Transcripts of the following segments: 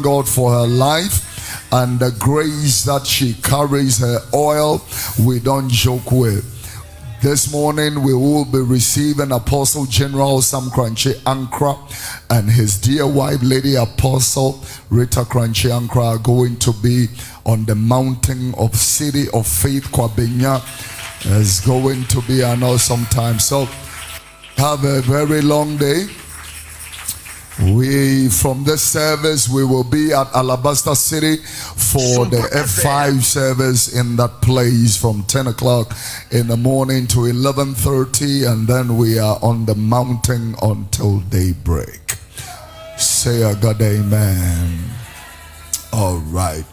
God for her life and the grace that she carries, her oil, we don't joke with. This morning we will be receiving Apostle General Sam Crunchy Ankra and his dear wife, Lady Apostle Rita Crunchy Ankra, are going to be on the mountain of City of Faith, Kwabenya. It's going to be an awesome time. So have a very long day. From this service, we will be at Alabaster City for the F5 service in that place from 10 o'clock in the morning to 11:30, and then we are on the mountain until daybreak. Say a God amen. All right.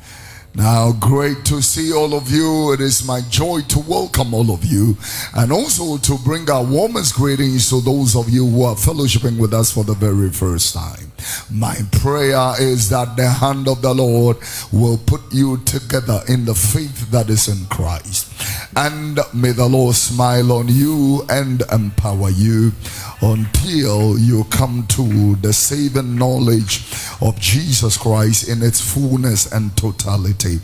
Now, great to see all of you. It is my joy to welcome all of you and also to bring our warmest greetings to those of you who are fellowshipping with us for the very first time. My prayer is that the hand of the Lord will put you together in the faith that is in Christ. And may the Lord smile on you and empower you until you come to the saving knowledge of Jesus Christ in its fullness and totality.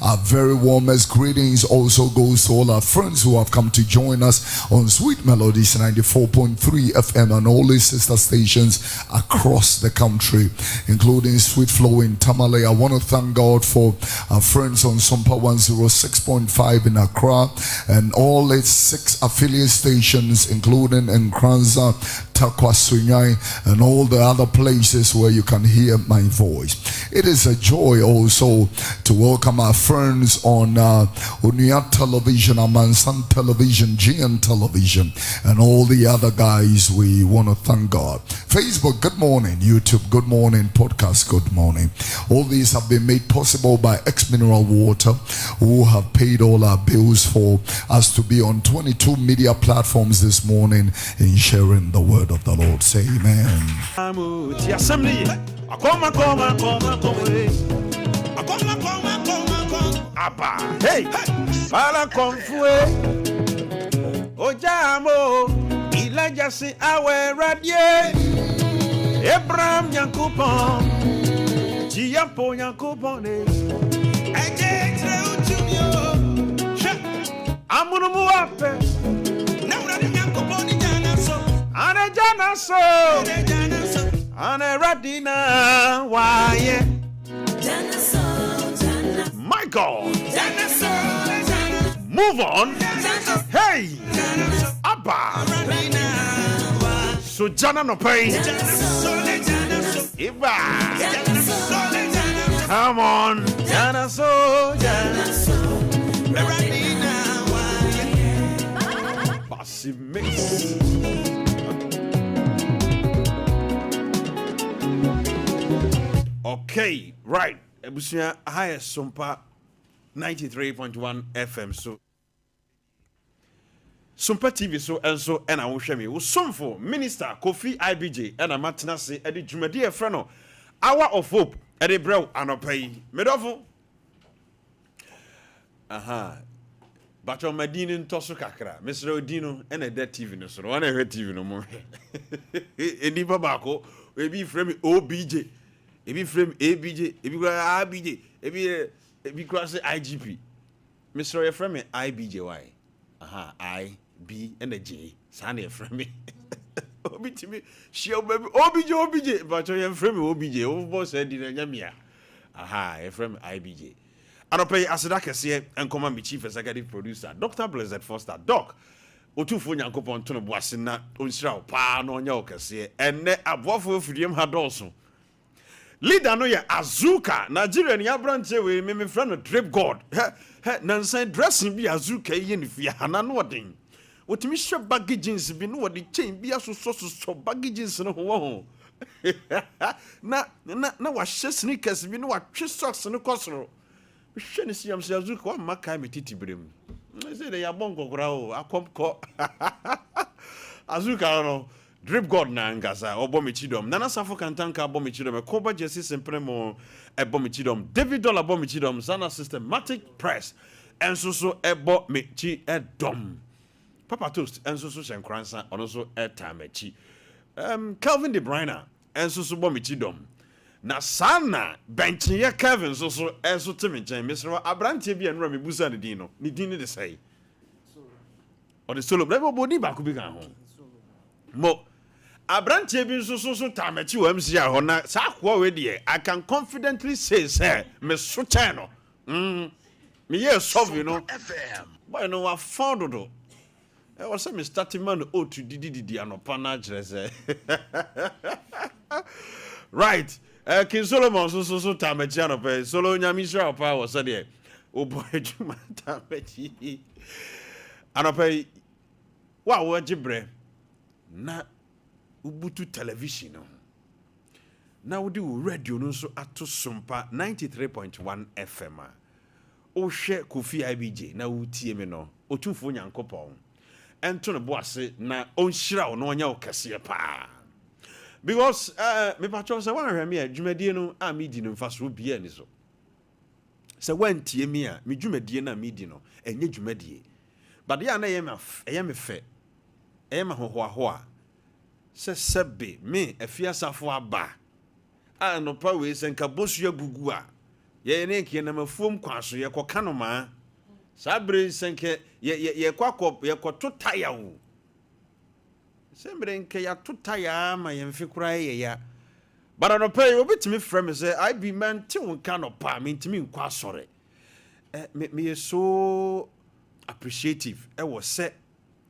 Our very warmest greetings also goes to all our friends who have come to join us on Sweet Melodies 94.3 FM and all its sister stations across the country, including Sweet Flow in Tamale. I want to thank God for our friends on Sompa 106.5 in Accra and all its 6 affiliate stations, including in Kranza, Takwa Sunyai, and all the other places where you can hear my voice. It is a joy also to welcome our friends on Unia Television, Amansan Television, GN Television, and all the other guys. We want to thank God. Facebook, good morning. YouTube, good morning. Podcast, good morning. All these have been made possible by X Mineral Water, who have paid all our bills for us to be on 22 media platforms this morning in sharing the word of the Lord. Say amen. Hey, para confue Ojamo Elijah si awe radie Abraham Yankupon Jiapo Yankupon Eje Treutumio Amunu Muape Naura Yankupon Janaso Ane Janaso Ane Radina Waye My God. Move on. Hey. Abba. So Jana no pain. Iba. Come on. Jana so. Passive mix. Okay, right. Ebusia highest Sompa 93.1 FM. So Sompa TV so also and I will share me with Somfo Minister Kofi IBJ and a matinasi at the Jumadi Freno Hour of Hope at the Brow and pay Medofo. Aha. But on Medina in Tosukakra, Mr. Odino and a dead TV no so one I heard TV no more. Any Babako will be from OBJ. If you frame ABJ, if you go RBJ, if you cross the IGP, Mr. Your frame IBJY. Aha, I, B, and a J. Sandy frame me. OBJ, she OBJ, but your frame OBJ, over said in a Yamia. Aha, a frame IBJ. And I'll pay Asadaka say and command me chief executive producer, Dr. Blizzard Foster, Doc. Otufu Yankopon Tono Boasina, Unsra, Pa, no Yoka say, and ne a waffle freedom had also. Leader no ya Azuka Nigeria ni abranche we me friend of Drip God he nansan dressing bi Azuka yin fia na no odin wotimi hwe baggages bi no wodi chain bi aso baggages no ho na wa hwe sneakers bi no wa hwe socks no kosoro hwe ne siam se Azuka wa maka me titibrem say dey abongo kura o akomko Azuka no Drip God na ngasa obomichidom Nana Safo Kantanka abomichidom Koba Jesse Sempremo abomichidom David Dollar abomichidom Sana Systematic Press enso abomichidom Papa Toast enso Shenkransa also airtime Calvin De Bruyne enso abomichidom na sana benchye Kevin so eso temi nchen mesro abrante bi enura me busa ne din no ne din ne de sai o de solo bravo body ba ko bi kan ho mo abrante bi so tamachi wa msi a ho na sa kwa we de I can confidently say me so chen no me ye solve you know boy no wa found do e was say me starting man o to didi anopa na kire say right King Solomon so tamachi anopa solo nyami sha pa was say there o boy juma tamachi anopa wa wo gibre na ubutu television no na wodi wo radio no so ato Sompa 93.1 FM a o hwe Kofi IBJ na wutie me no otumfo nyankopon ento no boase na onhyira wo no onya wo kese pa because me pa cho se wan hwe me adwumadie no a me di no mfaso bia ni so se wantie me a me dwumadie na me di no enye dwumadie but ya na ye me fe ma hoho a se sebe me afiasafo aba a no pa we se nka bosu agugu a ye ne nke na mafuom kwaso ye koka no ma sabre se nke ye kwakop ye kotota ya wo sembre nke ya tota ya ma ye mfikura ye ya bara no pay obetimi frame se I be man ti won ka no pa me ntimi nkwa asore me so appreciative e wo se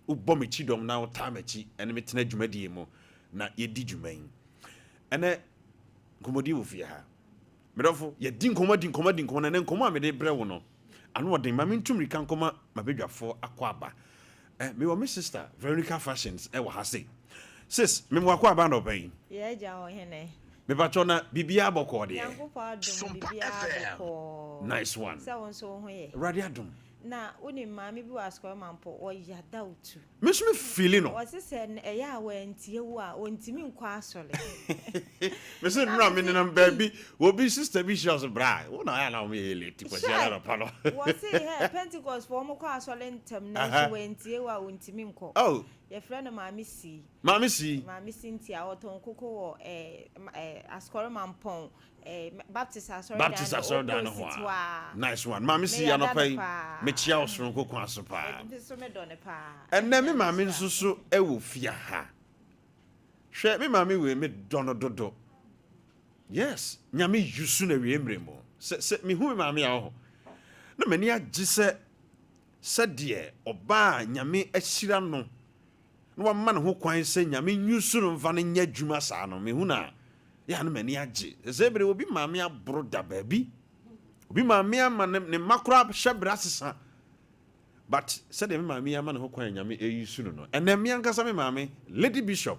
ubomichi dom na utamachi ene metena dwumadie mu na yedi dwuman ene komodi wo fie ha medofo yedi komodi na ne komo amede bre wo no ano odin ma mentumri kan koma mabedwafo akwaba me wo me sister Veronica Fashions e wo ha say sis me mo akwaba no bai ye ja ho hene me bacho na bibia boko de Sompa FM nice one se won so ho ye radio adom na woni maami bi was ko mampo o ya dautu me so me feeling no o se se ya wantie wo a ontimi nkwa asole me se nra me nenam baby wo bi sister bi shows bra wo na ya na o me late ko ja na palo wo se he Pentecost for mo kwa asole ntem na so wantie wo a ontimi nko oh your friend maami si ntia oton koko wo askoro mampon Baptist asore dan ho nice one mami si anopai me chia osoro koko asopa and na me mami nsusu e wo fia ha hwe me mami we me dono dodo yes nyame yusu na we emremo se me hu me mami a ho na mani agise se de oba nyame ahira no no wa man ho kwan se nyame nyusu no mfa no nya dwuma saa no me hu na ya no mani age zebre obi maame abro da baabi obi maame ama ne makura hyebra sesa but said me maame ama ne ho kwan nyame eyusu no ene me ankasa me maame Lady Bishop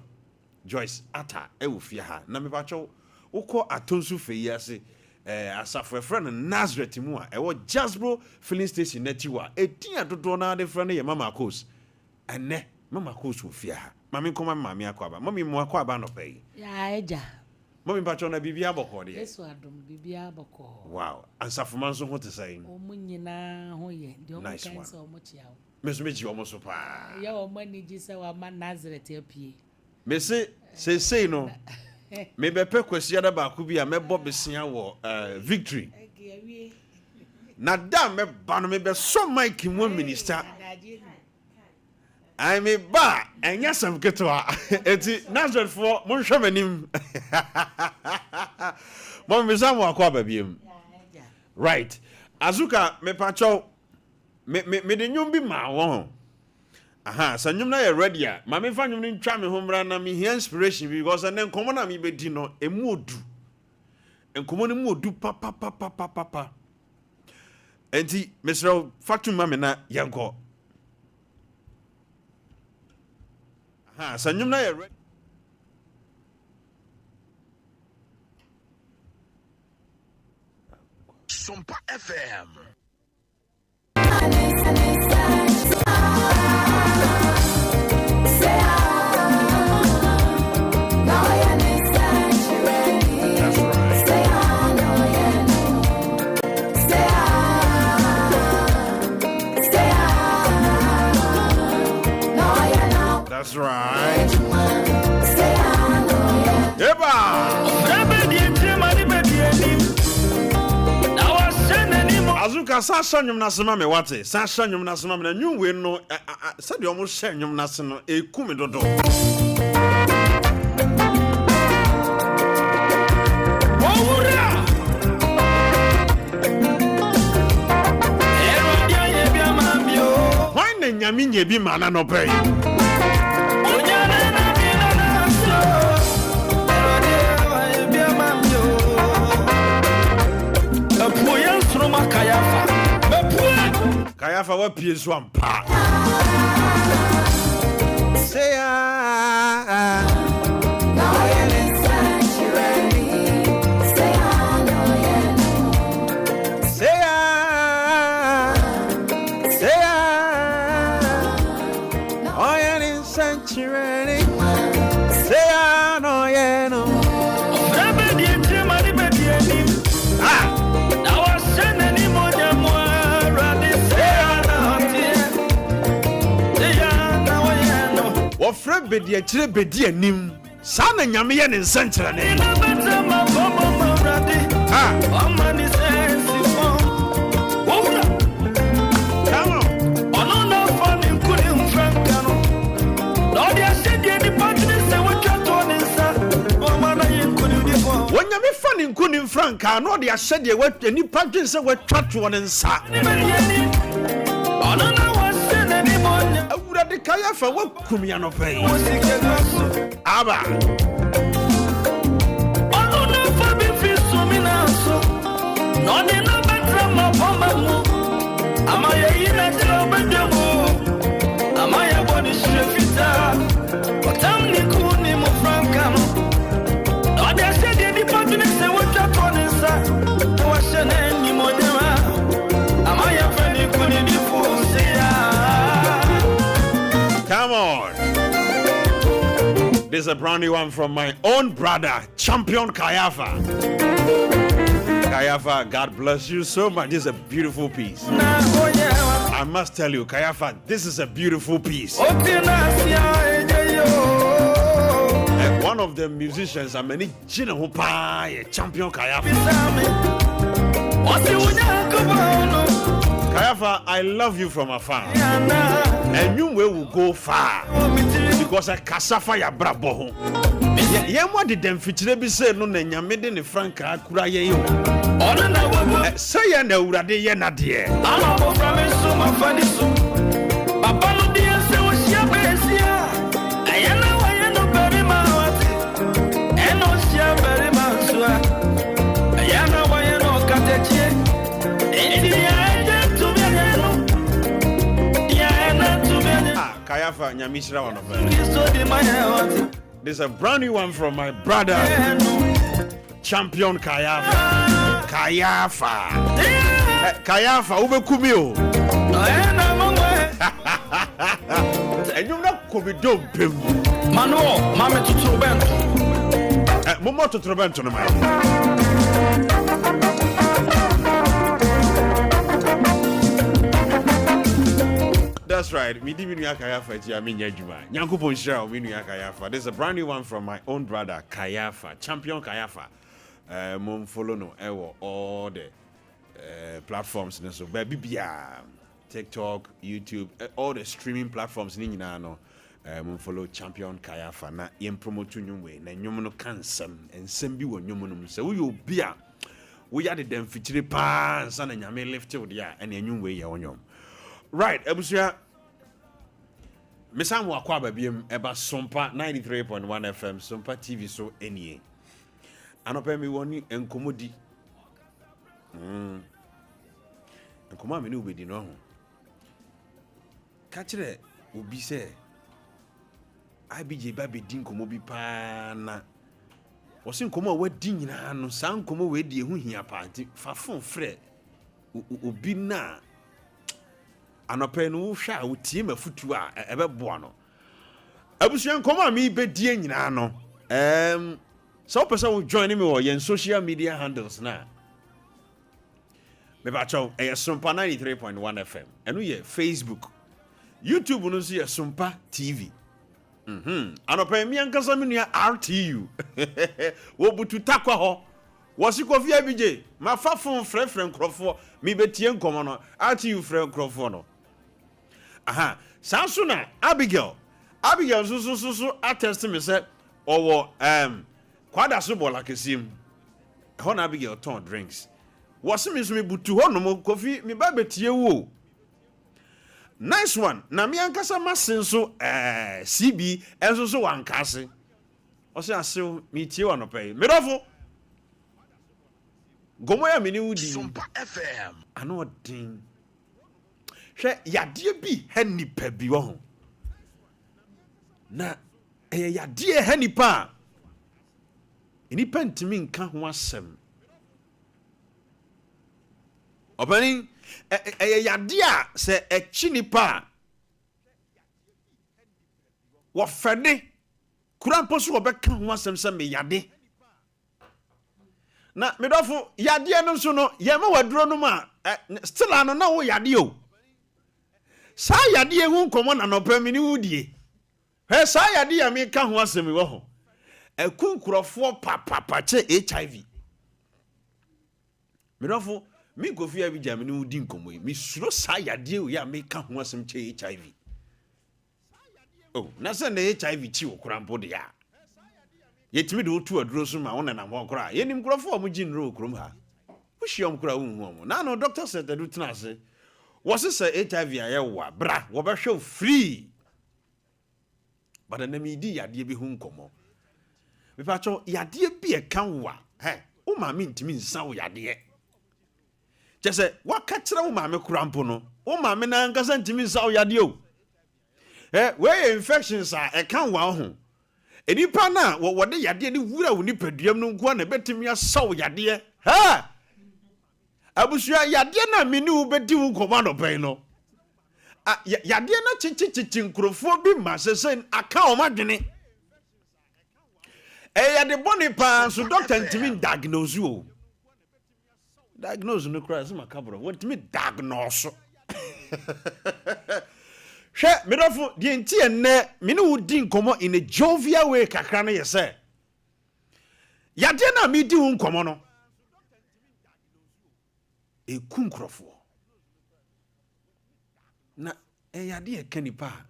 Joyce Ata e wo fie ha na me ba cho ukọ atonsu feyi ase asafo friend Nazareth mu a e wo Jasbro filling station na tiwa edin adodo na de friend ye Mama Coast ene Mama Coast wo fie ha maame koma maame akwaba mami mu akwaba no pay ya eja mami pacho na bibia boko de yesu adom bibia boko wow ansafo man so ho te sai o munyina ho ye de o kan so mo chiawo meso meji o mo so pa ya o mani ji se wa ma Nazareth apie me se no me be pe kwasi da ba ku bi a me bo besia wo victory na da me ba no me be so Mike mu minister I me ba enya sam ketwa eti Nazareth for mo hwe manim mo me zamu akwa babiem right azuka me pacho me de nyum bi ma wo aha sa nyum na ye ready a ma me fa nyum ni ntwa me ho mra na me hear inspiration because na nkomo na me be di no emu odu nkomo ni mu odu pa enti mesro fatuma me na yanko Sanyum na ye ready. Sompa FM. That's right. Eba! Franka sa nyum na sema me wate sa nyum na sema me na nyum we no sa de omo hye nyum na se no ekumi dodo owura erodia ye bia ma bio why na nyame nye bi ma na no pay Kayafa wa pie so ampa. Say now you're in sanctuary. Say no yeah. Say oh you're in sanctuary. Say no yeah no. Ofre bedi akire bedi anim sa na nyame ye ne nsenkyere ne amani sense form owura kamo ono na fani nkuri mfranka no na odi asedi di patri se wotwa to ne nsa o mana ye nkuri di form wonyame fani nkuri mfranka na odi asedi wotwa ni patri se wotwa to ne nsa ono na wasene ni monya de Kayafa wa kumia no pay aba ono na fa bi fi so mi na so no de na betra ma poma mu ama ye ina tro bedemo ama ye boni shefita otam ni kuni mo franka no no de se de di patune se wo twa to ne sa to wa shene ni mo dema ama ye fa ni kuni di fo se ya. Come on. This is a brand new one from my own brother, Champion Kayafa. Kayafa, God bless you so much. This is a beautiful piece. I must tell you, Kayafa, this is a beautiful piece. And one of the musicians, I mean, Champion Kayafa. Kayafa, I love you from afar. And you will go far. Because I casafa ya brabo. Yeah, what did them feature be said? No, Nyame de Franka kura ye yo. Say ya na urade ye na de. I'm from so my funny so. Papa no dia se wo sia besia. Ayana wa ye no beri ma wati. Eno sia beri ma so. Ayana wa ye no kateche. Kayafa Nyamishra one of them. There's a brand new one from my brother, Champion Kayafa. Kayafa, ube kumio. And you're not coming down, Pim. Mano, Mamma to Trobento. Momo to Trobento, no man. That's right. This is a brand new one from my own brother, Kayafa, Champion Kayafa. Mom follow no all the platforms. So baby, TikTok, YouTube, all the streaming platforms. Mom follow Champion Kayafa. Na yem promote nyum we na nyum no kansem ensem bi wo nyum no se wo yo bia wo ya de dem fitire pa nsa na nyame lift wo dia na nyum we ye wonyom. Right, Ebusia. Mesam wakwa babiem eba Sompa 93.1 FM, Sompa TV so enie. Anope mi woni enkomodi. Enkoma me ni ubedi no ho. Ka kire obi se IBJ ba be din komo bi pa na. Wo se nkomo wa di nyina no, sa nkomo we di ehu hia pa nti fa fon frɛ obi na anope no hwa wotie mafutu a ebeboa no abusuan koma mi bedie nyina no so person will join me or yen social media handles na me ba chaw Sompa 93.1 FM eno ye Facebook YouTube no so ye Sompa TV anope mi ankasa me nua RTU wo butu takwa ho Wasi Kofi Abije, my fafon friend Crawford, me betien common, ati you friend Crawford. Aha, Sansuna, Abigail, so attest me said, or quite a subo like a sim. Hon Abigail ton drinks. Was me butu hono coffee, me baby tia. Nice one. Na mi ankasa masin so CB enso so wankase. O se asew mi tie wa no pay. Medofo. Gomo ya mini wudi. Sompa FM. Ano din. Hwe yade bi ha nipa bi wo ho. Na yade ha nipa. Nipa ntimi nka ho asem. Opening yade a se echi nipa wo fede kurampo so obeka ho asem se me yade na medofo yade no so no ye ma waduro no ma still ano na wo yade o sa yade hu nkomo na no pa mini wudie he sa yade ya me ka ho asem wo ho ekunkurofo papa che HIV medofo mi Kofi Abije me no di nkomo yi mi suro sa yade o ya me ka ho asem che HIV oh na se na HIV chi wo kurampo de ya yetimi de otu aduro so ma wona na mo kora yenim kurofo o mo ginro okrom ha wo hyiom kora wo hu na no doctor said do tena ase wo se HIV ayewa bra wo be hwe free but na mi di yade bi hu nkomo me pa cho yade bi e kan wa he o ma mi ntimi nsa wo yade Jese wakachira wo maame kurampo no wo maame na nkasa ntimi nsa wo yade o we infections e kan wa ho enipa na wo de yade ni wura wo nipaduam no nko na betimi asa wo yade ha abusua yade na mini wo bedi wo komando pen no yade na chichichichi nkrofo bi ma sesen aka o madwene yade boni pa so doctor ntimi diagnose o diagnose no cry some makabro want me diagnose she medofo die nti enne me ne wudi nkomo in a jovial way kakra na yese yade na me di hu nkomo no ekunkrofo na yade e kanipa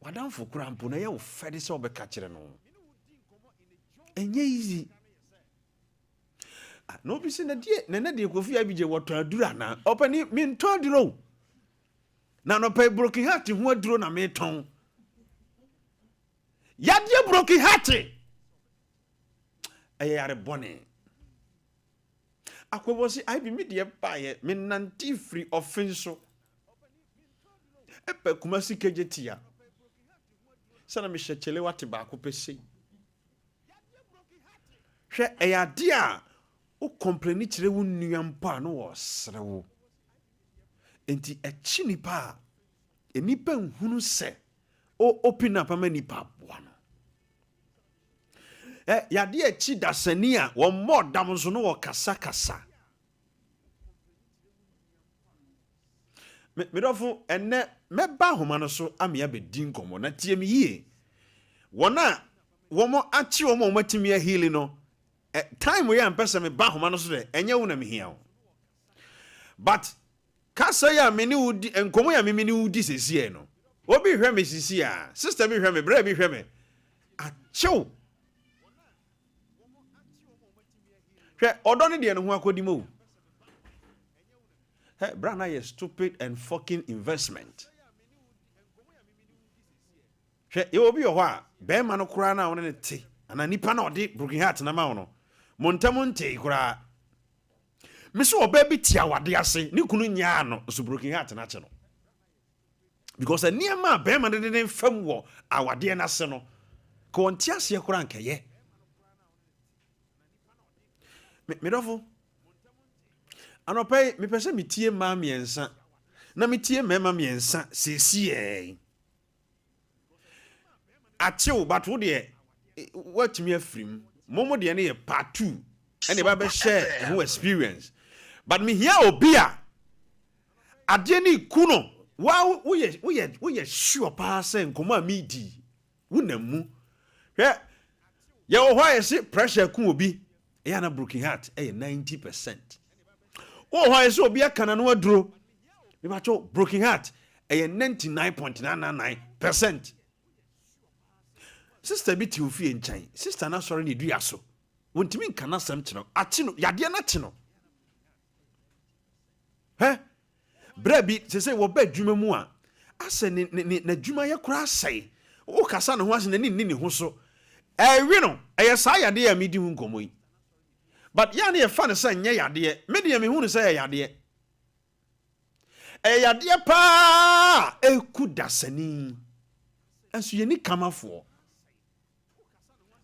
wadamfo kurampo na ye wo fede se obeka kire no enye easy no bi se na de Kofi Abije woto adura na opani mi nto aduro na no pay broken heart hu aduro na me ton yade broken heart ayare bone akwebo si I be me de pa ye me nanti free offense epe kuma si kejetia sana me hechele wate ba ko pese hwe ayade a o complaini kire wo nuampa no wo srewo enti echi nipa enipa nhunu se o open up ama nipa boa no yade echi dasani a wo modam so no wo kasa medofo enne meba homa no so amia bedin komo na tie me yie wona wo mo achi wo mo matimi a healing no time we am person me ba homa no so de enye wo na me hia but kasa ya me ni udi enkomo ya me ni udi sesi no obi hwe me sisi a sister bi hwe me bra bi hwe me achew hwe odo ne de no ho akodi mo hey bra na ye stupid and fucking investment hwe e obi yo ho a be ma no kura na won ne te ana nipa na odi broken heart na ma wono montamonte kura miso oba bi tia wade ase ni kunu nya no so broken heart na che no because aniema be ma de fam wo awade na se no ko onti ase kura nkeye me dofo anopai me pese metie ma miensa na metie mema miensa sesi achew batu de what me afrim momo de na part 2 and e ba be share who experience but me here obia ade ni kuno wa wo ye sure pa say nkoma medi wunamu hwe ye wo hwa ye se pressure ku obi na broken heart 90%. Oh, why so be a canon wadro? Broken heart 99.999%. Sister be to fee in China. Sister na sorry ni duaso. Won't mean cana some chino. Atino, yadia natino. He? Brebi, say, well, bed jumamua. I say, ne juma ya kura say. O Cassano was in any nini hoso. You know, I say, dear me doing comui. But yani a fan say, ya dear, medium who say, ya dear. Ya dear pa, kudasani. As you need come for.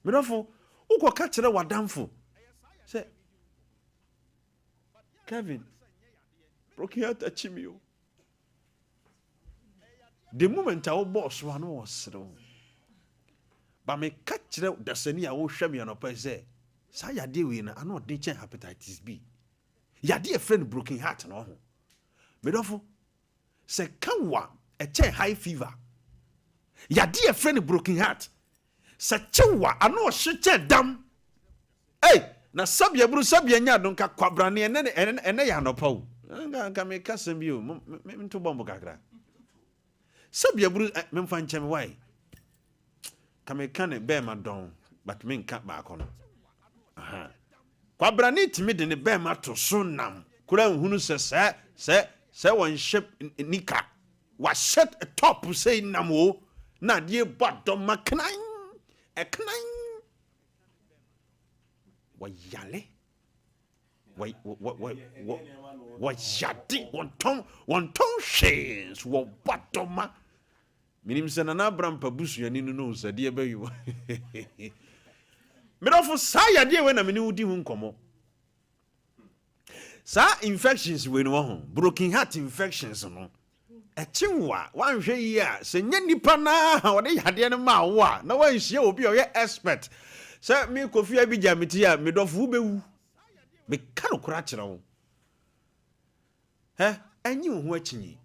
Mirafo, uko kachira wadamfo. Say, Kevin, broken heart achimio. The moment our boss was wrong. But me kachira dasani a wo hwemi anopa say, say ya de we na ano de chen hepatitis B. Ya de friend broken heart no ho. Mirafo, say kanwa a chen high fever. Ya de friend broken heart. Sachewa ano hyeche dam na sabia buru sabia nya donka kwabrane ene ya no paw nga me kasem bi o me nto bombo kakra sabia buru me mfa ncheme why ka me kan be ma don but me nka ba kono aha kwabrane timi de ne be ma to so nam kura nhunu se won ship nika wa set a top say nam o na die bodom maknan eknan wa yale wa yadi won ton shins wo batoma minim se na abram pabusu yani no se de ba yu mirofo sa yade we na meni wudi hu nkomo sa infections we no ho broken heart infections no Echinwa, one year, say nipa na or they had any ma wa. No one is you be your expert. Say me kofi abi jamitia, me do fu bewu. Me kanu kurachira wo. Anyi ho achinyi.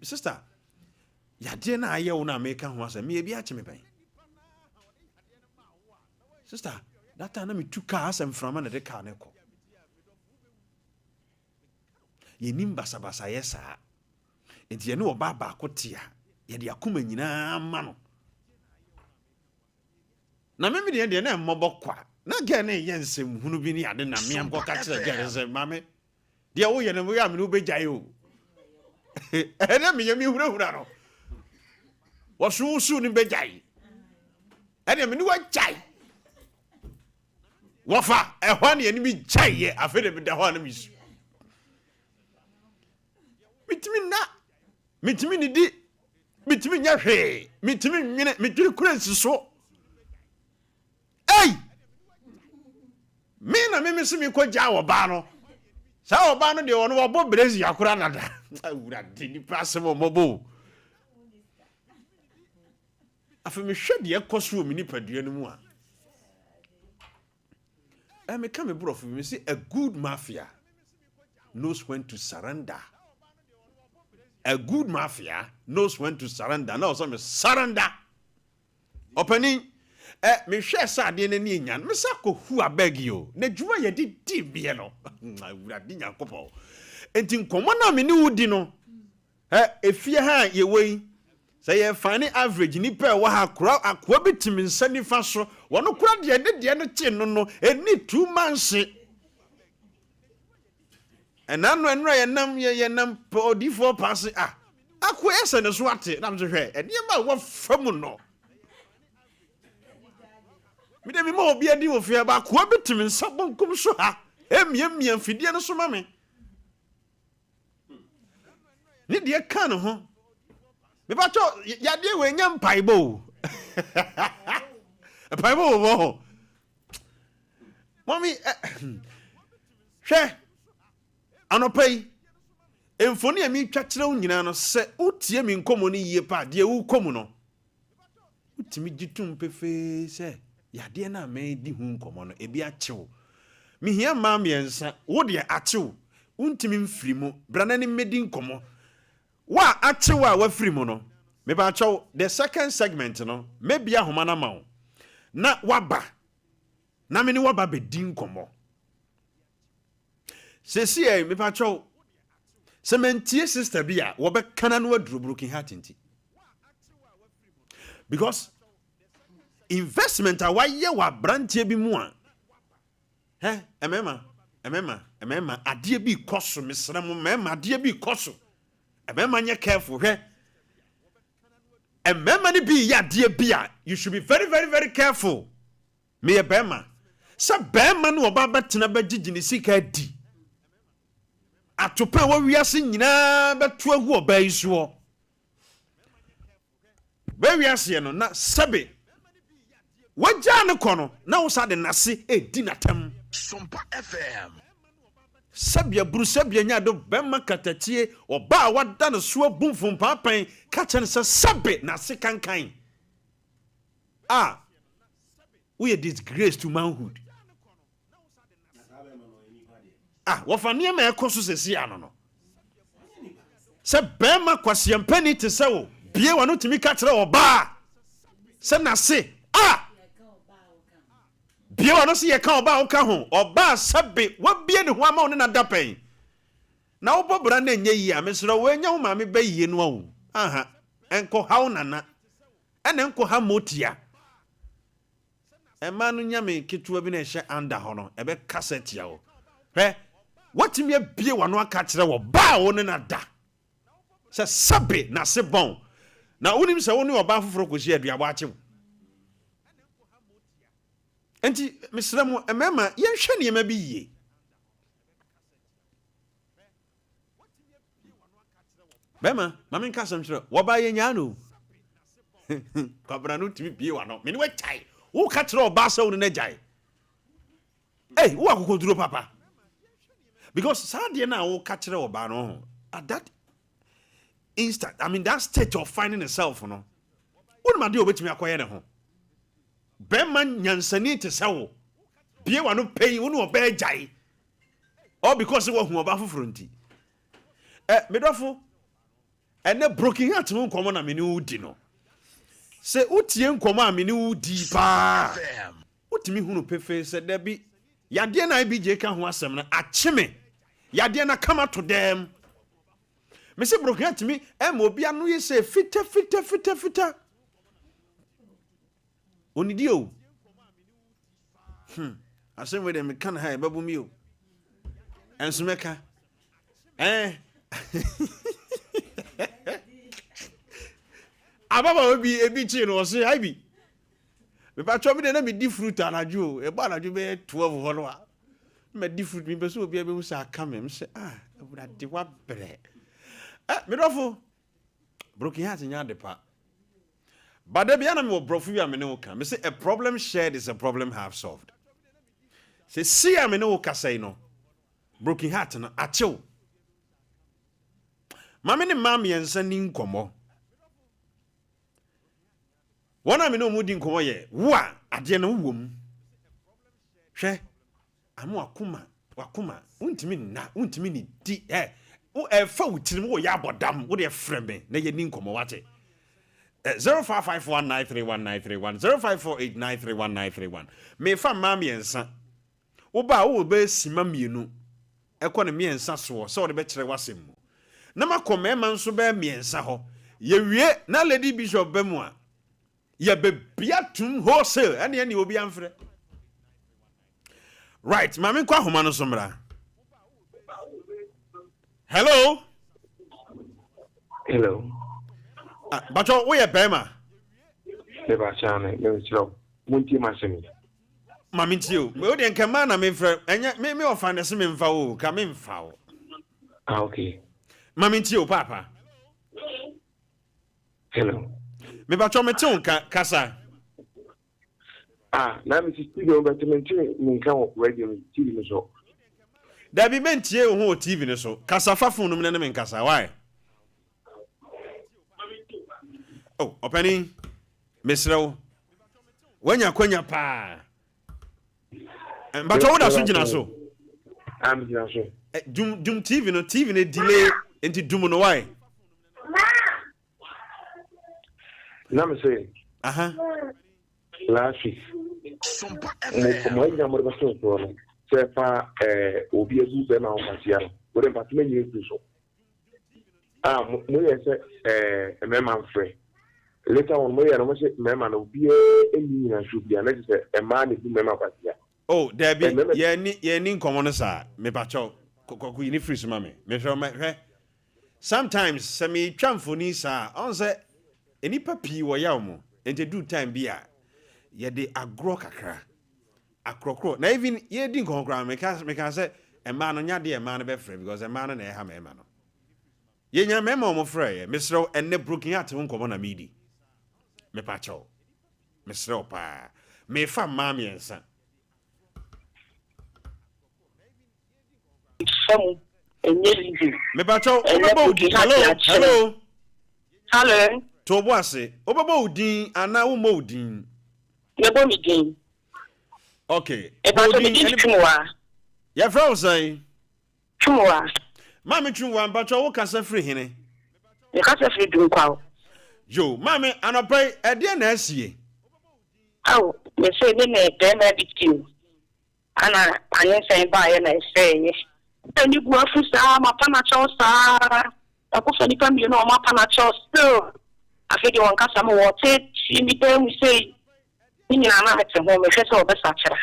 Sister, ya de na aye wo na me ka ho asa me ebi achi me pen. Sister, that time na me two cars and from na de car ne ko. Ye nim basabasa yesa. Enti ene oba ba akotia ye de akoma nyina ma no na meme de na mmobokwa na ge na ye nsem hunu bi ni ade na me am ko ka kire ge se mame de wo ye na mo ya me no begyae o ene me ye mi hura no wo su ni begyae ene me ni wa gyai wo fa ehwa ne ni bi gyai ye afede bi da ho na mi su mitimi ni di mitimi nya hwe mitimi nwene mitiri kuransi so me na me se mi ko gya wo ba no sa wo ba no de wono wo bo brezi yakura nada awura de ni passe mo mobo afa me hwe de ekoso mi ni padua no mu a me ka me bro me say a good mafia knows when to surrender. A good mafia knows when to surrender. Now some surrender. Opening me share sa de na ni nyan. Me sa ko hu abeg yo. Na djuma ye di bie no. Na wura di nyakopo. Enti nkomo na me ni wudi no. Efie ha ye wei. Say ye fine average ni pe wa ha kura akwa bitimi nsani fa so. Wono kura de no chi no no. Eni 2 months. And now when I am ye nam po di 4 pass akwese ne so ate na me hwe e ma wo famu no me de me ma obi adi wo fie ba ko betimi nsabon kum so ha emia fidie no so ma me ni de ka no ho me ba cho ya de we nya mpaibo mpaibo wo mommy hwe anopai emfoni ami twakire wo nyina no se utie mi nkomo ni yie pa de wu komu no utimi gitum pefe se yade na me di hu nkomo no ebi achew mi hia ma miensa wo de achew untimi mfiri mu brana ni medi nkomo wa achew a wa firi mu no me ba achew the second segment no maybe ahoma na ma wo na waba na me ni waba be di nkomo Sesi me pacho. Se mentie sister bi a wo be kana no aduro broken heart nti. Because investment a waye wa brantie bi mu a. Emema ade bi koso mesra mo mema ade bi koso. Emema nye careful emema ni bi ya ade bi a you should be very very very careful. Me e bema. Sa bema no oba betena begigi ni sika di. Atopa wa wiase nyina beto agu oba isuo. Be wiase no na sabe. Waja ne kono na wo sa de nase edi natam. Sompa FM. Sabia buru sabia nya do bema katatie oba wada no so abumfum papan ka chen se sabe na se kankan. We a disgrace to manhood. Wafania me ekoso sesi ano no. Se bema kwasiampani te se wo bie wano timi ka kire oba. Se na se bie wano se ye ka oba wo ka ho oba sabe wa bie ne ho ama wo na dapen. Na wo bobra na enye yi a mesro wo enya wo ma me ba yie no wo. Enko hawo nana. Ene enko ha motia. Emanu nyame ketua bi na ehye anda ho no ebe cassette ya wo. Watimi abie wano aka kire wo ba wo ne na da. Se sabe na se bon. Na wonim se wo ne oba foforo kosi aduabo achew. Enti misramo emema yenhwe ne yema bi yie. Bema mama nka samchiro wo ba yenya no. Kwabra no timi bie wano. Me ne we chai. Wo ka kire oba sa wo ne jai. Wo akokoduro papa. Because sadie na wo ka kire oba no at that instant, I mean that state of finding yourself no. Wo ma de obetimi akoye ne ho. Bema nyansani te sawo. Bie wano pay wo no oba jai. All because wo hu oba foforo nti. Medofo ene broken heart mo nkomo na me ni udi no. Se utie nkomo a me ni udi pa. Utimi hu no pefe se da bi yade na IBJ ka ho asem na acheme. Yade na come to them. Me se broken heart me obi anu ye se fita. Onidi o. Asem we dem me kan ha e babu mi o. Enso meka. Ababa ebi chi no se ai bi. Me pa cho me de na me di fruit anaju e ba anaju be 12 ho no a. Me di fruit me be so obi e be musa aka me se ebura de wa bre. Me dofo broken heart nya de pa. But there be na me brofu wi amene wo kan. Me say a problem shared is a problem half solved. Say see amene wo ka say no. Broken heart no achew. Mama ne mam yensa ni nkomo. Wona me no mudi nkomo ye. Wo a ade na wom. Hwe. Amu wakuma. Untimi ni di wo fa wutirim wo ya bodam wo de freme na ye ni nkomo wate. 0551931931 0548931931 me fa mam yensa. Wo ba wo be sima mienu. Ekọ ne miensa so so de be kire wasem mu. Na makoma ma nso be miensa ho. Ye wie na Lady Bishop be mu a. Ye be biatum wholesale ene obi amfre. Right, mama kwa homa no somra. Hello. Bacho we bema. Eba chane me chiro. Munti masemi. Mama ntio. Me odi nkema na me frɛ. Enya me ofane se me mfa wo, ka me mfa wo. Okay. Mama ntio papa. Hello. Me bacho me tin kasa. Na me studio but me tin me kan radio TV me so. Da bi mentie wo ho TV ne so. Kasa fafo no me me nkasa. Why? Oh, openi. Mesrew. Wanya kwanya pa. But what are you so? I'm here so. Dum TV no delay into dum no why? Let me say. Last week. Sompa FM. sefa obi ezu be na ofatia no we dem patime nyi ezu so mo ye se mema mfre later on mo ye no mo se mema no obi eni na shubia na se ema na bi mema patia oh there be ye ni nkomo no sa me pacho koku ni free suma me hwe me sometimes se me twamfoni sa on se enipa pi wo ya mo ente do time bi a ye de agro kakra akrokro na even ye di nkonkra me can say ema no nya de ema no be free because ema no na e ha me ema no ye nya me mo free mesro enne broken heart nkomo na medi me pacho mesro pa me fa ma me ensa me pacho obebo udi hello to boase obebo udi ana wo mo udi me bo mi din okay e ba so me di twumwa ya fra usai twumwa mama twumwa pacho wo kasa free hene e kasa free dun kwa yo mama anopai e de na asie aw me se ne ne de na bitiu ana anyen sai ba ye na sai any go afusa ma pana chosa akufo ni kambi no ma pana chosa afedi won kasa mo wote si mi dem say ni na na hete ho me hwese obesa kira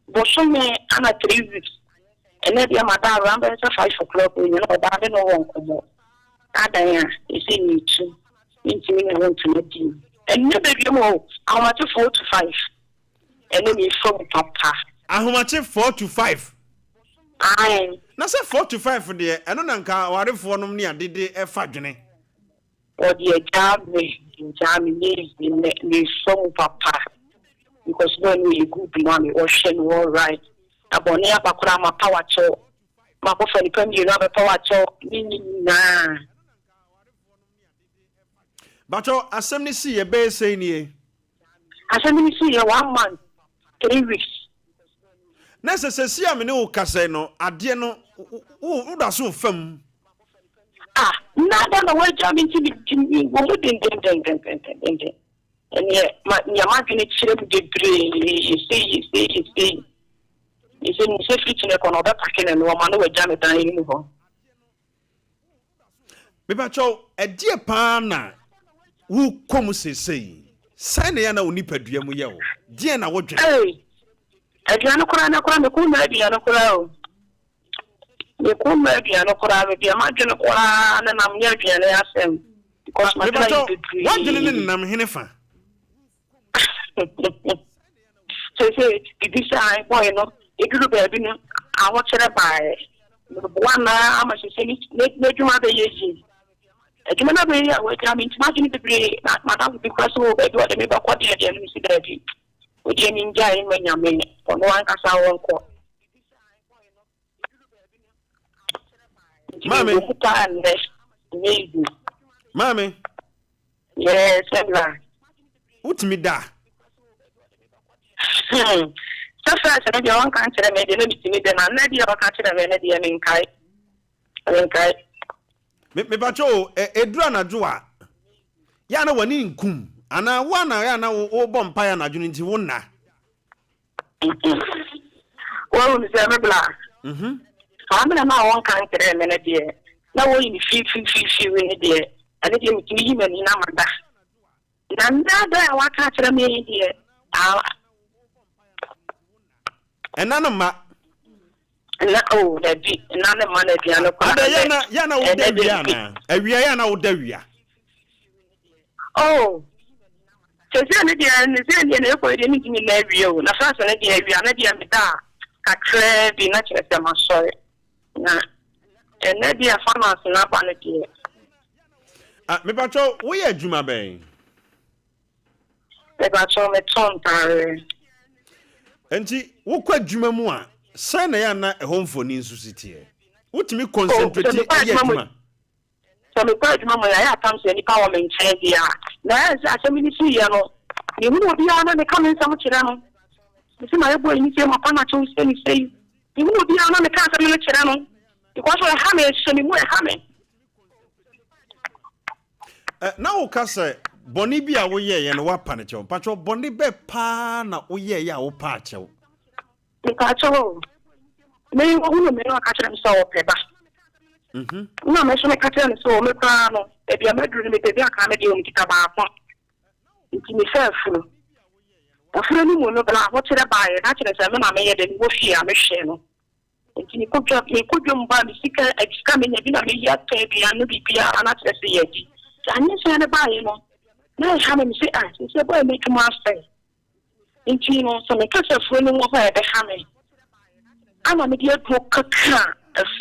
bo so me ana 3 weeks ene dia madam amba 5 o'clock ni no ba de no won komo adan ya isi ni tu nti ni na won tumati ene be bi mo ahomate 4 to 5 ene mi from papa ahomate 4 to 5 Aye. Na say 4 to 5 de eno na nka warefo nom ne adede e fa dwene. O de jam me so papa. Because when we good money ocean all right. Abone abakura ma power cho. Ma ko fa ni kan you have power cho ni na. Bacho asem ni si e be say ni. Asem ni si e 1 month 3 weeks. Na se si amene wo kase no ade no wo da so fam na da na we jam into the wo mo den and ya ma gini chire mu de bre say ni se fit ne kono ba pakene no ma no we jam dan ni ho me ba cho ade pa na wo kom sesei sai na ya na onipadua mu ye wo de na wo dwe Aduano kura na kura me ku na aduano kura o. Me ku na aduano kura me bia ma dwene kura na nam nya aduane asem. Because my try to do. What dwene nam hene fa? So this I boy no, e duru be bi no, a wo kire bae. Me bo na ama se ni dwuma be yeji. Adwuma na be ya wo ja me ntima dwene bebre na madam bi kwa so be do de me ba kwa de ni si da bi. Odi ni nja ni manya me ono ankasa wonko Mami yes sir utimi da so far se be won kan kire me de no bitimi de na dia o kan kire me na dia me nkai me bacho edura na joa ya na wani nkum ana wana ya na wo bompa ya na dwunu nti wonna wo ni se me bla amena na won kan kire me na dia na wo ni fi we ni dia ani dia mi yi me ni na manda na nda wa kan kire me dia enana ma na o da bi enana ma na dia no kwa ya na wo da wia na awia ya na wo da wia oh Sese ne dia ne se ne ne ko de ni gini na wiyo na fa so ne dia wiya na dia meda kakre bi na kire se ma sori na ne dia pharmacy na ba ne dia me pacho wo ye adwuma ben me pacho me tontare enti wo kwa adwuma mu a sai na ya na ehomfoni nsu sitie wotimi concentrate ye adwuma so me kwa adwuma mo ya atam se ni pa wo me nche dia na ya asemi ni si ya no ni mu obi ana ne kan nsam kire no si ma yebo ni se ma pa na cho se ni sei ni mu obi ana ne kan nsam ni kire no because we ha me so ni mu ha me na wo kase boni bi a wo ye no wa pa ne che pacho boni be pa na wo ye ya wo pa che wo Kacho, me who may not catch them so paper. No, I should catch them so, me crano, if you're not doing it, they are coming in Kitaba. It's me self. A friend will not allow what to buy, and actually, I made it was here, Michelle. It's me could you buy the sticker, exclaiming, you know, yet, baby, and be clear, and not say it. I didn't say buy, you know. Now, how many say, I said, boy, make a master. In Tino, some catch a friend of her, the hammer. I'm a media book, a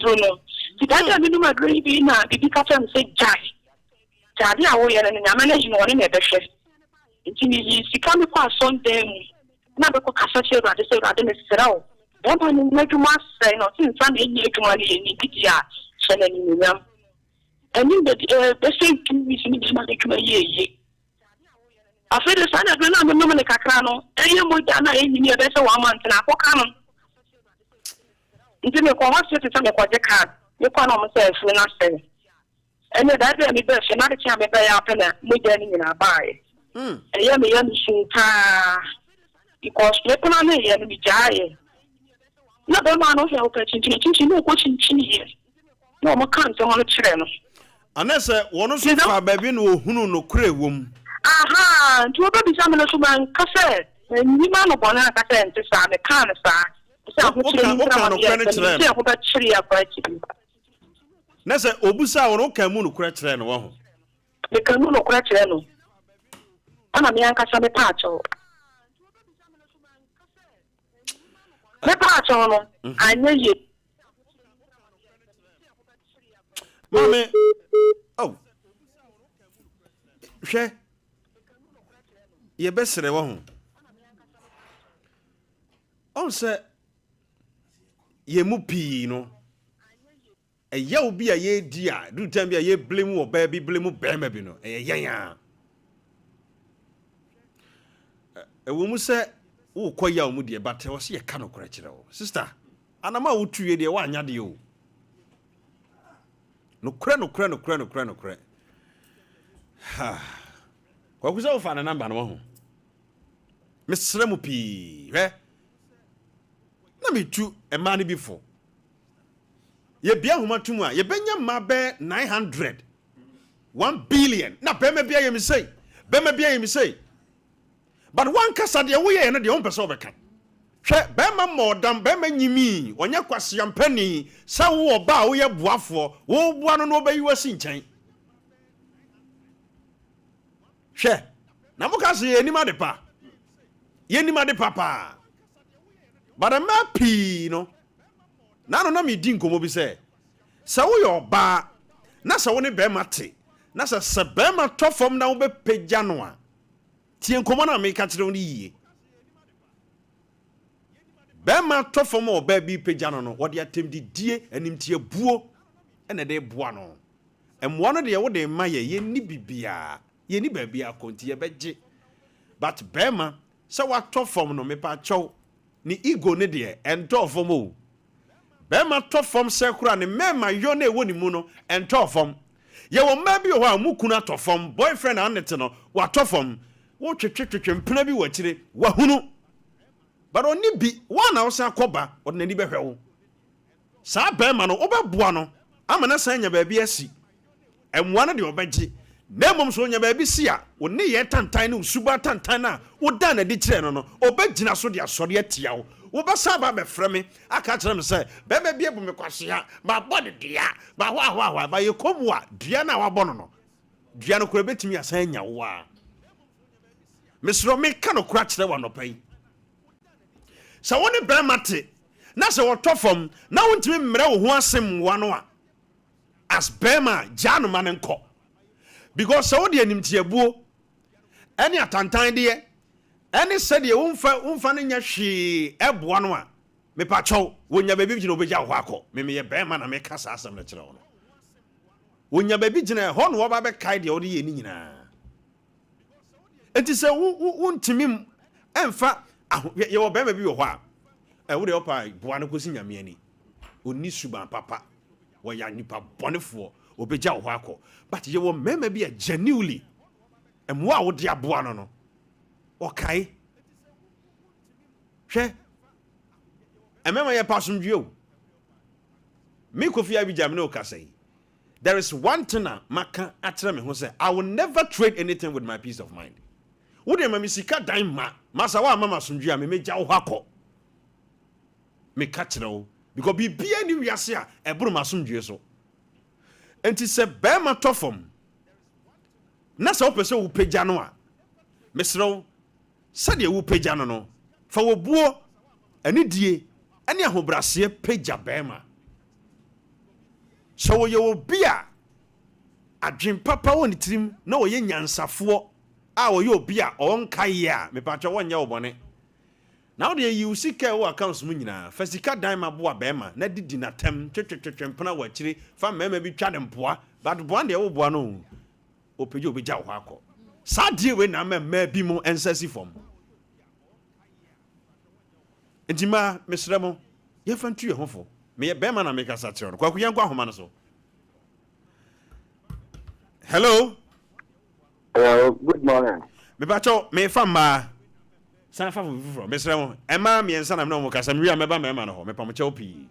sooner. Did I do my gravy now? Did you catch and say, Jack? Daddy, I will, and I'm managing one in the chef. She can't be quite Sunday. Now, the cook has said, I said, I didn't say, oh, don't I make you must say, no, since Sunday, you money in the sending them. And in the same thing, we see money to a year. I feel the son of the number of Cacano, and you would done in your best 1 month and a pocket. Into the conversation to the card, you can't almost say, when I say. And that will be best, another time by up and we getting in our buy. And you may understand because you're going to be giant. Not the man of help at you know what in here. No more can't on the channel. Unless one of the baby no crave womb. Aha, to a baby summon a man cassette, and you man of one cassette to sign the can of Nessa Obusa or Okamun crash and one. The Canuno crash. I'm a young Cassame Pacho. The Pacho, I know you. Mommy, oh, she, you're best at one. On set. Ye mupi no e ya obi a ye dia do time bia ye blame wo baby blame bema bi no e yan e wo mu se wo koya wo mu de but wo se ye ka no kora kire wo sister anama wo tuye de wa anya de o no kra ha kwa kusa wo fa na number no ho mesre mu pi na me tu a man before. Ye bia homa tumu a ye benya ma be 900 1 billion na bema bia ye me say but one kasa de wo ye na de on pese obeka hwe bema modam bema nyimi onya kwase yampani sa wo oba wo ye boafo wo boa no no obayi wasi nchen hwe na mo kasa ye nima de pa ye nima de papa. But I'm happy, no. Now, no, me didn't come over say. So, your bar, Nasa won't be mate. Nasa Sabema top from now be pejanoa. Tien commander make catch on ye. Bema top from more baby pejano, what the attempt did dear and him tia buo and a day buano. And one of the old day maya ye ni bibia, ye ni baby a conti a beje. But Bema, so what top from no me pacho. Ni ego ne de ento fom o bema to fom sekura ne mema yo na ewo ni mu no ento fom ye wo ma bi ho a mukuna to fom boyfriend anete no wa to fom wo twetwetwe mpena bi wakire wa hunu but oni bi wa na wo san koba wo na ni behwewo sa bema no obeboa no amana san nya ba bi asi emwa no de obegye na mom so nya ba bi si a wo ne ye tantan ne suba tantan na wo da na di kire no obegyina so de asori atia wo wo ba sa ba be frame aka kire me say be be bie bu me kwase ha ba body dia ba hwa ba ye komu a dia na wa bono no dia no kura betimi asan nya wo a mesro me ka no kura kire wa no pai sa woni be mate na se wo tofom na wontimi mmere wo ho asem wa no a as bema janu manenko because so de animtiabuo any atantan de any said ye umfa ne nya hwe eboa no a me pa chow wonya baby gina obegya ho akọ me ye bema na me kasa asem na kire wo no wonya baby gina ho no oba be kai de wo de ye ni nyina enti se wontimi emfa ye wo bema bi wo ho a wo de opa boa no kosi nyame ani oni suban papa wo ya nipa bonefo obegya ho akọ but ye wo mema bi a genuinely emwa wo de aboa no no okay hwe Emema ye pasumdwe. Me Kofi Abijam no kasai. There is one thing maka atre me ho say I will never trade anything with my peace of mind. Wo de ma misika dan ma, masa wa mama sumdwe a me meja wo hakọ. Me ka kire wo because bibia ni wiase a eburu masumdwe so. Enti se be ma tofom. Na se wo pese wo pagya no a. Mesrew sade wo pagya no no. Fa wo buo ani die ani ahobrase pagya be ma. So ye will be a dream papa on the trim, no ye nyansafo a wo ye obi a on kai a me pacho won ye obone. Now they you see care wo accounts mu nyina fasika dan ma bo a be ma na didi na tem twetwetwetwempna wa kire fa mema bi twa dem poa but bo an de wo bo no opeje obi ja wo akọ. Sa die we na ma bi mu ensasi fom. Entima mesremo ye fantu ye hofo. Me be man na make us at kwaku yankwa homa no so. Hello. Hello, good morning. Me bacho me fama. San fa fu me sremo. Ema me ensa na me no mo kasa me wi ameba me ma no ho me pam che opi.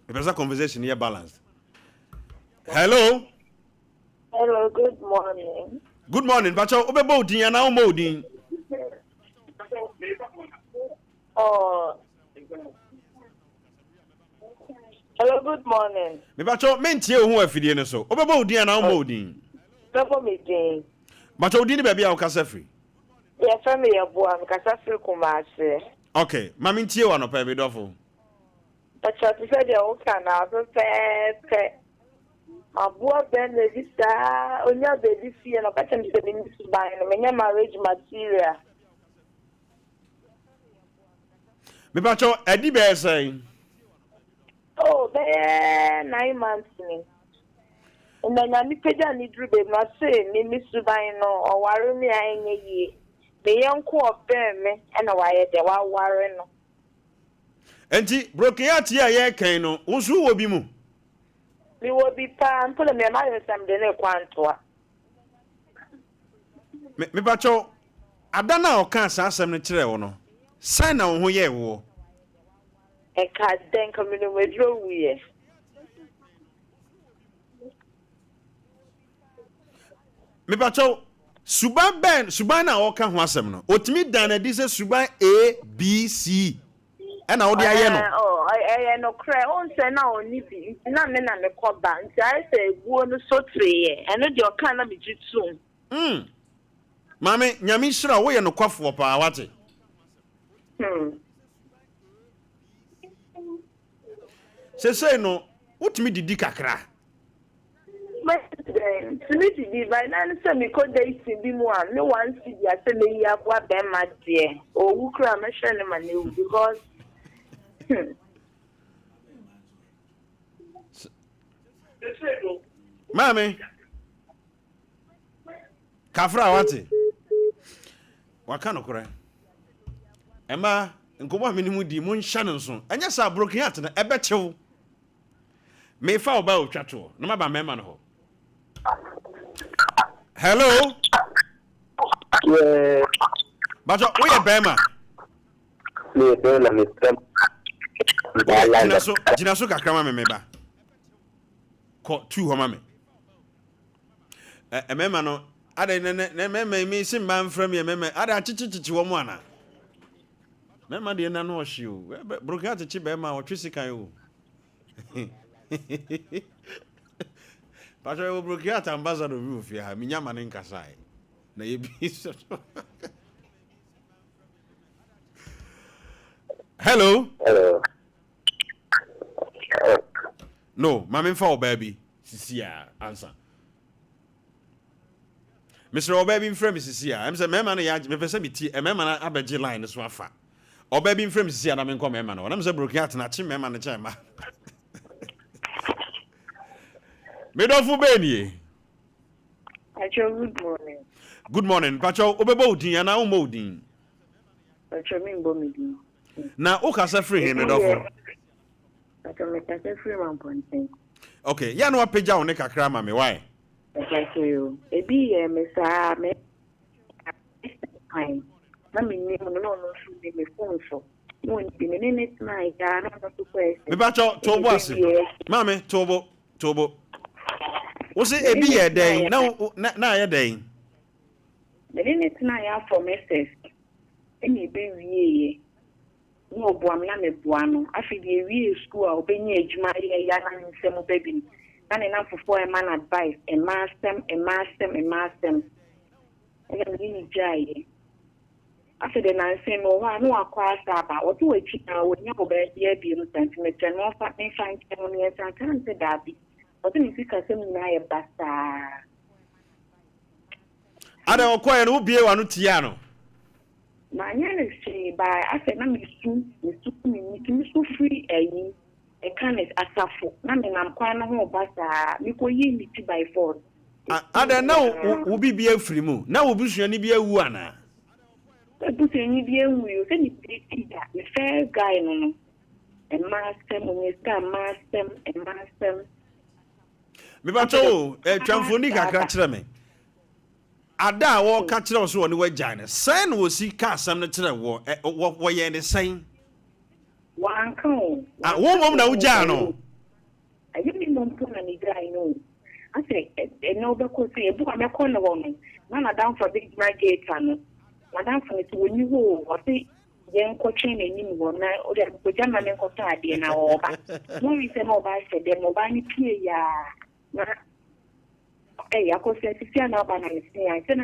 Me pesa conversation here balanced. Hello. Hello, good morning. Good morning bacho obebo odin ya na o mo odin. Oh. Hello, good morning. Me bacho mentie ohu afidie no so. Obebo odin na o mo odin. Bebo me din. Bacho odin be bia o kasa free. Yeah, family aboa me kasa free Kumasi. Okay, ma mentie wa no pa be dofo. Bacho ti say dey o kan na so pe. Aboa ben le visa, onya baby fie no kacha mi se ni suban no menya marriage material. Me bacho edi be say. Oh, there 9 months ni. And then I need to need to be my say, me Miss Subino or worry me. I ain't the young co bear me and a wire the wild warren. Enti broken out here ye kan no unsu wo bi mu. We will be pan put me my some de quantua. Me bacho adana o kan sa asem ne kire wo no. Sai na wo ho ye wo. E ka den community with you. Me bacho suban na o kan ho asem no. Otimi dan na di se suban A B C. E na wo de aye no. Oh, I no cry on say na oni bi. Na me na me ko ba. Nti I say guo no so treye. E no de o kan na me jitu. Mame nyame hira wo ye no kwafo pa wate. Say no, utimi didi kakra. Timi didi by na say me ko date bi mu a me wan see dia say me ya boa be ma de. O wu kra me hwe ne ma ne because Mame kafra wate. Waka no kore. Ema nkomo amenimu di mo nhya no so. Anya sa broken heart na ebe chew. Me fa oba otwato. No maba mema no ho. Hello. Yeah. Bajo we ye bema. Me do la me tem. Jinaso kakra ma me ba. Ko 2 ho ma me. Mema no ada ne mema mi simba mfram ye mema ada chichichichi wo mu ana. Mema de na no hye o. Broken heart chi bema o twisikan o. Pastor we broke out ambassador roof ya minya mane nkasai na ye bi so. Hello. No, mama for baby sisia answer. Mr. Obaby frame sisia am say mema na ya me pese me ti mema na abeje line so afa. Obaby frame sisia na me nko mema na am say broke out na chi mema na chema. Medofu beni. Good morning. Good morning. Pacho obebo odin ya na umo odin. Pacho mi mbo mi din. Na o ka se free hin medofu. Pacho me ka se free man ponten. Okay, ya no apeja one kakra ma me why? Pacho yo. Ebi ye me sa me. Ai. Na mi ni no su ni me phone so. Won't be minutes, my God, I'm not surprised. Me ba cho was mame tobo. Was it a be a day? No, na a day. The minutes now from SS. Any baby. No, Buamla, Buano. I feel the real school, I'll be near Jumaria, young and some baby. And enough for a man advice, and master, and master, and master. And I'm really jay. After the nine saying, oh, I know I quite about what do I cheat now when you go back here, be in sentiment, and one fat may find 10 years and can't say that. But then if you can send me a basta. I don't quite know be one Tiano. My name is say by I said, I'm so free a can is asafo. I'm quite no basta. You go ye by force. I don't know who be a free move. Now, will be be a one. But any dear will send it the fair guy no. And master, when you start master, and master. Me ba cho twamfoni kakra kire me. Ada wo ka kire wo so woni wagyan. Sen wo si ka asam no kire wo ye ne sen. Wan kan. Wo mom na wagyan no. Ayi mi mom ko na ni guy no. I say no be ko say bu am ko no won. Na down for big gate no. Madam for it when you go or say yen ko train enim wo na o de ko jama men ko ta ade na wo ba. No we say no ba say dem no ba ni pie ya. Hey, I could say, "See, I'm not going to say, I said,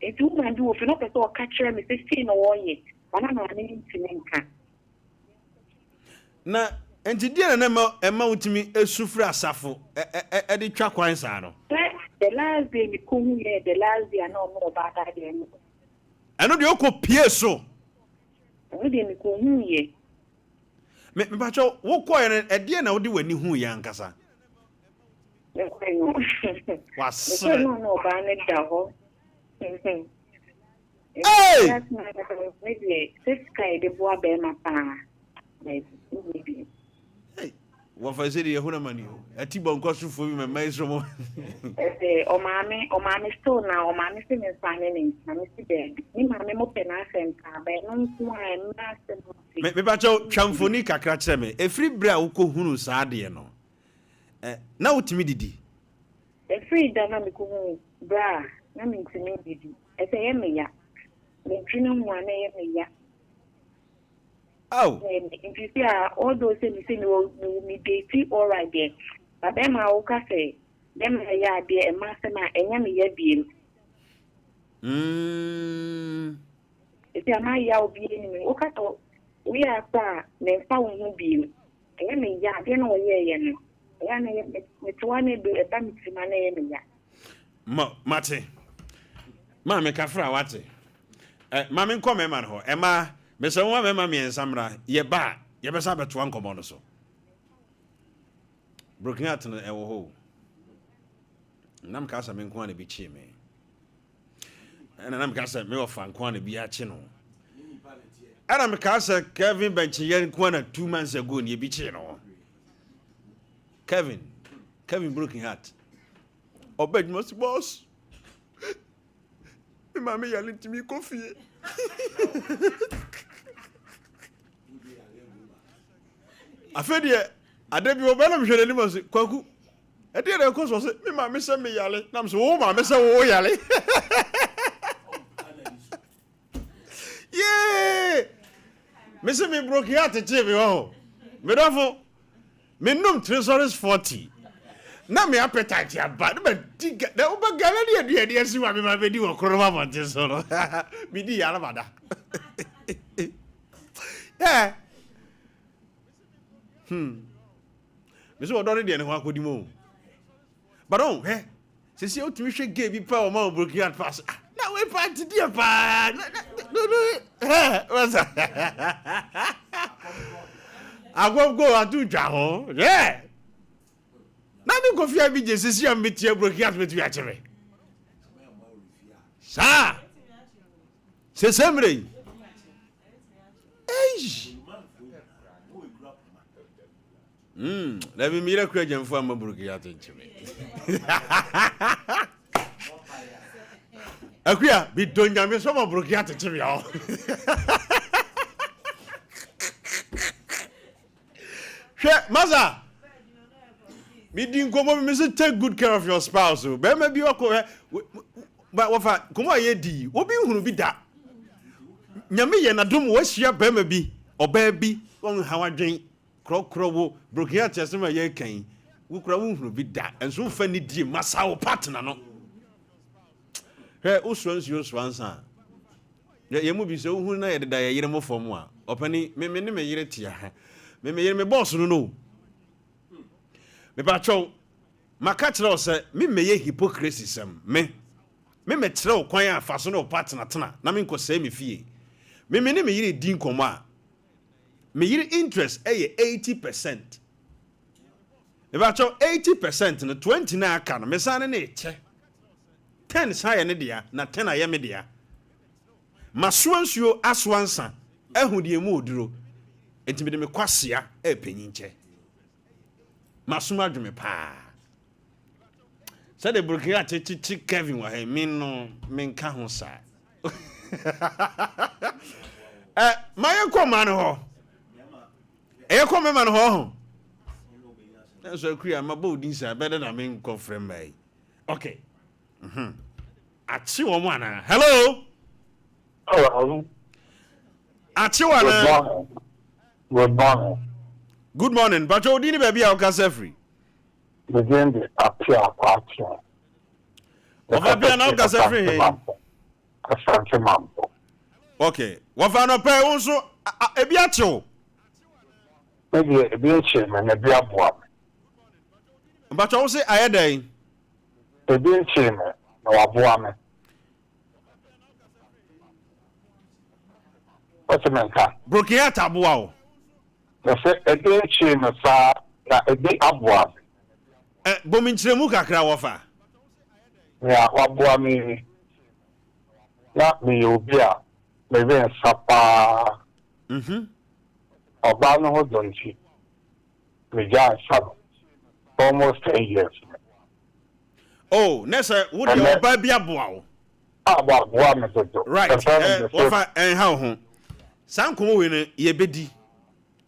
if you can do, if you're not going to catch them, it's 15 or yet, but I'm not going to make na enti dia na ema utimi esufri asafo e de twa kwan sa no. The last day we come here, the last day I know more about that day. Eno de okopie so. We dey me come here. Me ba cho wo koye e de na wo de wani hu ya nkasa. Was no ba ne da ho. Hey! Maybe this guy the boy be ma pa. Maybe. Hey, what for say you huna mani o? Ati bon ko sufo mi me so mo. O mami still na o mami se me sane ni, na me si be. Ni mami mo pe na senta ba no nko a na se. Me ba cho twamfoni kakra kire me. Efri bra wo ko hunu sa de no. Na utimi didi. Efri da na me ko hunu bra, na me ntimi didi. E se ye me ya. Me twinu mu ana ye me ya. Oh. If you see all those things, me date all right there. But then I will say, them ya be a master man, and yam ye be. If you are my yaw be in me, okay, we are far, then found no beam. And yam ya, then no ye, and it's one be a damn to my name. Mate. Mamma Cafra, what? Mamma come, man, ho, Emma. Mesa wo mema me ensamra ye ba ye besa beto ankomo no so broken heart no e wo ho nam ka sa me nko na bi chi me ana nam ka sa me ofa nko na bi a chi no ana me ka sa Kevin bench ye nko na 2 months ago na bi chi no Kevin broken heart obed must boss me mama ya lintimi coffee afedie adebi obana mhwere ni mose kwaku ede re ko so se me ma me se me yale na me so wo ma me se wo yale yeah me se me broke heart che me ho me dofo me num 340 na me appetite ya bad but diga na oba gala de si wa me ma be di wo kroma monte so no mi di yala bada yeah me so odore de ne ho akodi mo but on se si o tumi hwe gay bi pa o ma broken heart pass na we party dia pa no what's go atu dwa ho yeah na me ko fia bi je se si am betie broken heart betu ya chere sa se semre ei let me mira kwa jamfu am broken heart chere akuya bi donja me so ma broken heart chere ya Maza. Me didn't come over, Mr. Take good care of your spouse. But maybe you are but what come on, ye di. What be who be that? Nyame na dum wa hia ba ma bi oba bi on hawa dwen krokrowo brokia chesema ye kan wo kura wo hunu bi da enso fa ni die masa wo partner no he uswansu swansa ye mu bi se wo hunu na ye da ye yire mo fom a opani me ne me yire tia ha me yire me boss no me ba chow maka kire o se me ye hypocrisy sam me kire o kwan a fa so no partner tena na me nkose me fie me ne me yire din komo a me yire interest 80%. About 80% na 20 na aka no me sane na eche 10 sa ye ne dia na 10 aye me dia masoansuo aswansa ehu de mu oduro enti me de me kwasea epanyinche masoma adwume pa said brokia chichi Kevin wa he me no me nka ho sa my command ho. A command ho. That's a clear my bodies are better than me confirm me. Okay. Achiwana. Hello. Hello. Achiwana. Good morning. Good morning. But you didn't baby I'll cast free. Begin the appear party. What now cast free? Okay. What found a pair also a biacho? Maybe a benching and a beer boy. But I say I had a benching or a boy. What's the matter? Brokia tabuao. The benching a big upward. Bominchremuka krawafa. Yeah, what boy me? Not me, you beer. Maybe a supper. Obama hold on to me. Almost 10 years. Oh, Nessa, would you buy be a bow? About 1 minute. Right. And how? Some come in ye bedi.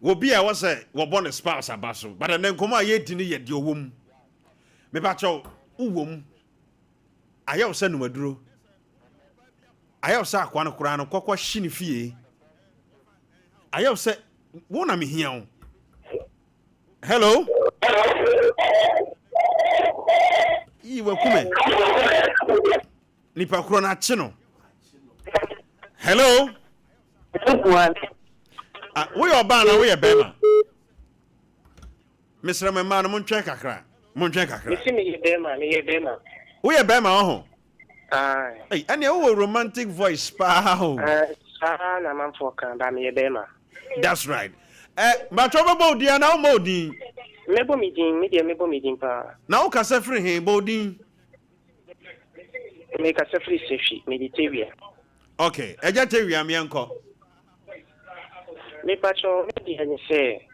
Will be I was a born a spouse a basso, but then come out yet in yet your womb. Me bacho, womb. I have sent my drew. I have sack one crown of cocoa shinny fee. I have said, won't I be here? Hello? You were coming. Nipa Crona Chino. Hello? We are banner, we are Bema. Mr. Mamma Munchaka. We are Bema. Hey, and your romantic voice, pow. That's right. But about the now modi. Mebo meeting pa. Now kasa free him bodi. Make a free safe meditavia. Okay, ejatavia mi anko. Me pacho me di say.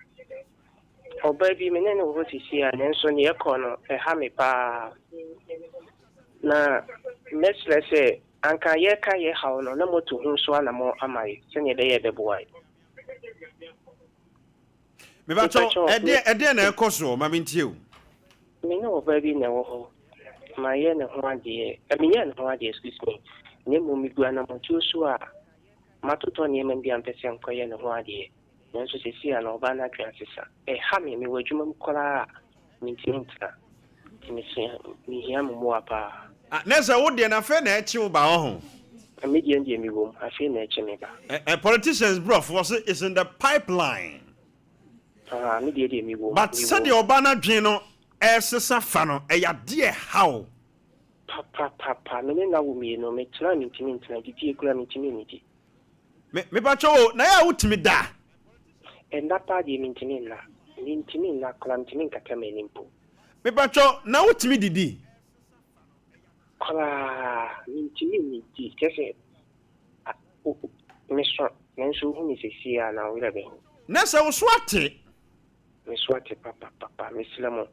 O baby me no wo sisi a nenso ne ekono e ha me pa. Na mesle say anka ye ka ye hawo no na moto hu so na mo amai se ne dey e beboai. Me bacho ede na ekoso ma mintie o. Me no baby na wo ho. Ma ye na ho ade. Me ye na ho ade excuse me. Ne mo mi gua na mo ti so a matoto ne me bia mpese nko ye na ho ade. Nenso sisi a na oba na twasesa. E ha me wadwuma mkola mintinta. Me se me hia mo apa. Nessa wo de na fe na echi wo ba ho. Media ndi mi wom afi na echi me ba. Politicians bro force is in the pipeline. Media ndi mi wom. But said the oba na dwen no esesa fa no e ya de how. Papa me na wo mi no me tra mintimi ntina didi ekura mintimi nidi. Me ba cho na ya wutimi da. And that party mintimi na kula mintimi nkaka me nimpo. Me ba cho na wutimi didi. Kula mintimi nidi kese Mr. Nensu hu ni sisi a na wira be. Nessa wo swate. Me swate papa me silamo.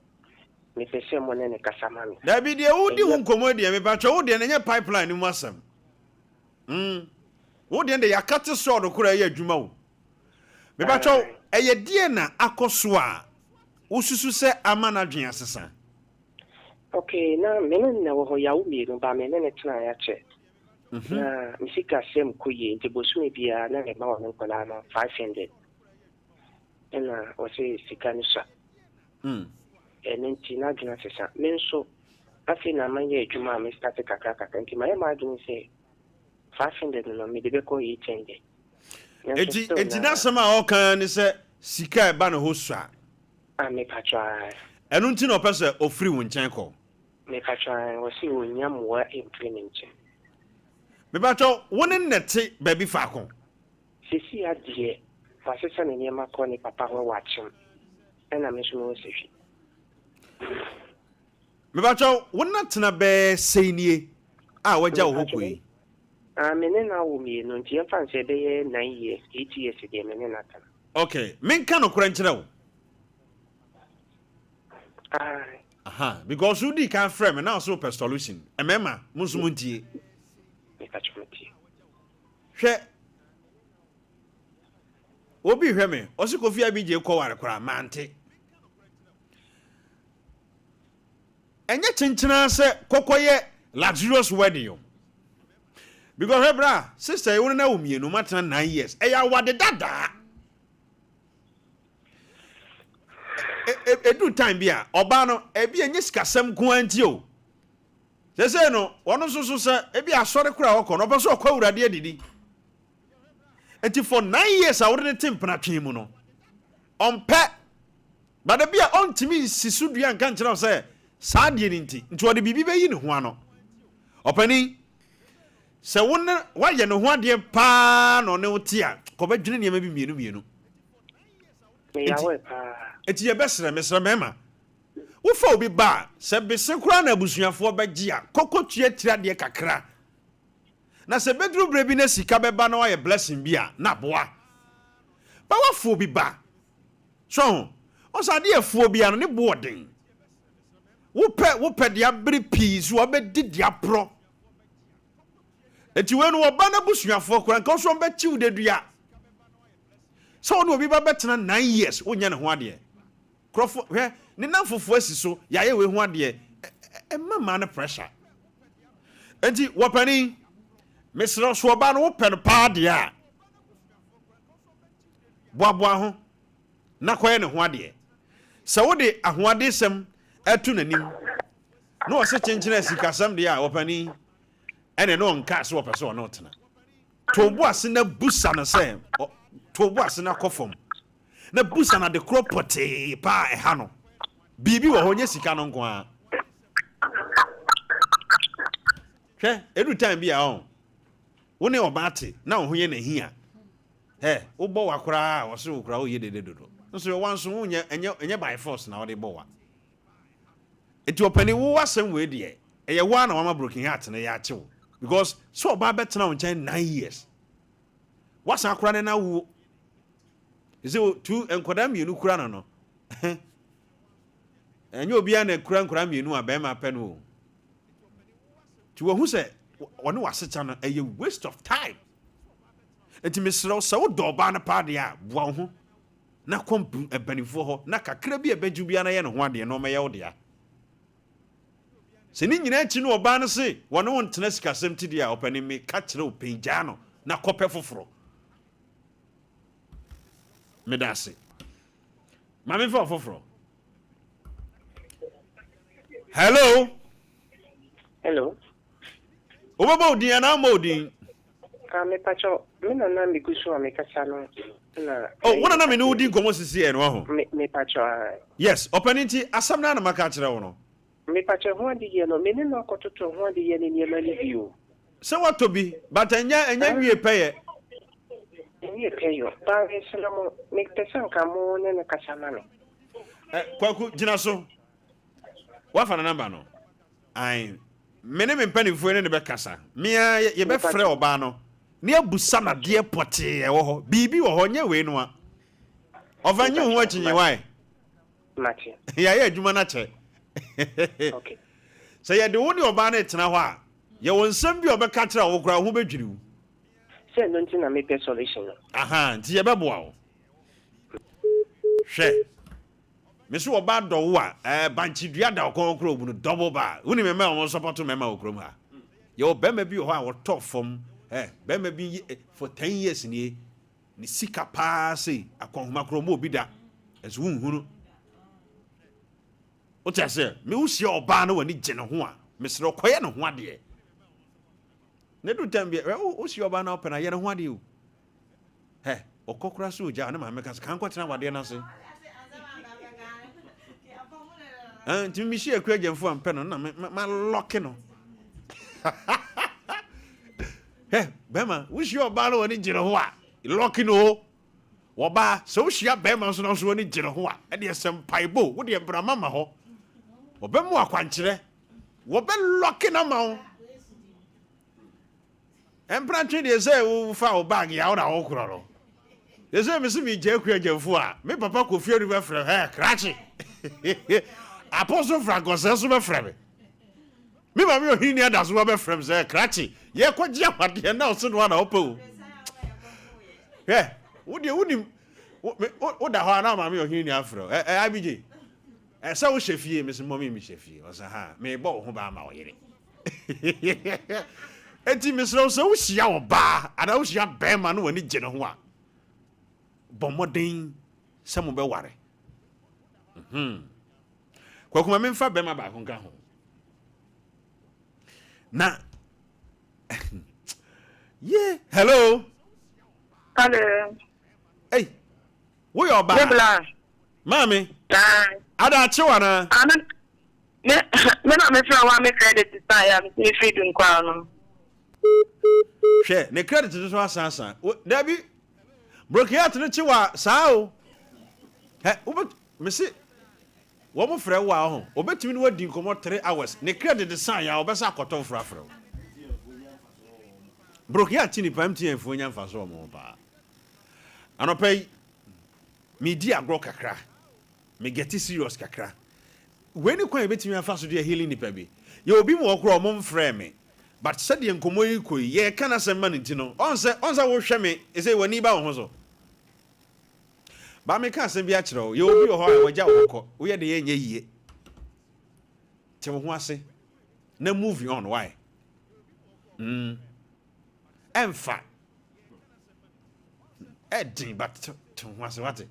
Me pese mo ne kasama mi. Da bi de wudi hu nkomo de me ba cho wo de na pipeline mu asem. Wo de de yakate so do kura ye adwuma wo. Me ba cho eye die na akoso a ususu se amana dwen asesa. Okay, na menen na wo ya umi no ba menen tena ya che. Na misika sem kuyi nti bosu bia na le ma wo nkola na 500. Ena o se sika ni sa. Nti na dwen asesa. Menso afi na manye adwuma me start kakaka nti ma ma dwen se 500 no me de be ko yi change. Enti na sama o kan ni se sika e ba no ho sua. Me patwa. Enu nti no pese ofri wo nchen ko. Me patwa o si onyam wa implement. Me patwa woni nete baby fa ko. Sisi adie fasesa ne nyema ko ni papa ho wachim. Ena me so no sefi. Me patwa wona tena be seinie a waja wo hokoi. Mene na wo mi no nti emfa nse be 9 years 8 years de mene na tan. Okay, men kan okura nkyere wo. Aha, because you di kan frame na so per solution. Emema musumu ntie. Me patchmenti. Hwe obi hwe me, osi Kofi Abije ko ware kora mante. Enye chinchina se kokoye luxurious wedding. Because hebra sister you na umie no matter 9 years. Eya wade dada. Edu time bia oba no ebi enye sikasem ko anti o. Sese no wono so se ebi asore kura hokọ no obaso okwa urade adidi. Enti for 9 years I wouldn't tempna twen mu no. Ompe but the bia ontimi sisudua nka nkyerɛ se saa de ni nti wode bibi bayi ne ho ano. Opani se wona waye ne ho ade pa no ne wotia ko badwene ne ma bi mienu. Eti ye besere mesere mema. Wo fa obi ba se bese kura na abusuafo bagye a kokotue tira de kakra. Na se bedru brebi na sika beba na waye blessing bia na boa. Ba wa fo obi ba. So, o sa de afuo bia no ne boden. Wo pe de abere peas wo be didi apro. Eti we no oba na abusuafo kura nka so be chiw de dua. So no obi ba betena 9 years onya ne ho ade. Krofo he ne namfofo asiso yaye we ho ade e mama na pressure. Enti wopani mesro so oba no wo pen pa de a boaboa ho na koye ne ho ade. Se wo de ahoade sem atu nanim no se chenchena sikasam de a wopani ene no nka se wopese no tena. To bo ase na busa na se to bo ase na kofom na busa na de kropote pa ha no bibi wo honye sika no nko a hwe edu time bia on wo ne obate na wo hoye na hia wo bo wakora wo se wo kura wo ye dededodo nso yo wanso wo enye by force na wo de bo wa eti opani wo asem we de eye wa na wama broken heart na ya chew because so ba betena on 9 years wasa akora ne na wo ise tu enkoda mienu kura no enye obi ana kura nkora mienu a ma pe no ti wo hu se woni wasecha no a waste of time enti mesro se wo do ba na pa de a boa ho na kompu ebanifo ho na kakra bi ebaju bia na ye no ho ade no meye wo de a se ni nyina chi no oba no se woni won tena sikasem ti de a opani me ka kire openja no na kope foforo medase mami foforo hello Obobo odin na modin me pacho me na mi guso me kacha no na wona na me no odin komo sisi e no ho me pacho yes opportunity asam na maka kire wo no me pacho ho adi ye no me ne no kototo ho adi ye ne ne ma ni bio se wato bi but enya wie peye ni peyo ba se no me pesa nka mo ne kacha ma no kwaku jina so wa fa na number no ai mene me mpanifo ne be kasa mia ye be frɛ oba no ne abusa na de pote e wo ho bibi wo ho nye we no a ovanye ho achinye wai mate ya ye adwuma na che okay se ye de wo ne oba na tena ho a ye won nsam bi obeka kira wo kura ho bedwiriw se no ntina me solution aha nti ye be boa wo hwe me so oba do wo a banchi dua da okonkro bu no double bar woni me ma won support me ma okrom ha yo be ma bi ho a wo top form be ma bi for 10 years ni sika pa sei akonhoma kro mo bi da ezu hunhunu o ta se me wo sia oba na wani gye ne ho a me sere koye ne ho ade ne du tambie o sia oba na opena ye ne ho ade o okokura so ja na ma me kan kwatena wade na se Anti mi share kwa jamfo ampe no na ma lock no. Bema, wo shi oba no woni gire ho a. Lock no. Wo ba, so shia bema so no so woni gire ho a. E de sempaibo, wo de brama ma ho. Wo be mu akwankyere. Wo be lock na ma ho. Empra twe de say wo fa wo bag ya wo na wo kro no. Ye say me se mi je kwa jamfo a. Me papa ko fie ri be frɛ krachi. Apostle Franco says to my friend. Me, mammy, he near does rubber from there, cratchy. Ye, quite jump at the end of one open. Yeah, would you, what the Hana, mammy, or he near Afro? IBG. And so, Sheffy, Miss Mommy, Miss Sheffy, was a ha, may bow Obama. And Miss Rose, so she our bar, and I was young bear man when it general. Bombarding, some of the worry. Kwa kuma memfa bema ba konka ho na yeah hello hey wo yo ba mami ada chiwa na me na me fra wa me credit sign ya me free dun kwa no she ne credit so asansan dabi brokiat ne chiwa sao wo me se wo mo frɛ wo a ho obetimi no wadi nkomo 3 hours ne credit de san ya obesa akoto frafrɛ brokia tini pamti enfo nya mfa so mo ba anopai me di agro kakra me get serious kakra when you kwan betimi afa so de healing ni pa bi ye obi mo okro mo mfrɛ me but said de nkomo yi koi ye kana sema ne ti no onse wo hwɛ me ese wani ba wo ho so ba me kan asem bi a kyerɛw ye obi ho a wagya wo kɔ wo ye de ye nya yie te wo ho ase na moving on why emfa edin but te ho ase what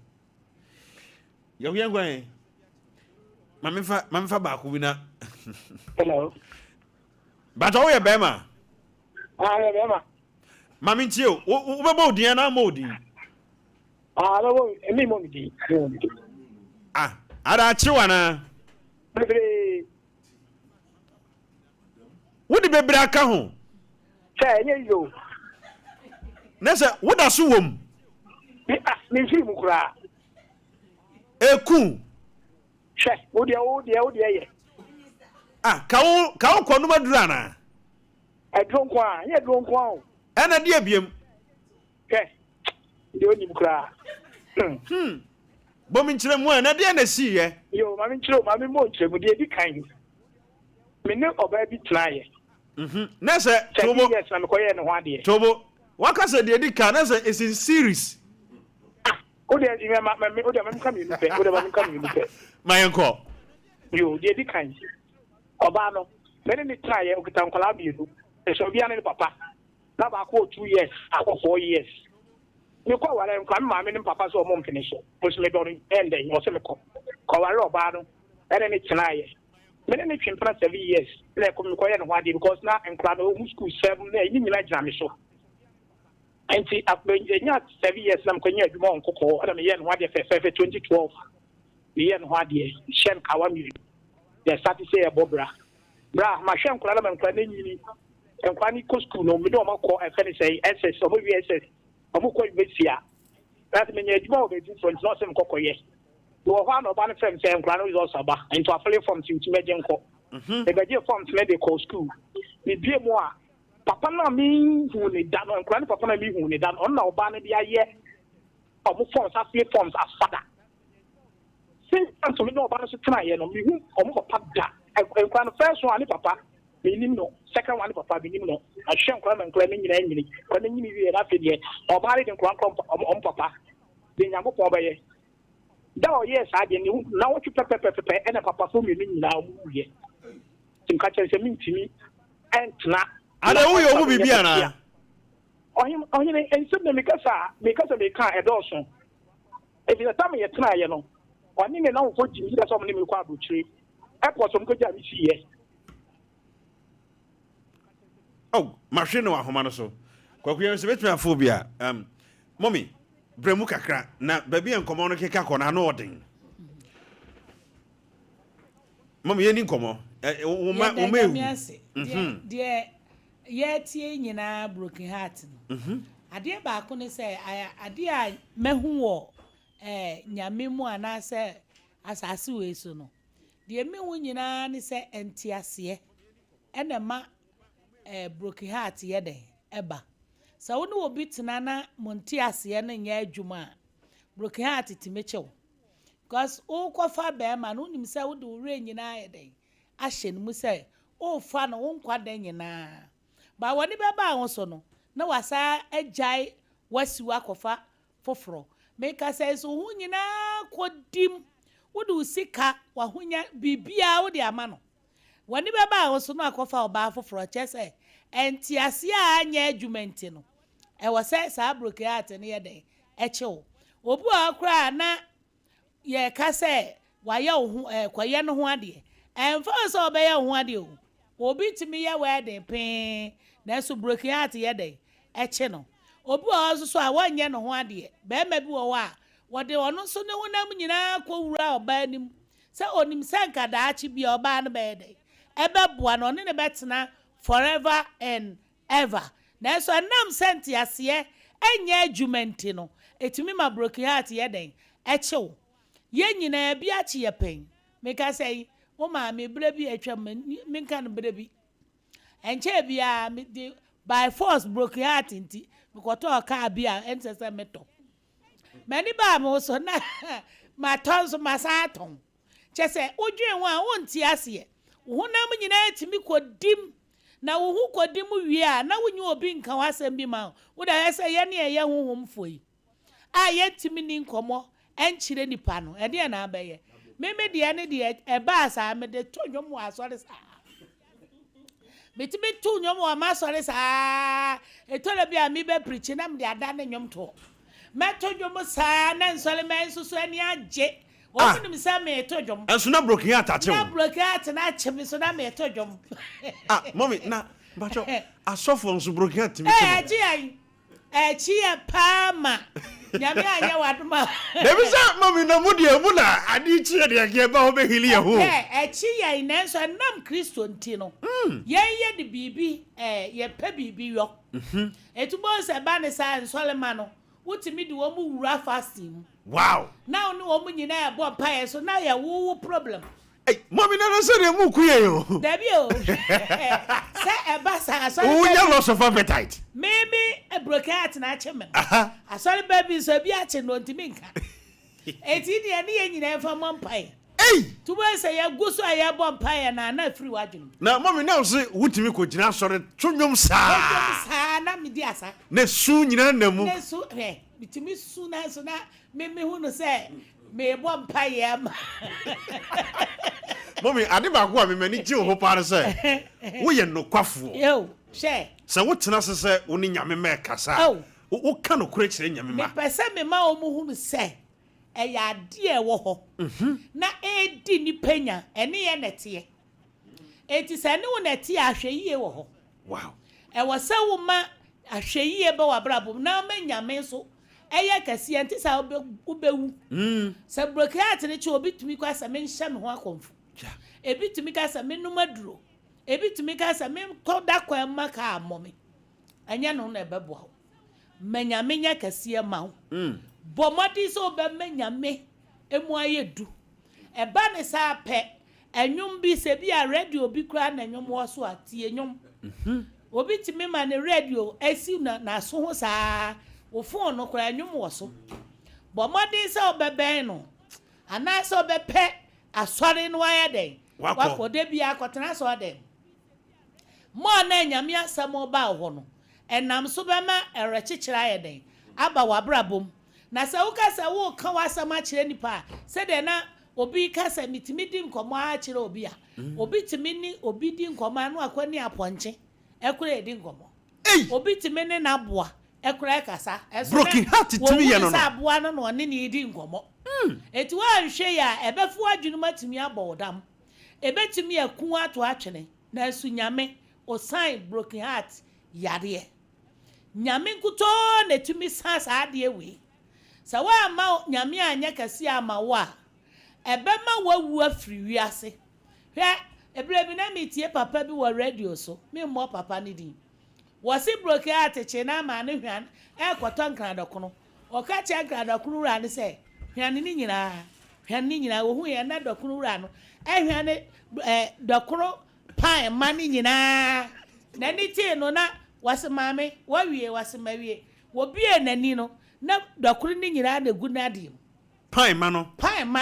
yo yen gwan mamfa ba ko bi na Hello. but o ye bema Yeah, Bema. mami ntio wo be bo din na modi No, me mommy. Ada chiwa na wodi bebre aka ho Say, you. nese woda so wom Me free mu kura. eku Say, wo dia ye. ka wo kwanu madura na Dronkwa, ye dronkwa. ena dia biem Say, de oni mu kura. bomi nkyere mu na dia na si ye Yo, mami nchiro, mami mo nchiro mu de di kan. Me ne oba bi try ye. nese tobo yes, na me koye ne ho ade. tobo wakasa de di ka nese is in series O de mami kam yu pe, o de mami kam yu pe. mayenko Yo, de di kan. Oba no, me ne try ye okita nkwala bi edu. E so bia ne papa. Na ba ko 2 years, akọ 4 years. Me kwa wale nkwa mama ne papa so mo mpene so. Mo se me do ende yo se me ko. Kwa wale oba no, ene ne tena ye. Me ne twempra 7 years. Na ko me ko ye no hwade because na nkwa no mu school 7 na ni nyina gina me so. Enti akpenya 7 years na mko nya adwuma onkoko, ana me ye no hwade fe 2012. Me ye no hwade shen kawa mi. They started say bobra. Bra, ma shen nkwa na me nkwa na nyini. Nkwa ni ko school no me do ma ko e fe ni say SS o mo wi SS. Omo ko besia that me nya djuma o be different no sem kokoye wo ho na oba ne frem say nkra no is also ba into apply form to meje nko e be je form to me call school me bie mo a papa na mi hu ne da no nkra ne papa na mi hu ne da no na oba ne dia ye omo forms apply forms as father since so me no oba no so tena ye no mi hu omo papa da nkra no first one ne papa minim no second one papa minim no ahwe nkwa man nkwa nyina nyini kwa nyini wie na fe de o baare de nkwa papa de nyambo po ba ye da yes I didn't now what you pepper and a papa for me now ye tim catch se mintimi entna ada wo ye omu bibia na onye enso me because me kan edoso if you tell me you try ye no oni me na wo fo jimi da so me me kwa abuchire airport so mko ja mi si ye oh machine no ahoma no so kwakuye se betumi afobia mommy bremu kakra na baby enkomo no keka kọ na no odin mommy yeni nkomo wo ma de ye tie nyina broken heart no ade ba ko ne se ade a mehu wo nyame mu ana se asase we so no de mehu nyina ne se entiase ene ma broken heart ye den eba so woni obi tena na montiase na nya adwuma broken heart timechew because o kofa be ma no nim se wo de ore nyina ye den ahye no mu se o fa no wo nkwa den nyina ba woni be ba ho so no na wasa agyae wasiwa kofa foforo make say so hu nyina kodim wo de usika wa hunya bibia wo de ama no woni be ba ho so no akofa oba foforo chese entiase a nya adwumenti no e wo say sa broken heart ne ye den echew obu akura na ye ka say wa ye ho kwaye no ho ade emfa so oba ye ho ade o obi timi ye we den pen na so broken heart ye den eche no obu azu so a wanye no ho ade be ma bi wo wa wo de ono so ne honam nyina kwowura oba nim se onim sanka da achi bi oba no be den ebe boa no ne betena forever and ever na so nam senti ase enye adwumenti no etumi ma broken heart ye den echew ye nyina bi achi ye pen meka say wo ma me bra bi atwa me nka no bra bi enche bia me by force broken heart nti because ka bia ensese meto mani ba mo so na ma tonso masaton chese odwen wa wonti ase wo nam nyina etimi kodim na wo hu kodim wie a na wonyi obi nka wasem bi ma wo da yese ye ne ye honhom foi a ye timi ni nkomo enchire nipa no e de na abaye meme de ne de e ba sa me de tonwom wa sore sa betimi tonwom wa ma sore sa e to le bia mi be preach na me de ada ne nwom to me tonwom sa na nsole men susu ani age wo nim sa me tonwom enso na broken heart ache na broken heart na ache me so na me tonwom mommy na bacho asofo nso broken heart mi che echi e pama nyame anya wadoma debi sa mommy na mudi e mu na adi chi e de age ba ho be hili ye ho echi ye nanso nam Kristo nti no ye de bibi ye pa bibi yo etubo se ba ne sa nsole no wutimi de wo mu wura fasting wow now no wo mu nyina e bo pa ye so na ye wo problem hey mommy na se de mu kuye yo debi o se e ba sa so you loss of appetite maybe a broken heart na ache me asori baby so bi ache no ntimi nka eti de ne ye nyina fa mompai hey tubo se ye guso aye bompai na free wadwum na mommy na se wutimi ko gina sori twonwom sa na me di asa na su nyina namu na su bitimi su na so na me hu no se me bompai am mommy ade ba ko a me mani ji ho pa se wo ye no kwafo yo she se wo tena se wo ni nyame me kasa wo ka no kure kire nyame ma me pese me ma o mu hu se e ya ade e wo ho na e di ni panya ene ye nete eti se ne wo nete ahweyiye wo ho wow e wo se wo ma ahweyiye ba wa brabo na ma nyame so eye kase enti sa ubewu se broken heart ne che obi tumi kwa sa me nhye me ho akomfu ebi tumi ka sa me numa duro ebi tumi ka sa me koda kwa maka amomi anya no na ebebo ho manyame nya kase ma ho bomodi so be manyame emu ayedu eba ne sa pe enwum bi se bi a radio bi kura na enwum wo so atie enwum obi tumi ma ne radio esi na so ho saa wo phone no kura enwum wo so bomodi so beben no ana so be pe asori no aye den wako de bia akotena so den mo na nyame asamo ba ho no enam so be ma erekekira aye den aba wabrabom na se wo ka se wo ka wasama kire nipa se de na obi ka se mitimi di nkomo a kire obi a obi timi ni obi di nkomo anu akwani aponche ekure di nkomo obi timi ni na boa ekure kasa broken heart timi ye no no aboa no no ne ni di nkomo eti wa hwe ya ebefu adwunu matimi abodam ebetimi akun ato atwene na asu nyame o sign broken heart yare nyame nkuto na tumi sasa ade we sa wa ma nyame anya kase ama wa ebema wawu afiri wiase hwe ebere bi na metie papa bi wo radio so me mo papa ne din wo si broken heart che na ma ne hwan ekoto nkradokno o ka che nkradokno ra ne se hwan ni nyina wo hu ye na dokno ra no hwan dokno pan mani nyina na ni tie no na wase mame wawie wase mawie wo bie nani no na dokoro ni nyina na gu na dim pan ma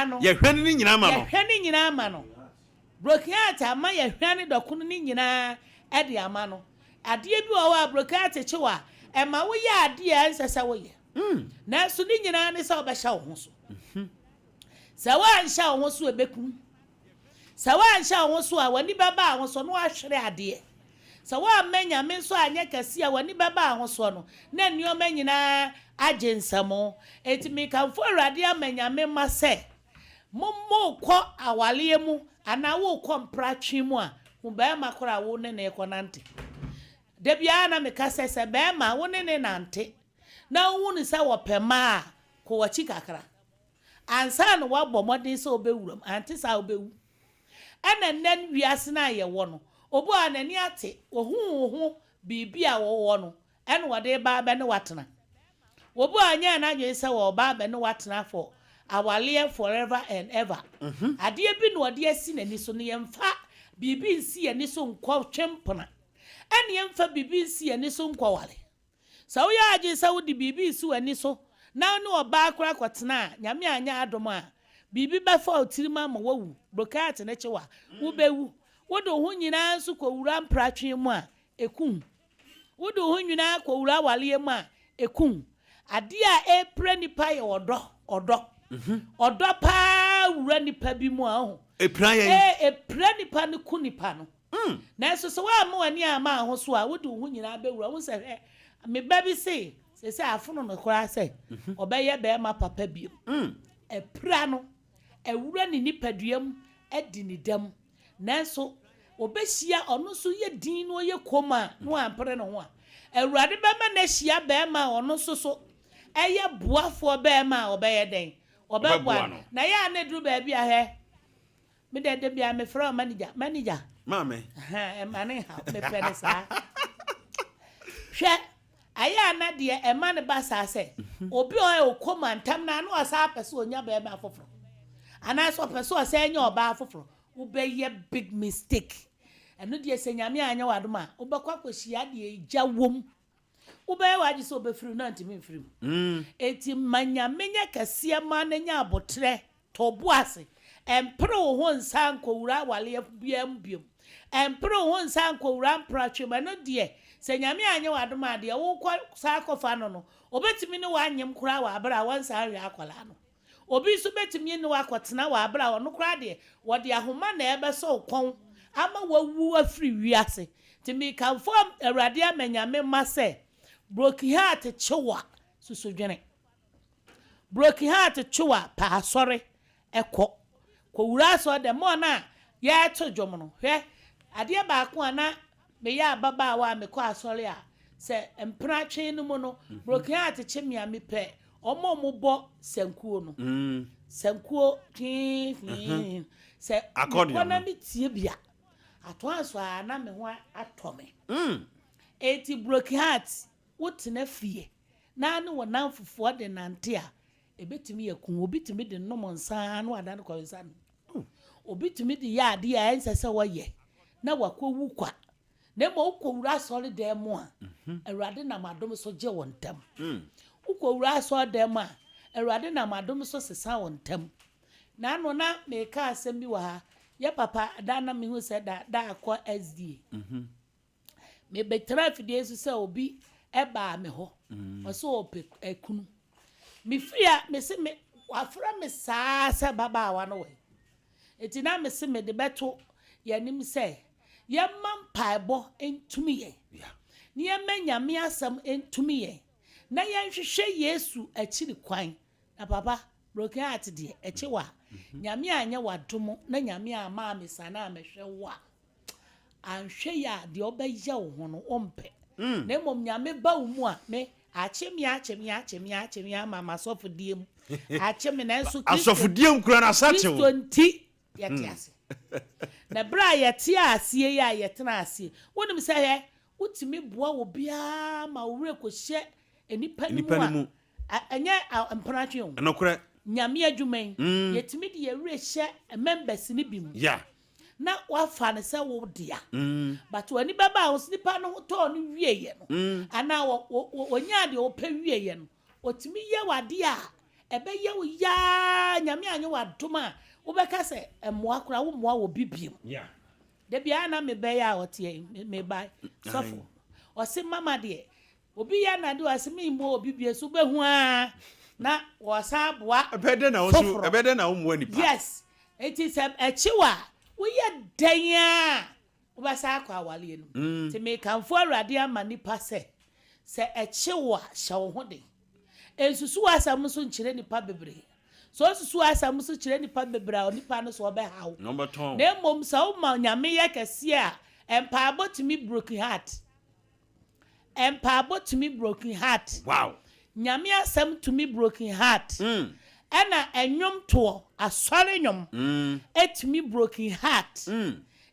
no ye hwani ni nyina ma no broken heart ama ye hwani dokoro ni nyina e de ama no ade bi wa broken heart chewa e ma wo ye ade a nsesa wo ye na so ni nyina ne sa obehya wo ho so sa wa ansha wo so ebekum sa wa ansha wo so a wani baba wo so no ahwere ade sa wa menya me so anya kase a wani baba ahoso no na nioma nyina agensamo etimi kanfo awrade amenya me ma se mommo kɔ awale mu ana wo kɔ mpratwe mu a wo ba ma kora wo ne ne konante da bia na me kase se ba ma wo ne ne nante na wo ni sa wo pema ko wachi kakra ansa no wa bɔ modin se obewuram ante sa obewu ana nen wiase na ye wo no obu anani ate ohu bibi a wo no ene wode ba be ne watena obu anya na dwe se wo ba be ne watena for awale forever and ever ade bi no ode asi nani so ne yemfa bibi nsi ani so nkɔ twempona ene yemfa bibi nsi ani so nkɔ wale sa wo ya age se wo di bibi nsi ani so na ne oba akora kwatena nyame anya adom a bibi ba fa otirima ma wawu brokat ne chewa wo bewu wodo hu nyina nso kwura mpratwe mu a ekun wodo hu nyina kwura wale mu a ekun ade a epre nipa ye odo pa wura nipa bi mu a ho epre nipa ne ku nipa no na so so wa ma wani ama ho so a wodo hu nyina be wura wo se me ba bi se afono no kora se obeye be ma papa bi epra no ewura ni nipa duam edi ni dam nanso obehia ono so ye din no ye koma no ampere no ho a awurade be ma na hia be ma ono so eye boafo be ma obeye den obebua na ya na duru ba bia he me de bia me fra manager mame mane ha me pere sa hwe aya na de e ma ne ba sa se obi o koma ntam na no asa pese onya be ma foforo ana so pese o se nya oba foforo wo be ye big mistake eno de se nyame anya wadom a wo be kwakohia de eja wom wo be waji so be firi na ntimi firi eti manyame nya kase ma na nya abotre to boase empre wo ho nsan kowura wale biam biam empre wo ho nsan kowura mpratwe ma no de se nyame anya wadom a de wo kwa sa kofa no obetimi ne wanyem kura wa abra wansa awe akwala no obi so betimi ne wakotena wa abra wo no kura de wo de ahoma na ebe so kon ama wawu afiri wiase timi kanfo awrade amanyame ma se broken heart chewa susudwene broken heart chewa pa asore eko ko wura so de mo na ya to dwom no hwe ade ba ko ana me ya baba wa me ko asore a se empra twen no mu no broken heart chemia me pe omo mo bo sankuo no sankuo twin se accordion na me tie bia ato aso na me ho atome eti broken heart wotena fie na ne wona mfofo de nante a ebetimi yakun obitimi de nnom nsan no adan ko nsan obitimi de ya ade a ensese woye na wakowu kwa na mo ukowura sori dem a awrade na madom so je wontam ukowura so dem a awrade na madom so sesa wontam na no na me ka asem bi wa ha ye papa da na me hu se da akọ SD me betra fidie so se obi eba me ho o so ekunu me fear me se me wafra me saa se baba wa no we eti na me se me de beto ye nim se ye man paebo entumi ye ni ye manyame asam entumi ye na ye hwehwe Yesu akiri kwan na papa broken heart de echiwa nyame anya wadom na nyame ama me sana amehwe wa anhwe ya de obeya wo ho no ompe na mom nyame ba wo mu a me achemi ama masofodiem achemi na enso Kristo asofodiem kura na sache wo Kristo nti yete ase na bra yete ase ya yetena ase wonim se he utimi boa wo bia ma wure ko hye enipa nimu anya empratwe wo enokure nyame adwuman yetimi de yewure hye members ni bim na wafa ne se wo dia but wani baba wo snipa no to no wieye no ana wo nya de wo pa wieye no otimi ye wade a ebe ye wo ya nyame anye wadoma wo beka se emoa kura wo moa wo bibiem de bia na me be ya otie me bai sofo o se mama de obi ya na de o se me mo bibie so behu a na wo sa boa ebede na wo so ebede na wo mo nipa yes it is echiwa we ye dan wo ba sa akwa wale no ti me kanfo awrade ama nipa se echiwa hye wo ho de ensusu asam so nkyire nipa bebre so ensusu asam so kyire nipa bebre a nipa no so obe hawo number 2 na mom sa wo ma nyame ye kese a empa abotimi broken heart wow nyame asam to me broken heart ena enwom to asore nwom etimi broken heart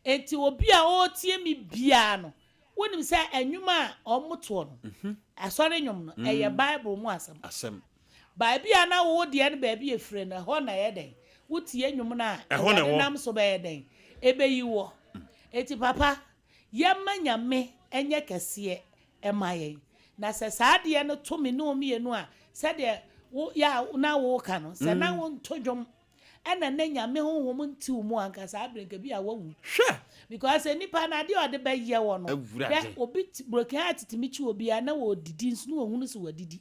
enti obi a o tie mi bia no wonim se enwom a omoto no asore nwom no eye bible mu asam bibia na wo de ne ba bia efre na ho na ye den wotie nwom na nam so ba ye den ebeyi wo enti papa yemma nyame enye kese emaye na se saade no to me no mienu a se de wo ya na wo ka no se na wo ntojom ena na nyame honhom nti mu anka sa abrenka bi a wawu hwe because nipa na de ode ba ye wo no de obi broken heart timichi obi a na wo didi nso no hunu so wadidi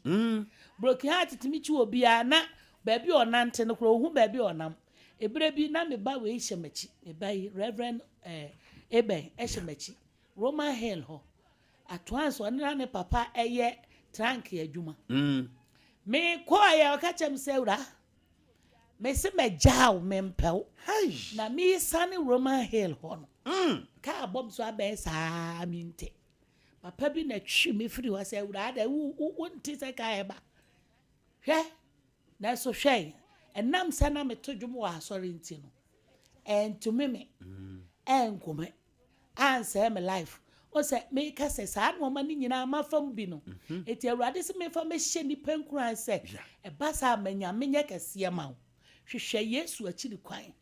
broken heart timichi obi a na ba bi onante no kro hu ba bi onam ebere bi na me ba we hyemachi me ba reverend eben hyemachi Roman Hill ho atwanso ɔne ne papa ɛyɛ trank adwuma me ko ya ɔka se wura me se megyaw me mpɛw na me sane Roman Hill ho no ka bom so abɛn saa minte papa bi na twi me firi hɔ se wura da wo nti se ka eba hwɛ na so hwɛ enam sana me to dwom wɔ asɔre nti no entumi me enkome answer me life o se me ka se saa no ma ni nyina ma fam bi no eti awurade se me fa me hye ni pankuran se e ba sa manya menye kase ma wo hwehwe Yesu akiri kwan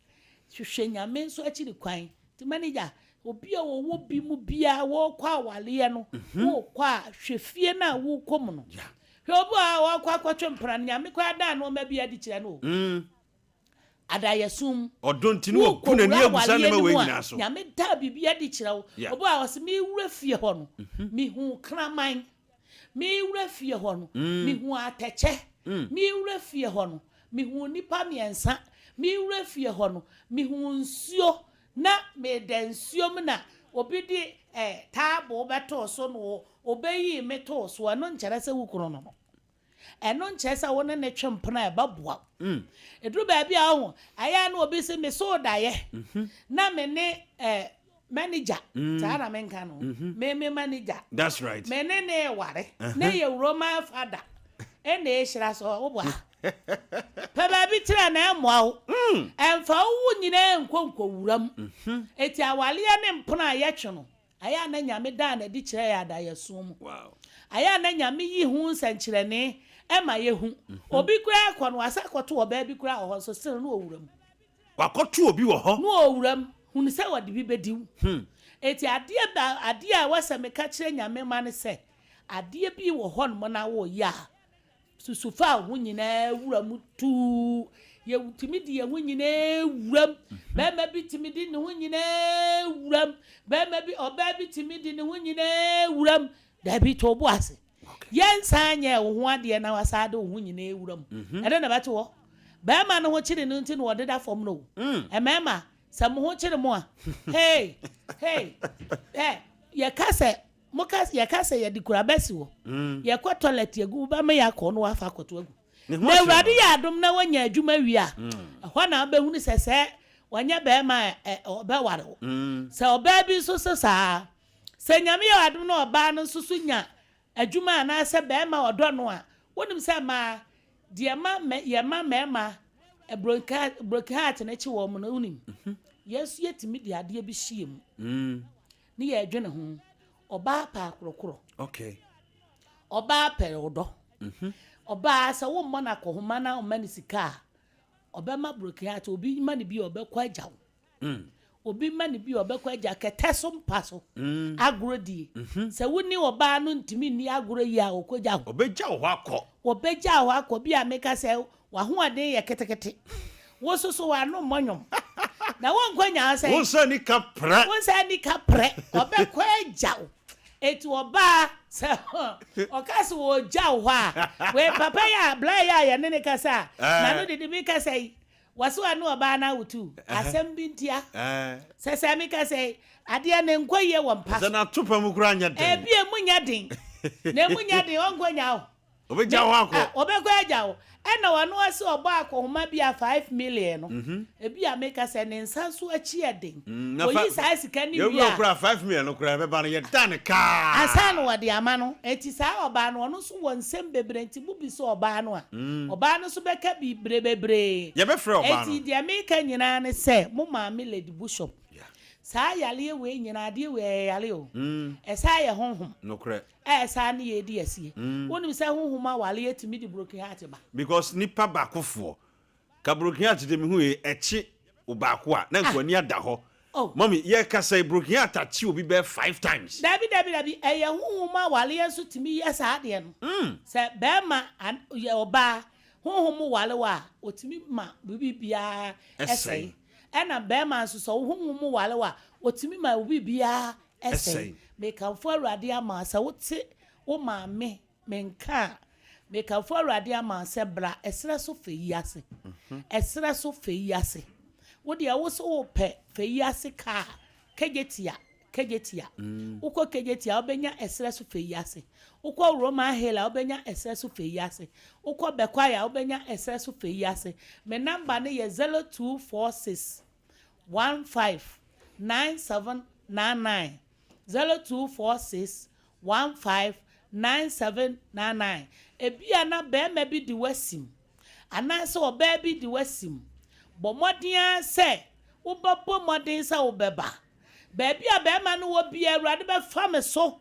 hwehwe nyame nso akiri kwan ti manager obi a wo bi mu bia wo kwa awale no wo kwa hwefie na wo kom no hwe obo a wo kwa kwatwempra nyame kwa da no ma bia di kire no adayesum odonti no kuna ni agusa ne ma we nyina so nyame da bibia di kire wo obo a wo se me wura fie ho no me hu kraman me wura fie ho no me hu ateche me wura fie ho no me hu nipa miensa me wura fie ho no me hu nsuo na me densuom na obi di taabo beto so no obeyi meto so no nkyere se wukuro no eno nkyesa wona ne twempena e baboa eduru ba bia ho aya na obi se me so daye na me ne manager tara menka no me manager that's right me ne ware na ye Roman father e na e hira so obo pa ba bi tira na emoa wo emfa wo nyina enkonko wuram eti awale ne mpena ye twe no aya na nyame da na di kire ya da yesom wow aya na nyame yi hu nsankyere ne ema yehu obi kura akono asakoto oba bi kura ho so still no owuram wakoto obi wo ho no owuram hunu se wode bi bediw eti ade a wasame ka kire nyame ma ne se ade bi wo ho no na wo ya susufa ho nyina wuram tu ye wutimi di ye ho nyina wuram ba ma bi timi di ne ho nyina wuram ba ma bi oba bi timi di ne ho nyina wuram da bi to bo ase yen sanye wo ho ade na wasade wo ho nyina ewuram ede na beto wo ba ma no ho kire no nti no wo deda fom no e mema sam ho kire mo a hey ye kase mokas ye kase ye dikura besi wo ye kwa toilet egu ba me ya ko no afa akoto egu na urade ya adom na wanya adwuma wi a ho na behunu sese wanya ba ma obeware wo se oba bi so sa se nyame ya adom na oba no susu nya adwuma na se ba ma odo no a wonim se ma de ma ye ma broken heart na chi wo mo na unim yesu yetimi de ade bi hiem ni ye adwene ho oba pa akrokro okay oba perodo oba sa wo mo na ko homa na o mani sika oba ma broken heart obi mani bi oba kwa agyaw obi mani bi oba kwa agya kete Sompa so agrodi se woni oba no ntimi ni agro yi a okogya obegya ho akọ bi ameka se wa ho ade ye ketekete wo soso wa no monyom na won kwanya se won sa ni kapre oba kwa agyaw etu oba se okase wo gyaw ho a we papa ya bla ya ne kasa na no didi bi kasa waso anu oba na wutu asem bi ntia se mi kasa ade na nkwaye wo mpa se na topa mu kura nya den bi emu nya den na emu nya den onkwanya ho obegya ho akọ obekwa agya ho ena wano ase oba akọhoma bi a 5 million no ebi ameka se ne nsanso achi eden oyi sa sika ni wi a kura 5 million no kura be ba no ye dan ka asa no wade ama no eti sa oba no no so wonsem bebre nti bubi so oba no a oba no so beka bi bebre ye be frɛ oba no eti de ameka nyina ne se mo ma me lady bishop sa yale we nyina de we yale o esa ye honhom no kure esa na ye di asie wonim se honhom awale yetimi di broken heart ba because nipa bakofo ka broken heart de me hu echi obako a na nkwani ada ho mommy ye ka say broken heart achi obi be 5 times dabi eye honhom awale yeso timi yesa de no se be ma ye oba honhom wale wa otimi ma bibi bia esai ena be ma so honhom wale wa otimi ma bibi bia esai me kan fo awurade ama sa wote wo ma me menka me kan fo awurade ama se bra esra so feyiase esra so feyiase wo de wo so wo pe feyiase ka kegetia uko kegetia obenya esra so feyiase uko Roma hela obenya esra so feyiase uko bekwaya obenya esra so feyiase me number ne ye 0246 159799 0246 159799 ebia na be ma bi di wasim anase oba bi di wasim bo modin se wo babo modin se wo beba ba bia be ma no wo bia awurade be fa me so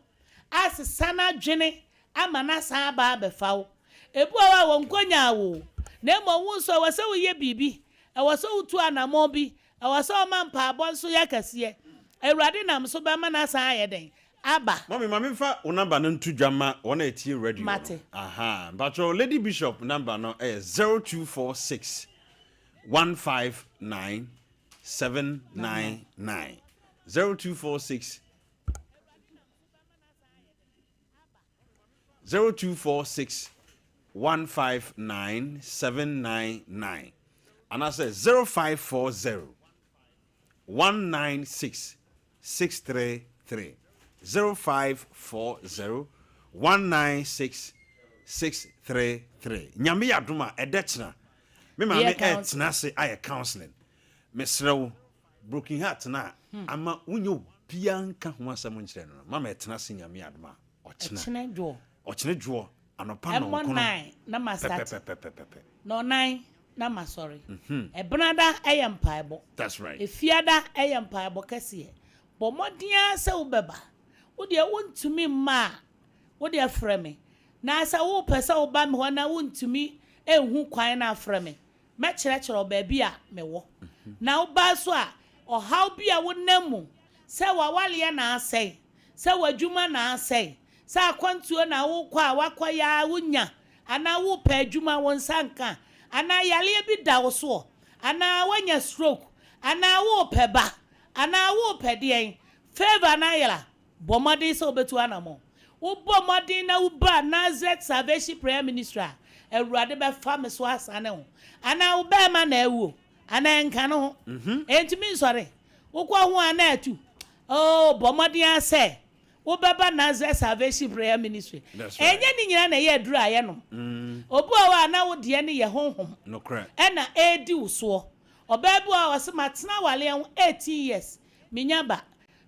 asesa na dwene ama na san ba be fa wo ebu wa wo nkonya wo na mo wo so wo se wo ye bibi e wo so utu anamo bi e wo so ma mpa abo so yakase awurade nam so be ma na san ayeden aba mami fa o number no ntu dwama wona etie radio mate but your lady bishop number no is 0246 159 799 0246 159 799 and I say 0540 196 633 0540 196 633 nyame yadoma edechna me ma me etna se aye counseling mesrew broken heart na ama unyo bianka ho asem nkyere no mama etna se nyame yadoma ochne dwo anopa no kono na ma start no 9 na ma sorry ebnada eyempaibo that's right efiada eyempaibo kase bo modia se ubeba wo de wontumi ma wo de freme na sa wo pese wo ba me ho na wontumi ehu kwan na freme me kire oba bia me wo na wo ba so a ohaw bia wo namu se wa wale na asai se wadwuma na asai se akwantuo na wo kwa wakoya wonya ana wo pa adwuma won sanka ana yale bi da wo so ana wanya stroke ana wo peba ana wo pedien favor na yala bomade so betu anamo Ubo modina uba Nazareth Salvation Prayer Ministry. Ewurade be fa me so asane ho. Ana uba ma na ewu. Ana enka no ho. Entimi nsore. Ukwa ho ana atu. Oh, bomodin ase. Ubaba Nazareth Salvation Prayer Ministry. Enye ni nyina na ye duru aye no. Obu awa na wo de ne ye honhom. No correct. Ena edi uso. Obabu awa se matena wale 18 years. Minyaba.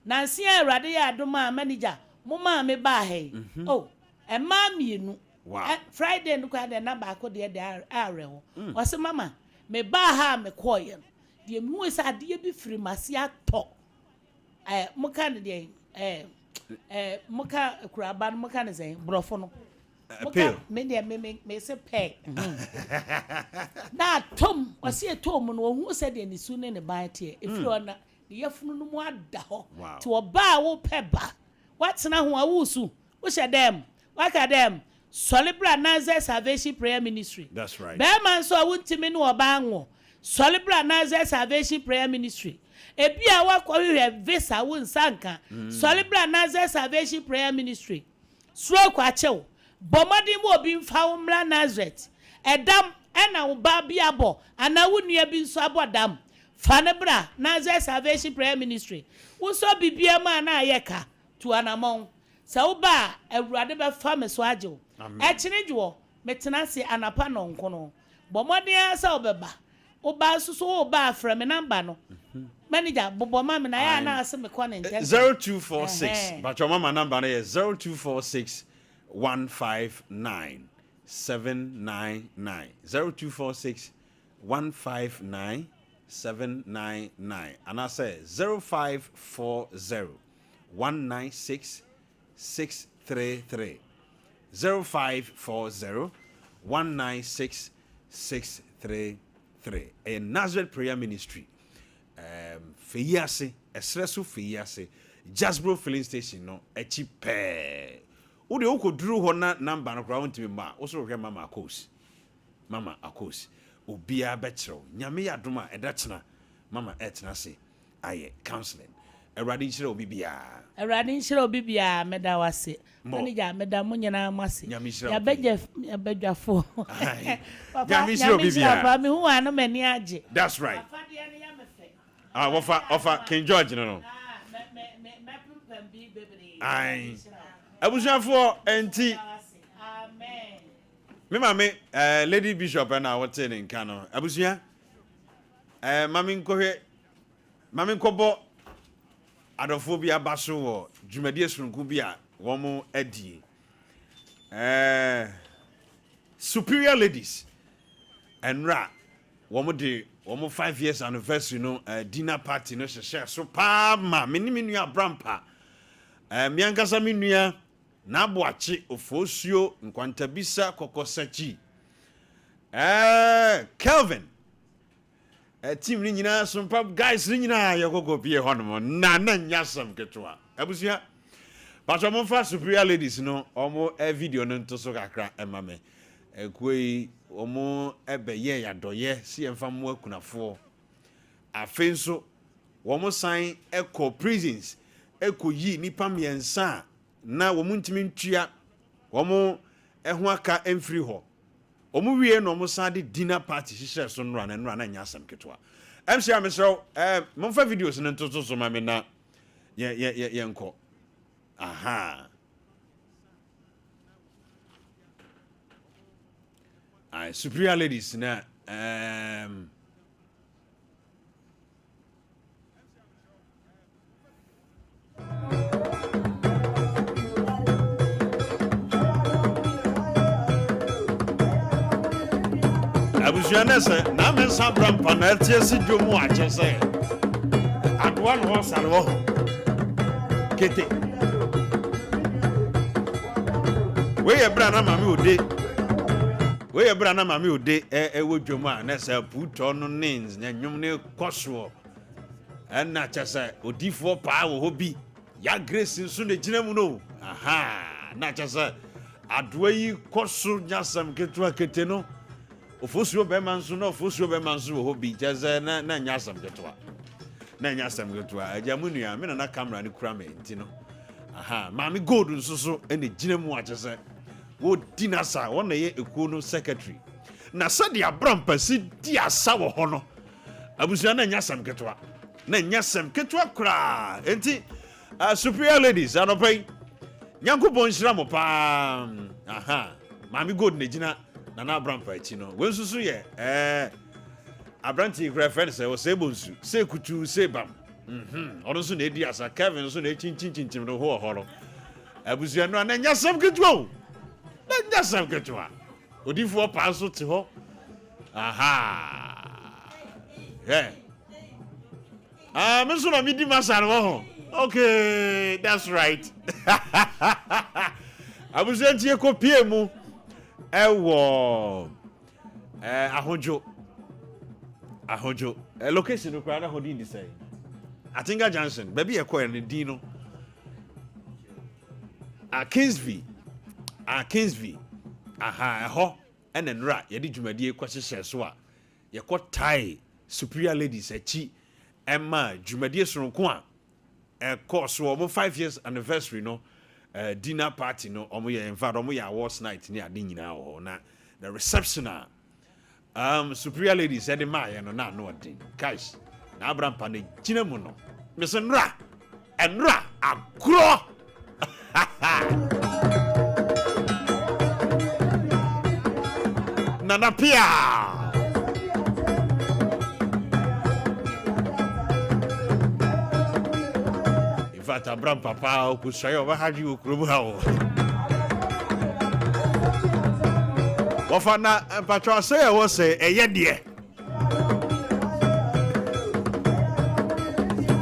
Nansi Ewurade ya adoma manager. Mama me ba he. Oh, e ma mienu. Wow. Friday no kwa de na ba ko de are ho. O se mama, me ba ha me koye. De mu esa ade bi firi mase ato. Muka ne de muka kuraba no muka ne zen brofo no. Muka me de me se pay. Na tom, o se tom no hu se de ni su ne ne ba tie. Efiri ona de yefunu no mu ada ho. Ti oba wo peba. What's na ho awusu? Wo she dem. Waka dem. Solibra Nazareth Salvation Prayer Ministry. That's right. Be man so awuntimi no oba anwo. Solibra Nazareth Salvation Prayer Ministry. Ebi a wakọ visa wo nsanka. Solibra Nazareth Salvation Prayer Ministry. Sro kwa chew. Bomadi mo obi mfa wo mra Nazareth. Edam ena wo ba bia bo. Ana wo nua bi nso abodam. Fanebra Nazareth Salvation Prayer Ministry. Wo so bibia ma na ayeka. To anamon sa uba Ewurade be fa me so agye wo e kyenedwo metena se anapa no nko no bomodin sa obeba uba suso uba afra me number no manager bobo ma me na ya na ase me kone nte 0246 but your mama number is 0246 159 799 0246 159 799 and I say 0540 196 633 0540 196 633 a Nazareth Prayer Ministry Feyase Esreso Feyase Jasbro filling station no echi pe wo de okoduru ho na number no kra wontimi ma wo so hwe mama akos obia be kiro nyame yadoma edachena mama etena se aye counseling Ewurade nhyira obi bia meda wase manager meda munyana mase ya bedwafo nyame nhyira obi bia papa me hu anu mani age. That's right. Offer King George no ai abusuafo enti amen me mame Lady Bishop na wote ne nka no abusua mame nkobo adofo bi abaso wo dwumadi esunku bi a womo adie superior ladies enra womo de womo 5 years anniversary no dinner party no share so pa ma menimi nua brampa miankasa menua na aboache ofosuo nkwantabisa kokosachi Kelvin team ni nyina Sompa guys ni nyina yakoko pie hono na nyasam ketwa abusia but omo fa superior ladies no omo video no ntoso kakra emame ekoi omo ebeye yadoye si emfa mo akunafo afenso womo san eko prisons eko yi nipa miensa na womo ntimi ntua womo eho aka emfiri ho omu wie no musa de dinner party hihye so nra na nyasam ketwa MC amesro momfa videos no ntoto so ma me na ye nko aha ai superior ladies na abusuanese na mensa brampa na tiesi dwomu achese adwa no sarwo kete we bra na mami ode ewo dwomu a na se puto no nins na nwum ne koso na chese odifo pa wo hobi ya grace nso na ginam no aha na chese adwa yi koso nyasam ketua kete no ofosuo be manso no ofosuo be manso wo hobi jeze na nyasam ketwa ajamunua me na camera ni kura me ntino aha mami gold nso so ene gina mu agese wo dinasa wona ye ekuo no secretary na sade abrampa si di asa wo ho no abusua na nya sam ketwa na nya sam ketwa kra enti superior ladies anopai nyankopon hira mo pa aha mami gold na gina na abrampa achi no wensusu ye abranti kra friend say wo say bonsu say kutu say bam ono so na edi asa Kevin so na chinchin no ho ho no abusua no na nya sam ketwa na nya sam ketwa odifo pa so te ho aha me so na mi di masar ho okay that's right abusua tie ko pie mu ewo ahojo location no kwa na ho di say Atinga Johnson baby e ko en din no Kingsville aha ho ene nra ye di dwumadie kwahyehyɛ so a ye ko tai superior ladies achi emma dwumadie soronko a course so 5 years anniversary no dinner party no omo ye in fact omo ye awards night ni ade nyina ho na the reception superior ladies said ma ye no na no odin guys na abrampa na gina mu no mese nra agro Nana Pia. In fact, Abram Papa could say over how you grow how. Wafana and Patra say I was a yedia.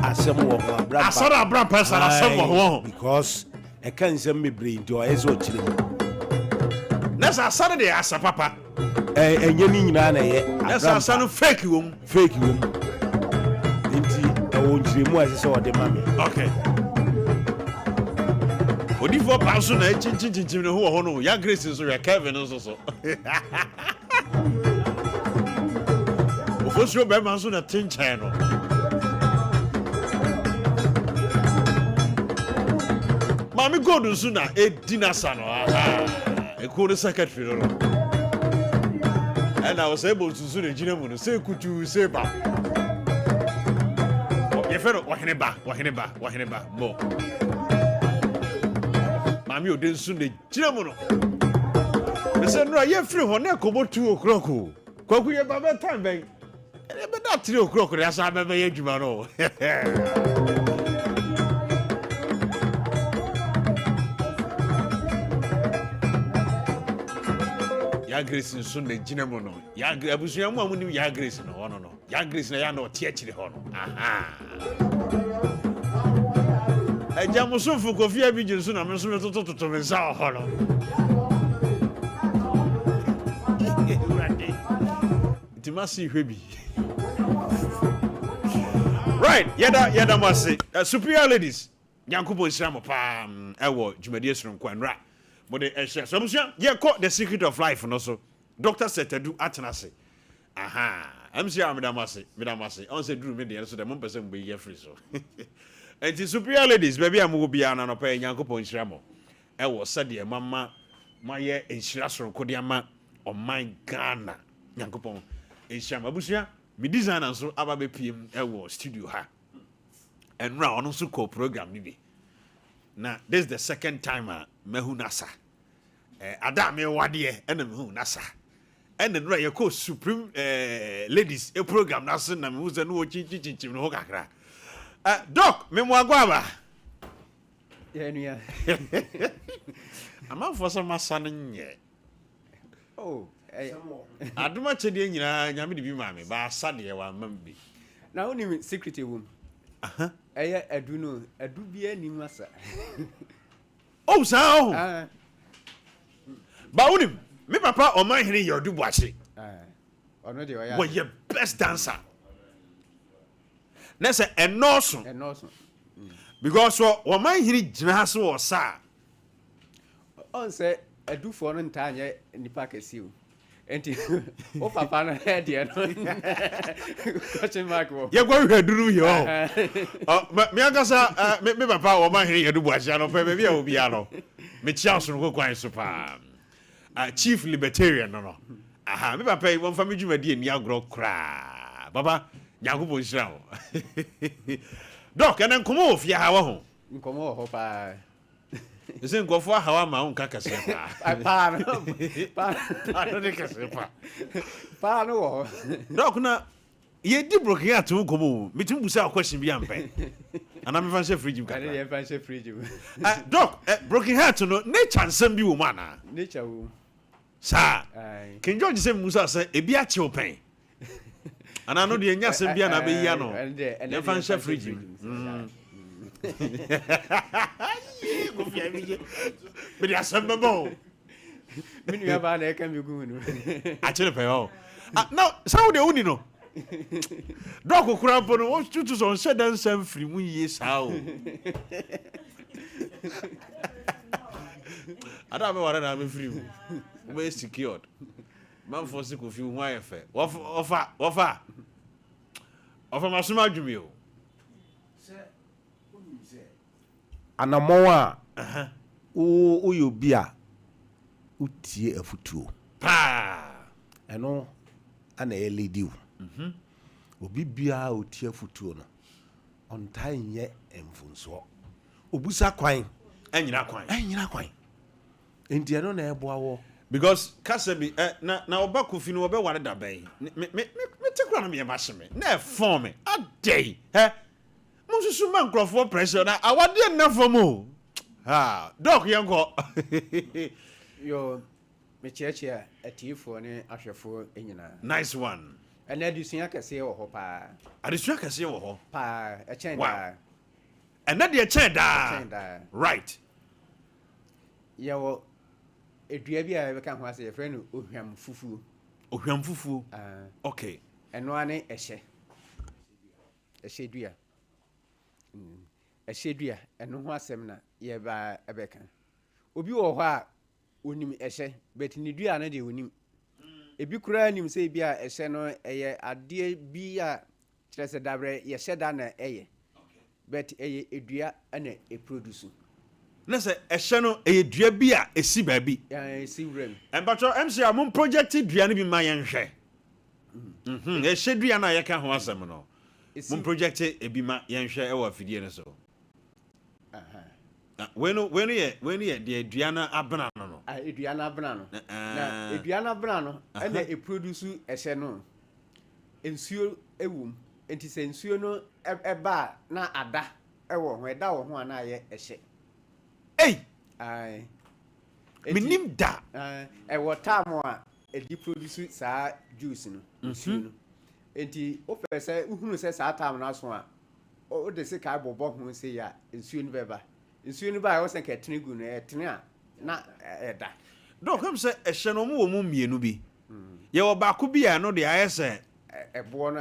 I saw Abram person as someone because I can't send me brain to a children. That's a Saturday as a papa. And you mean, that's a son of fake room. Indeed, I won't dream what I saw the mammy. Okay. What if a person chin who honor young graces or Kevin also? What's your Bemas on a tin channel? Mammy go to sooner a dinner son. A quarter secretary. And I was able to soon a gentleman say, could you say back? Your fellow, Wahineba, more. Mammy, you didn't soon the gentleman. The son, right, you're free on echo about 2 o'clock. Cocky about that time, babe. But not 3 o'clock, as I remember you, Mano. Grace in Sunday, Ginamono. Yabusia, one knew Yagris no, no. Yagris, I know, Tietchi Hono. Aha. A Jamuso for Coffee Vision soon, I'm soon to Mensao Hollow. It must see Hibby. Right, Yada must say, superior ladies, Yankubo Samo Pam, Ewo, Jumadias from Quanra. But the some yeah, caught the secret of life and also Dr. said to do atenase. Aha, I'm sure Madamasi. On said drew me so the 1% be free so. And the superior ladies, baby, I will be an pay Yanko Ponchamo. I was said, dear mamma, my year in Shirasro Kodiama or my Ghana, Yankopon. In Shamabusia, me design and so Ababe PM, studio ha. And round also co program, maybe. Now, this is the second time Mehunasa. Adam Wadie and Mehunasa. And then right, you call Supreme Ladies, a program Nasa and who's a new chinchin Hokakra. Doc, Memoagua. Yeah, I'm out for some son yet. Oh, I do much in Yami to be mammy, but Sunday, one member. Now, only secret room. I do know, I do be any massa. Oh, so. But me papa or my hearing your do watch it. Well, your best dancer. That's a notion. Because what my hearing Jinaso or Sa. On say, I do for an time in the packet seal. Enti o papa no head ye no question mark wo ye gwa hwe duru yo me agasa me papa o ma hwe yedu buasia no pe be bia obi a no me chia so no kwan so pa chief libertarian no aha me papa won fa me dwumadi ani agro kra baba nyagobo nhira ho doc enen komo ofia ha ho nkomo ho pa ese nkofo hawa ma unka kase pa pa no de kase pa pa no wo doc na ye di broken at nkomo metim busa question bi ampe ana me fanse fridge ka ye fanse fridge doc broken heart no nature nsem bi wo ma na nature wo sa King George say musa say ebi a che open ana no de nya sem bia na be ya no ye fanse fridge go fi mi be dia sem bo mi nu aba na kan mi gu nu a che pe o now sao de uni no dog kura po no tutu so nse dan sem free mu yi sao ada me wara na me free mu we secured man for sick of you why fe ofa masuma adwumi o anamon a o yo bia utie afutuo pa eno ana elidiu obi bia utie afutuo no ontai nye emfunso obusa kwan enyina kwan enti eno na eboawo because kasebi na obakofi no obe ware da bai me tekura no me ba hye na form me adai Mususu man crofo pressure na awade na fomo. Doc yanko. Yo me cheche atifo ne ahwefo enyina. Nice one. And adusua kase wo ho pa. Adusua kase wo ho. Pa e chen da. And na de chen da. Right. Yo edua bi a be ka ho ase ye friend ohwam fufu. Ohwam fufu. Okay. Eno ane ehye. Ehye dua. Ehye eno ho asem na ye ba ebeka obi wo ho a onim ehye bet ni dua na de onim ebi kura nim se bi a ehye no eye ade bi a kire se dabre ye hyeda na eye bet eye edua na e produce na se ehye no eye dua bi a esi ba bi esi wrem embatro MC amon project dua no bi ma ye nhwe ehye dua na ye ka ho asem no mon project ebi ma yenhwe e wa fidie ne so when ye de aduana abna no aduana abna no na aduana abna no na e produce ehye no ensuo ewum enti se ensuo no eba na ada ewo ho eda wo ho ana ye ehye ai minim da ewo time a edi produce sa juice no ensuo no enti o fe se uhunu se sa time na so a o de se kai bobo ho se ya ensuo no beba ensuo no ba o se ka tinigu no etene a na eda do kam se ehye no mo wo mu mienu bi ye wo ba ko bi a no de ayese ebo no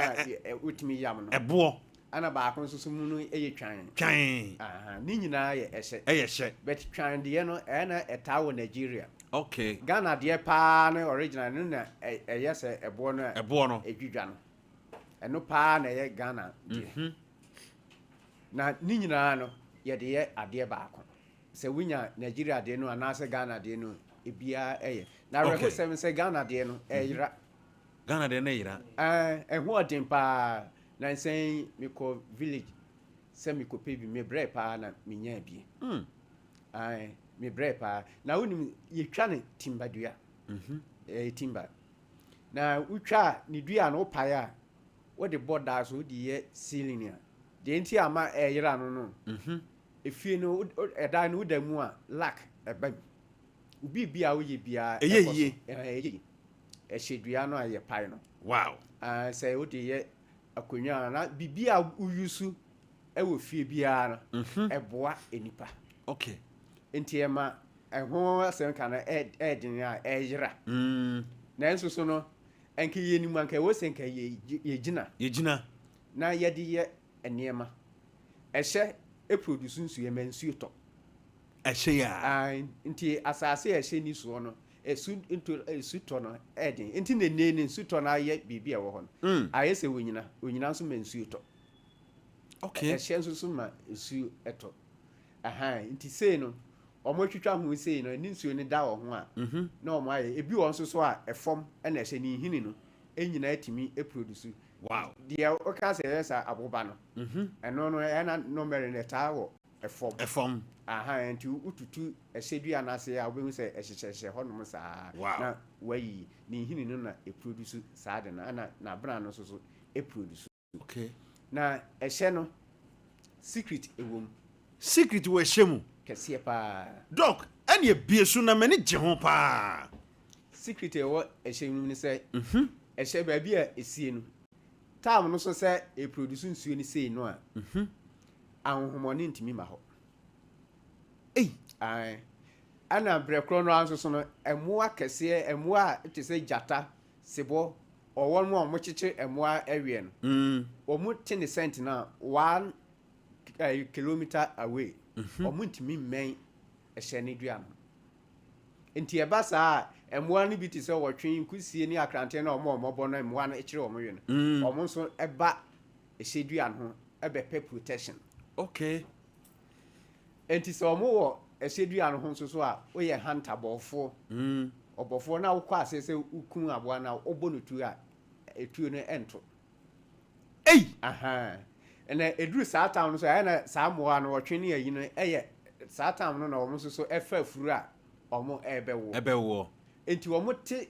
utimi yam no ebo ana ba ko nso mu no eye twan ni nyina ye ehye but twan de no na eta wo Nigeria okay Ghana de pa no original no na eyese ebo no edwidwa no eno pa na ye Ghana na ni nyina no ye de ye ade ba ko se winya Nigeria de no anase Ghana de no ebia eye na reho se Ghana de no eyira Ghana de na yira eho odin pa na nsen miko village se miko pebi me bre pa na minya bi me bre pa na wonim ye twa ne timba dua timba na utwa ne dua no pa ya wo de border so di ye ceiling a de nti ama eyira no no efie no eda no da mu a lack eba ubi bia wo ye bia eye ehedua no aye pai no wow say wo de ye akonwa na bibia uyusu ewo fie bia no eboa enipa okay nti ema eho asem kana edin a eyira na enso so no enke ye ni manka wo senka ye gina na ye de ye eniema ehye e produce nsu ye mensu to ehye ya nti asase ehye ni so no esu into esu tono eden enti ne nsu tono aye bibia wo ho no aye se wonyina nso ma nsu to okay ehye nso so ma nsu eto aha nti sei no omo twitwa ho sei no ni nsuo ni da wo ho a na omo aye ebi wo nso so a efom na ehye ni hini no enyina atimi eproduce wow dia o ka se yesa aboba no eno no na no mere ne ta wo efom aha nti ututu ehedua na ase a obehu se ehyehyehye honom saa na wayi ni hini no na eproduce saa de na bra no so eproduce okay na ehye no secret ewom secret wo ehye mu kese pa doc ene ebiesu na mani gye ho pa secret ewo ehye mu ni se ehye ba bia esie no tam no so se eproduce nsuo ni sei no a ahomoni ntimi ma ho ai ana brekro no anso so no emoa kese emoa te se jata sebo owo no mo chiche emoa ewie no omu 10 cent na 1 kilometer away omu ntimi men ehye ne dua no enti eba saa emoa no bi te se wotwen kusie ni akrante na omo bo no emoa no ekire omo we no omo nso eba ehye dua no ebe pe protection okay enti so omo wo ehedua no ho nso so a wo ye hunter bofo obofo na wo kwa asese ukun aboa na obo no tu a etuo no ento aha ene eduru saa town no so ya na saa moa no wotwe ne ayi no saa town no na omo nso so efa furu a omo ebewo enti omo te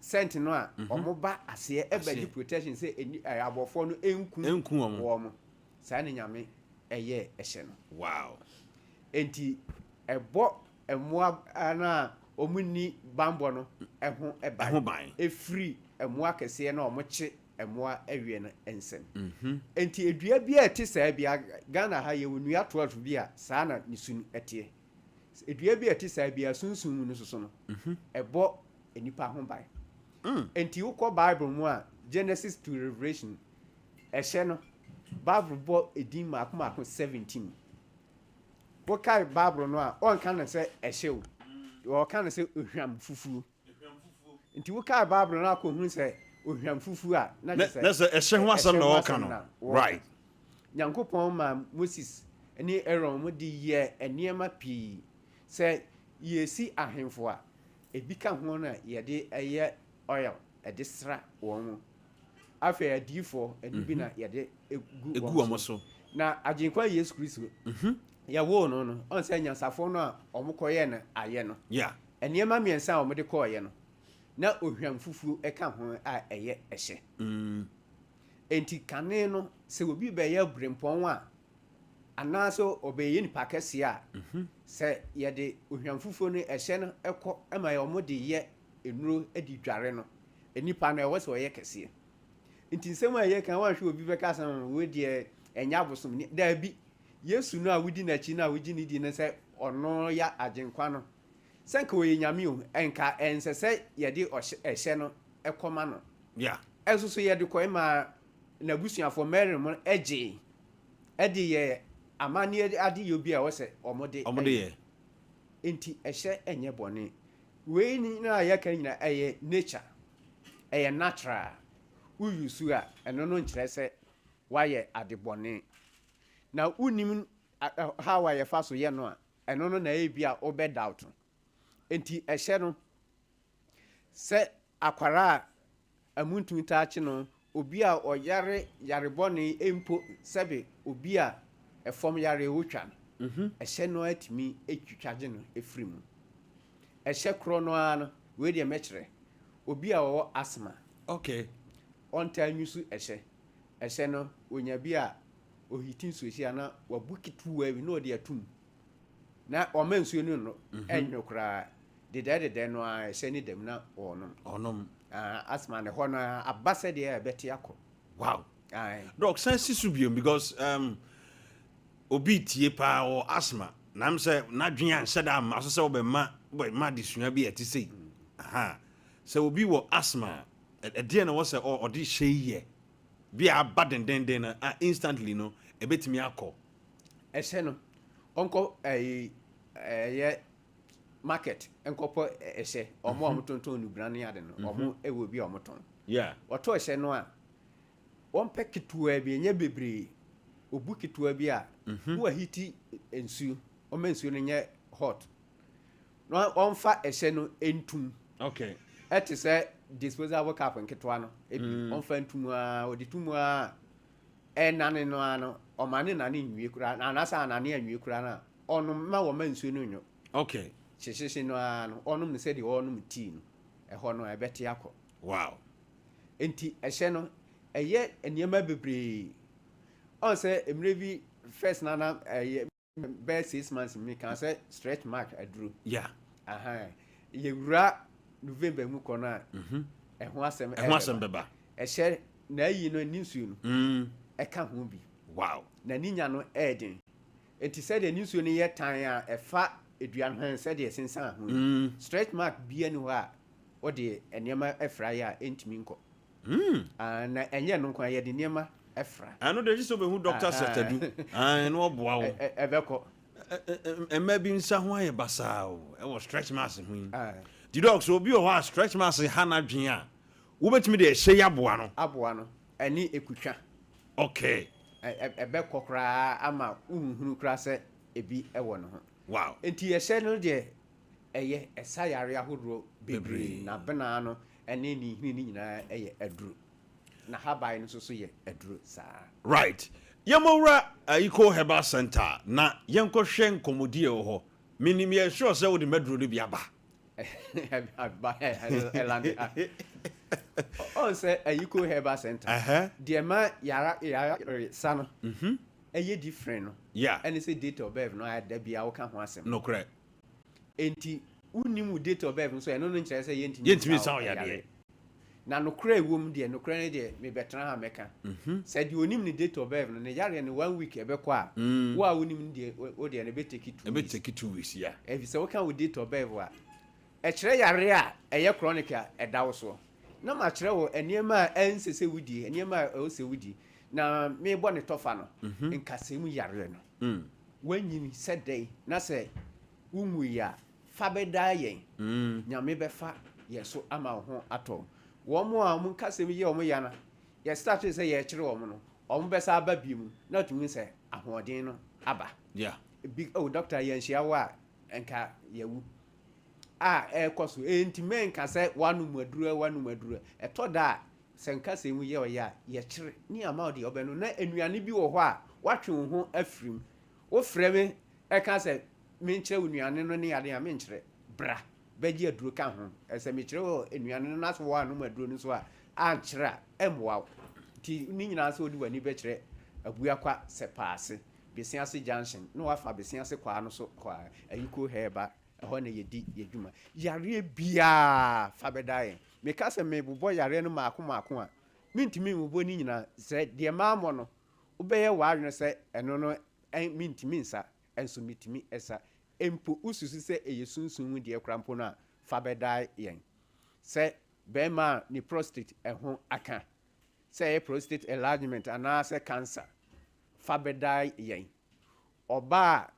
sent no a omo ba ase ebeji protection say abofo no enkun omo saa ne nyame eye ehye no wow enti ebo emoa na omuni bambo no eho ban efri emoa kese na omoche emoa awie na ensem enti edua bia eti saa bia Ghana ha ye wonua 12 bia saa na nisun etie edua bia eti saa bia sunsun mu no soso no ebo enipa ho ban enti ukọ Bible mu a Genesis to Revelation ehye no Bible bo edin makoma 17 wokai Bible no a on kan say ehye wo kan say ohwam fufu nti wokai Bible no akohun say ohwam fufu a na say na say ehye ho asem na wo kan no right Nyankopɔn ma Moses ni Aaron mo di ye eniema pi say yesi ahemfo a ebi ka ho na ye de eye oil e de sra wo mo afa adifo eni bi na ye de egu wo so na aginkwa Yesu Kristo ya wo no on say nyansafo no a omokoye na aye no yeah eniema miensa a omode koye no na ohwam fufu eka ho a eye ehye enti kane no se obi be ye brempon a anaso obeye ni pakese a se ye de ohwam fufu no ehye no ekọ ema ye omode ye enuro edi dware no enipa no ewo se oye kese enti nsem a ye kan wa hwe obi be ka san we de enya bosom ni da bi Yesu no a wudi na chi na wugi ni di ne se ono ya agenkwa no senka we nyame o enka ensese ye de ehye no ekoma no yeah esusu ye de ko ma na busuafo Mary mo eje edi ye amani adi ye obi a wo se omode ye enti ehye enye bone we ni na ya kan nyina eye nature eye natural uyusu a eno no nkire se waye adebone na unim how I faso ye no a eno no na ebia obe doubt enti ehye no se akwara amuntu taachi no obi a oyare yarebone empo sebe obi a efom yare wotwa ehye no atimi etwitwaje no efrimu ehye kro no ano we de mekere obi a wo asthma okay on tell you su ehye no onya bi a ohitin so hia na wabukitu wa bi no de atum na omansuo no enwokra de no a ehye ni dem na onom asthma ne ho na abase de e beti akọ wow doc sense subium because obi tie pa o asthma nam say na dwen an hyeda am aso se obema disua bi eti sei se obi wo asthma de na wo se o de hye bi abadenden na instantly no ebetimi akọ ehye no onko ye market enkopo ehye omo tonton nubran ne ade no omo ewo bi omo ton yeah oto ehye no a wonpe ketua bi enye bebre obu ketua bi a wo ahiti ensu o mensu no nye hot no onfa ehye no entum okay eti say disposable cap nketua no ebi onfa entum a oditum a enane no ano omane nane nwie kura na anasa anane anwie kura na onum ma wo mansu no nyo okay hyehye no ano onum ne se de onum tea no eho no ebete akọ wow enti ehye no eye eniema bebre on say emre bi first na be 6 months me can say stretch mark aduru yeah aha ye wura November mu kono a eho asem beba ehye na yi no ninsuo no eka ho bi wow na ninya no eden enti said the ninsuo no ye tan a efa eduan han said the sensan ho stretch mark bia ni ho a o de eniema efra ya entimi nko na enye no nko ye de niema efra ano de so be hu doctor setadu no oboa wo ebeko emma bi nsa ho aye basa o e wo stretch mark hu di doc so obi o ho stretch mark ha na dwen a wo betimi de ehye ya aboa no ani ekutwa okay ebeko kra ama unhunu kra se ebi ewo no ho wow enti ehye no de eye esayare ahoro bebre na bena no ene ni hini ni nyina eye aduru na habai no so ye aduru sa right yamowra Eco Herbal Center na yenko hwe nkomodie wo ho minim ye sure say wo de maduro no bi aba elande on say Eco Herbal Center de ma yara sa no eye different no yeah and say date of birth no ada bia wo ka ho asem no correct enti unimu date of birth so eno no nkyere say yentimi sa o yade na no kra ewom de no kra ne de me betra ha meka say de onim ni date of birth no ne yare ne 1 week ebekọ a wo a onim de o de ne beteki 2 weeks yeah if say wo kan wo date of birth wa e kire yare a eye chronic a edawo so na ma kire wo eniema a ensese wudi eniema a o se wudi na me bo ne tofa no nkasemu yare no wanyini sedai na se unwu ya fabeda yen nyame befa yeso ama ho ato wo mo a mo nkasemu ye o mo ya na ye start say ye kire wo mo no o mo besa aba bi mu na tumi se ahoden no aba yeah big doctor yen hia wa enka yewu ekoso enti men ka se wanu maduru etoda se nkasemu ye o ya ye kire ni ama de obenu na enuane bi wo ho a watwe wo ho afrim wo freme eka se menkyere unuane no ne ade a menkyere bra baji aduro ka ho ese mekyere wo enuane no na so wo anu maduro no so a ankyere emwa ti ni nyina se odi wani be kyere abua kwa se paase besiase junction no wafa besiase kwa no so kwa Eco Herbal ho na yedi yedwuma yare bia fa bedae me ka se me bobɔ yare no maako a mintimi mbo ni nyina se de maamo no ubeye waadwene se eno no mintimi nsa enso mitimi esa empo ususu se eyesunsun de krampo na fa bedae yen se bema ni prostate eho aka se prostate enlargement ana se cancer fa bedae yen oba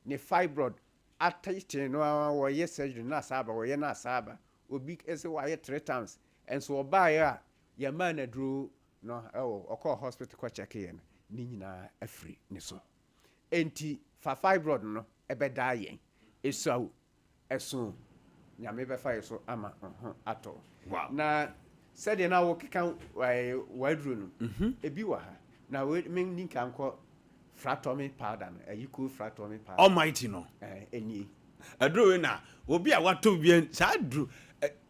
ni fibroid atete no wo ye surgery na saba wo ye na saba obi ese wo ye 3 times enso oba ya ya man aduro no okọ hospital ko check ye ni nyina afri ni so enti fa fibroid no ebeda yen esawo eso nyame be fa yeso ama ato wow na said na wo keka waduro no ebi wa ha na we men ni kan ko fractomy powder no Eco fractomy powder almighty no eni aduro we na obi a wato bi sa aduro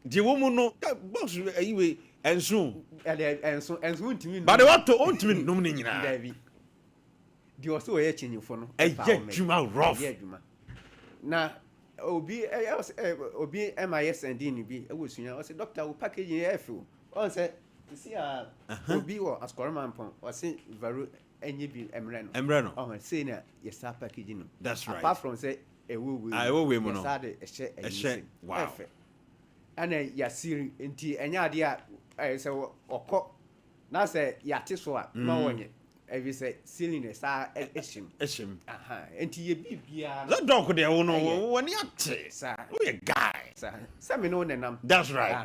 je wo mu no box ayiwe enso ntimi but wato ontimi nom ni nyina David di o so ye chinyifo no juma rough na obi ema sending bi ewosunya o se doctor wo package ye efu on se see obi wo askorman pon o se varu enye bi emre no oh say na ye sa package no that's right apart from say ewo we mo no sa de ehye wow ana ya siri enti enya ade a se okọ na se ya te so a ma wonye every say ceiling sa eshim. Aha. Enti ye bibia. That dog dey no when you say. Who a guy? Say me no nenam. That's right.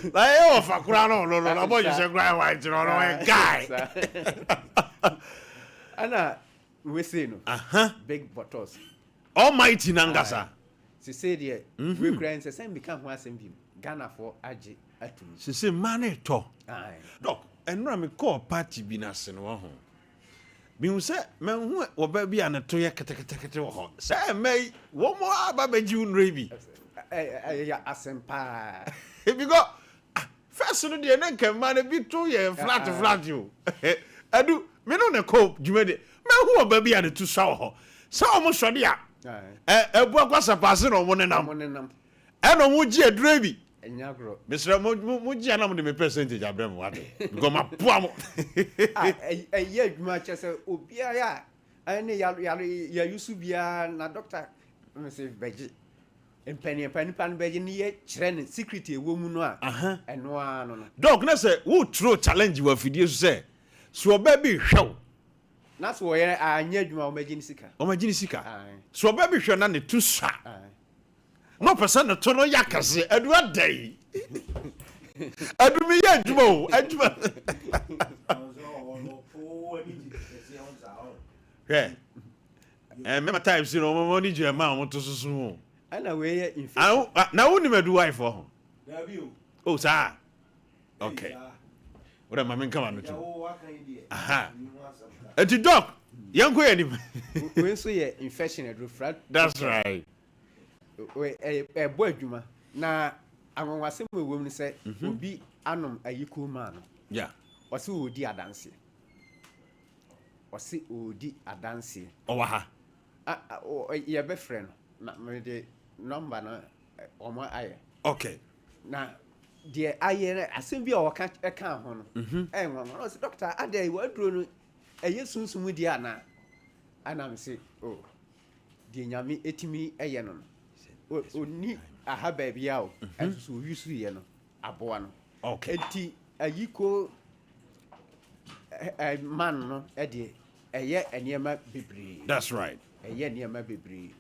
Like oh fakura no boy you say guy white no a guy. Ana we say no. Big bottles. Almighty Nangasa. She said here we cry and say become ho asem bi. Ghana for age atum. She say man to. Dog, and na me call party bi na se no ho. Bi hu say me hu oba bi anato ye ketekete ho. Say me wo mo aba beji unre bi. Ya asempa. Because first no dey na nkan man bi to ye flat you. Adu me no na call jumede. Me hu oba bi anato sha ho. Sa o mo sode a. Ebu akwasa pass no mo nenam. Eno mo ji adura bi. Enyagro. Mr. mo ji anam de me percentage abrem what. Go ma poa mo. Ye adwuma chese obia ya ene ya yusu bia na doctor me say beji. Empani pan beji ni ye kire ne secret e wo mu no a. Eno a no. Dog na say wo throw challenge wa fidie so oba bi hwew. Na so ye anya adwuma o magini sika. O magini sika. So oba bi hwe na ne tu sa. No person to no yakase adu adai. Adu mi ya adwuma o, adwuma. Mema times no mo ni je ma mo to susu. Ana we ye infection. Na woni medu wife ho. Na bi o. Oh sir. Okay. Ora mama nka ma no tu. Aha. Eti doc, yanko ye ni. We so ye infection edu frat. That's right. We bo adwuma na anwonwase mo wom ni say obi anom ayiko ma no. Yeah. Wase odi adanse. Wase odi adanse. Owa ha. Ye be friend na me de number na omo aye. Okay. Na de aye asem bi o ka ho no. Nwa no say doctor adai wa duro no eye sunsun di ana me say oh de nyame etimi eye no. Oni aha baby ya o so yusu ye no aboa no. Okay. Enti ayiko man no e de eye enema bebre. That's right. Eye enema bebre.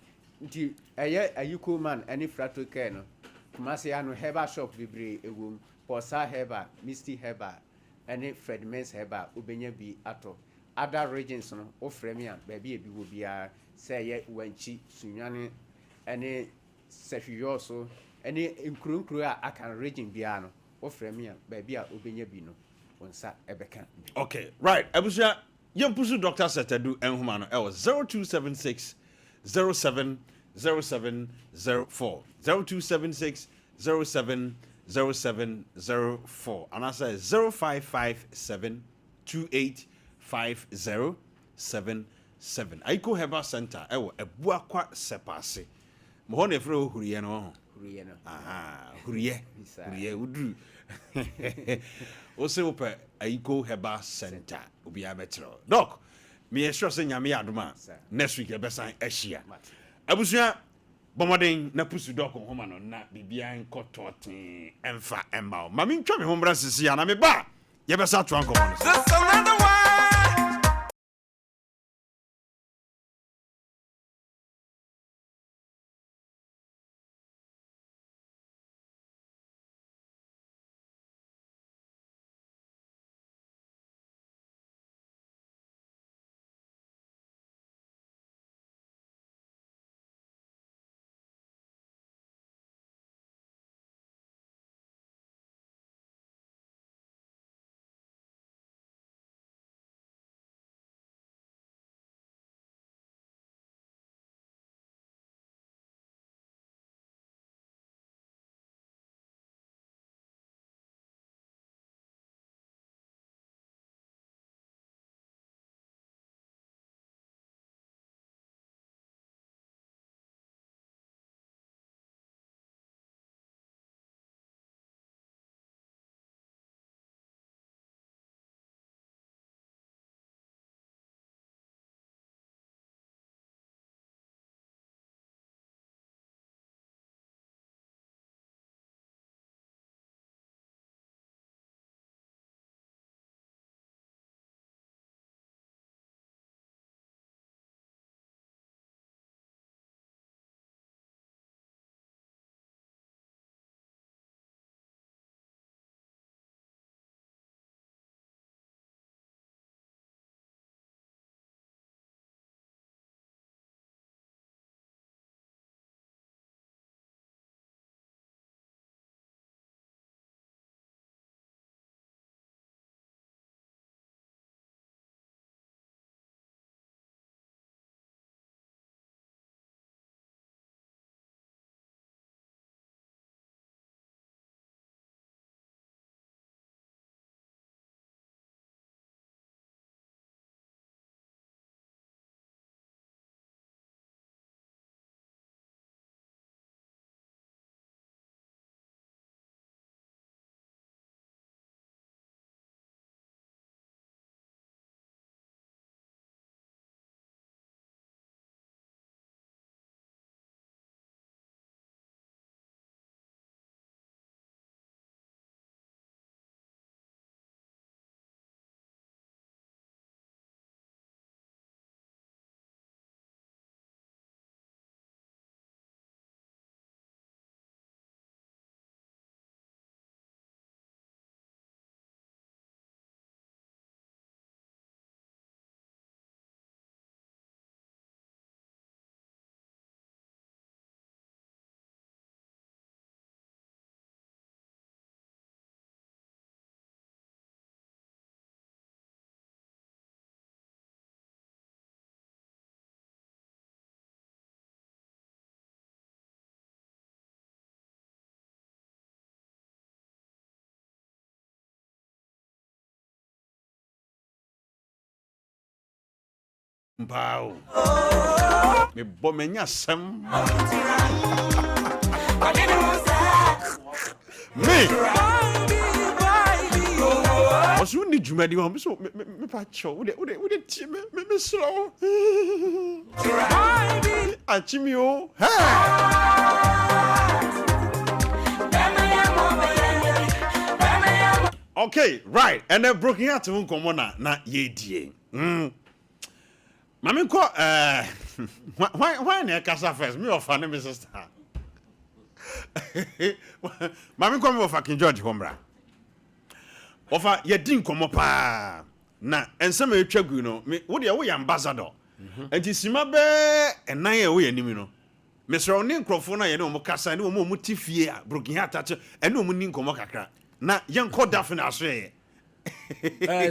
Nti eye ayiko man any frato care no. Kumasi anu herbal shop bebre ewom. Posa herbal, Misty herbal, any Fred Men's herbal ubenya bi ato. Other regions no ofre me a baby ebi wo bia say ye wanchi sunwane any sefiyo so any nkrunkru a akan region bia no ofre me a baby a ubenya bi no onsa ebeka. Okay, right. Abusia yempusu Dr. Setadu enhuma no 0276 070704 0276 070704 and I say 0557285077. Aiko Heba Center ewo ebuakwa sepase. Mo ne frɛ huriye no. Huriye no. Aha, huriye udru. O se ope Aiko Heba Center obi abetro. Doc, me sure say nyame adoma next week ebesan ehia. Abusua Bomoden na pusu doko homa no na bibia nkototen emfa emma. Mami ntwa me hombra sisi ya na me ba. Ye besa to anko no. Bow. Me bomenya sam. Me. Osu ni jumadi ho so me pa cho. Wo de ti me slow. Achimi o. Okay, right. And then broken heart won come na ye die. Mami ko why na kasa first me of an sister. Mami ko me of King George Hombra. Ofa ye din komo pa na ensem etwagu no me wo de wo ya ambassador. Enti sima be enan ye wo ya nimi no. Me sro ne nkrofo na ye ne omo kasa ne omo tifie a broken heart ache ene omo ni nkomo kakra. Na yen ko dafina so ye.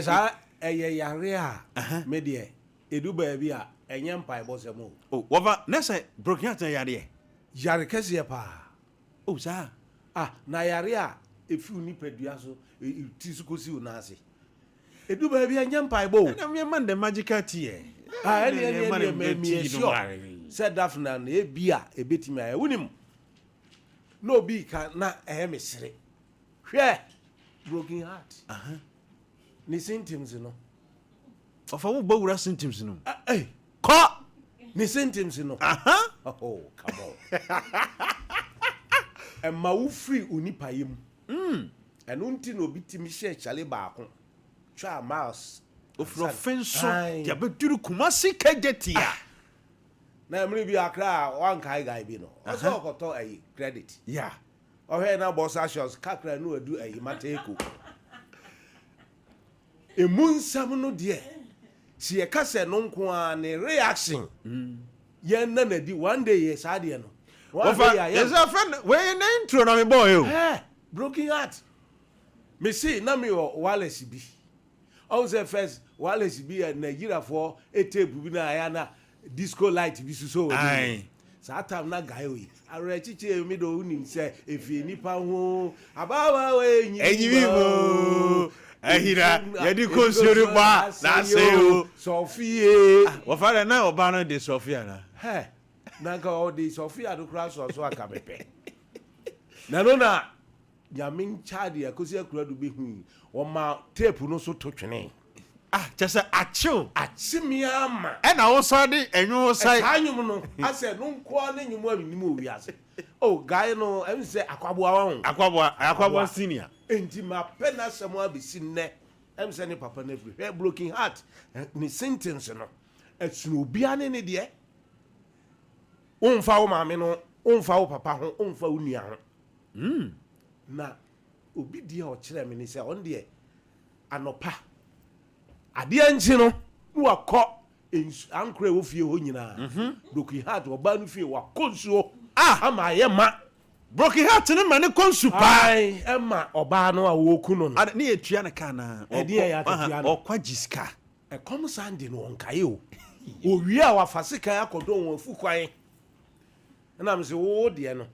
Sa eye yare a me de edu ba bi a enye mpai bosem o. Oh, wova na say broken heart yare. Yare kese pa. Oh, sa. Na yare a efi uni pedua so ti su kosi una ase. Edu ba bi enye mpai bo. Na me man the magical tea. Ene me sure. Said dafina na e bi a ebetimi a wunim. No bi ka na me sere. Hwe broken heart. Ni symptoms no. Of a bowra symptoms no. Hey, Ko ni symptoms no. Oh, come on. And ma wo free unipa yim. And unti no bitimi share chale baako. Twa miles of offenso. Ya beduru Kumasi kejetia. Na mri bi akra wan kai guy bi no. Oso okoto ayi credit. Yeah. Ohe na boss assurance kakra no adu ayi mateko. Emunsam no de si ye kase no nko a ne reaction ye na na di one day ye sade no one day ya is a friend we na intro na me boy o broken heart me see na me Wallace bi on say first Wallace bi Nigeria for a tape bi na ya na disco light bi so ai sa time na guy we are chiche mi do unim say efi nipa ho abawa we enyi mo ahira yedi konsori ba na say o Sophie wo fa na oba no de Sophia na na ka o de Sophia do crash so aka pepe na no na yamin chadi akosi akura do be hu o ma tape no so to twene just achill achimiama e na wo so de enwo sai anyum no ase no nko na nyum aminimu owi ase oh guy no em say akwaboa senior enti ma pena samu abisi nne em say ne papa na free broken heart ni sentence no esunu obia ne de onfa wo maame no onfa wo papa ho onfa wo nua ho na obi dia o kire me ni say on de anopa ade anchi no wakọ ankre wo fie ho nyina broken heart oba no fie wakonsuo ama ye ma broken heart ne ma ne konsu pa ai ema oba no a wo ku no na ye tua ne ka na okwa jiska e kom sande no onkae o owi a wafasika akodon won afukwan na me se wo de no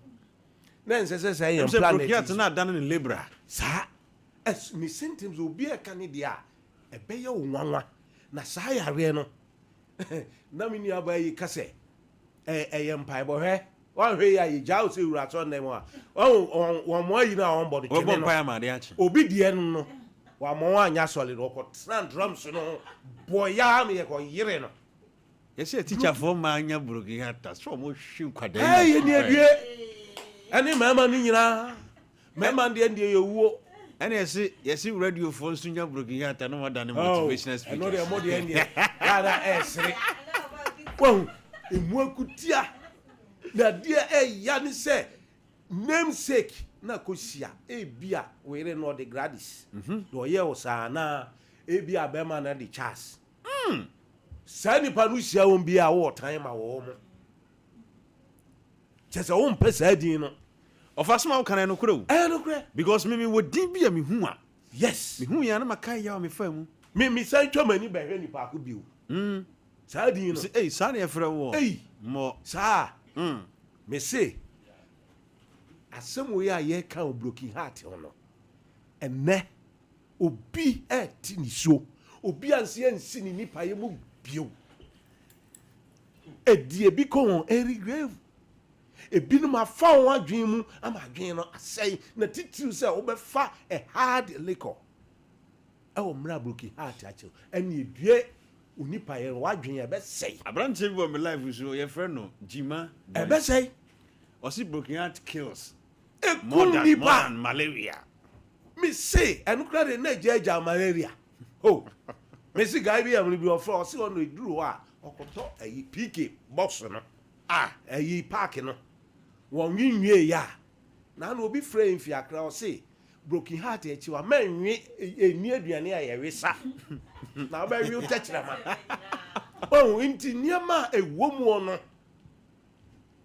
na nse se ye planet broken heart na dan ne libra sa es ni symptoms obi e ka ne dia ebe ye onwanwa na sa yare no na me ni abayi kase ye mpai bo hwe wan hwe ya ye jaw se wura so nem a won mo yi na won body kene mpai ma de achi obi die no wa mo anya solid o ko tran drums no boya me ye ko yire no ye se teacher for ma anya broken heart so mo hwi kwada ye ni adue ani mama ni nyina mama de ye wuo and yes radio phone sunya broken heart no more than motivational speaker no de mo de ene kada esre won emu akutia na dia ya ni se namesake na kosia bia were no de gradis do ye o sa na bia be ma na de chas sa ni pa no sia won bia wo tan ma wo mo chese won pesa din no of asma kan no kuro no kure because me wodin bia me hu a yes me hu ya na makai ya me fa mu me san twa mani ba hwe ni pa ko biu sa din no sa na efra wo mo sa me say asem we ya ye kan broken heart no enne obi ti ni so obi anse ansi ni nipa ye mu bio edie bi ko eri grave ebinom afa wɔn adwen mu ama adwen no asɛe na titiri sɛ wobɛfa a hard liquor ɛwɔ mmra broken heart akyɛw ɛne edue onipa yɛ no wadwen yɛ bɛsɛe abrante bi wɔ me life so yɛ frɛ no jima ɛbɛsɛe ɔsi broken heart kills more than malaria me say ɛno kora de na agya malaria oh me si guy bi am bi ɔfrɛ ɔsi ɔno eduru hɔ a ɔkɔtɔ ɛyi pk box no ɛyi park no wɔn nwie ya na obi frɛ mfi akra ɔsi broken heart akyi wa manwe eni aduane a yɛwe sa na ɔbɛwe utɛkyerɛ ma oh nti nneɛma ɛwɔ mu no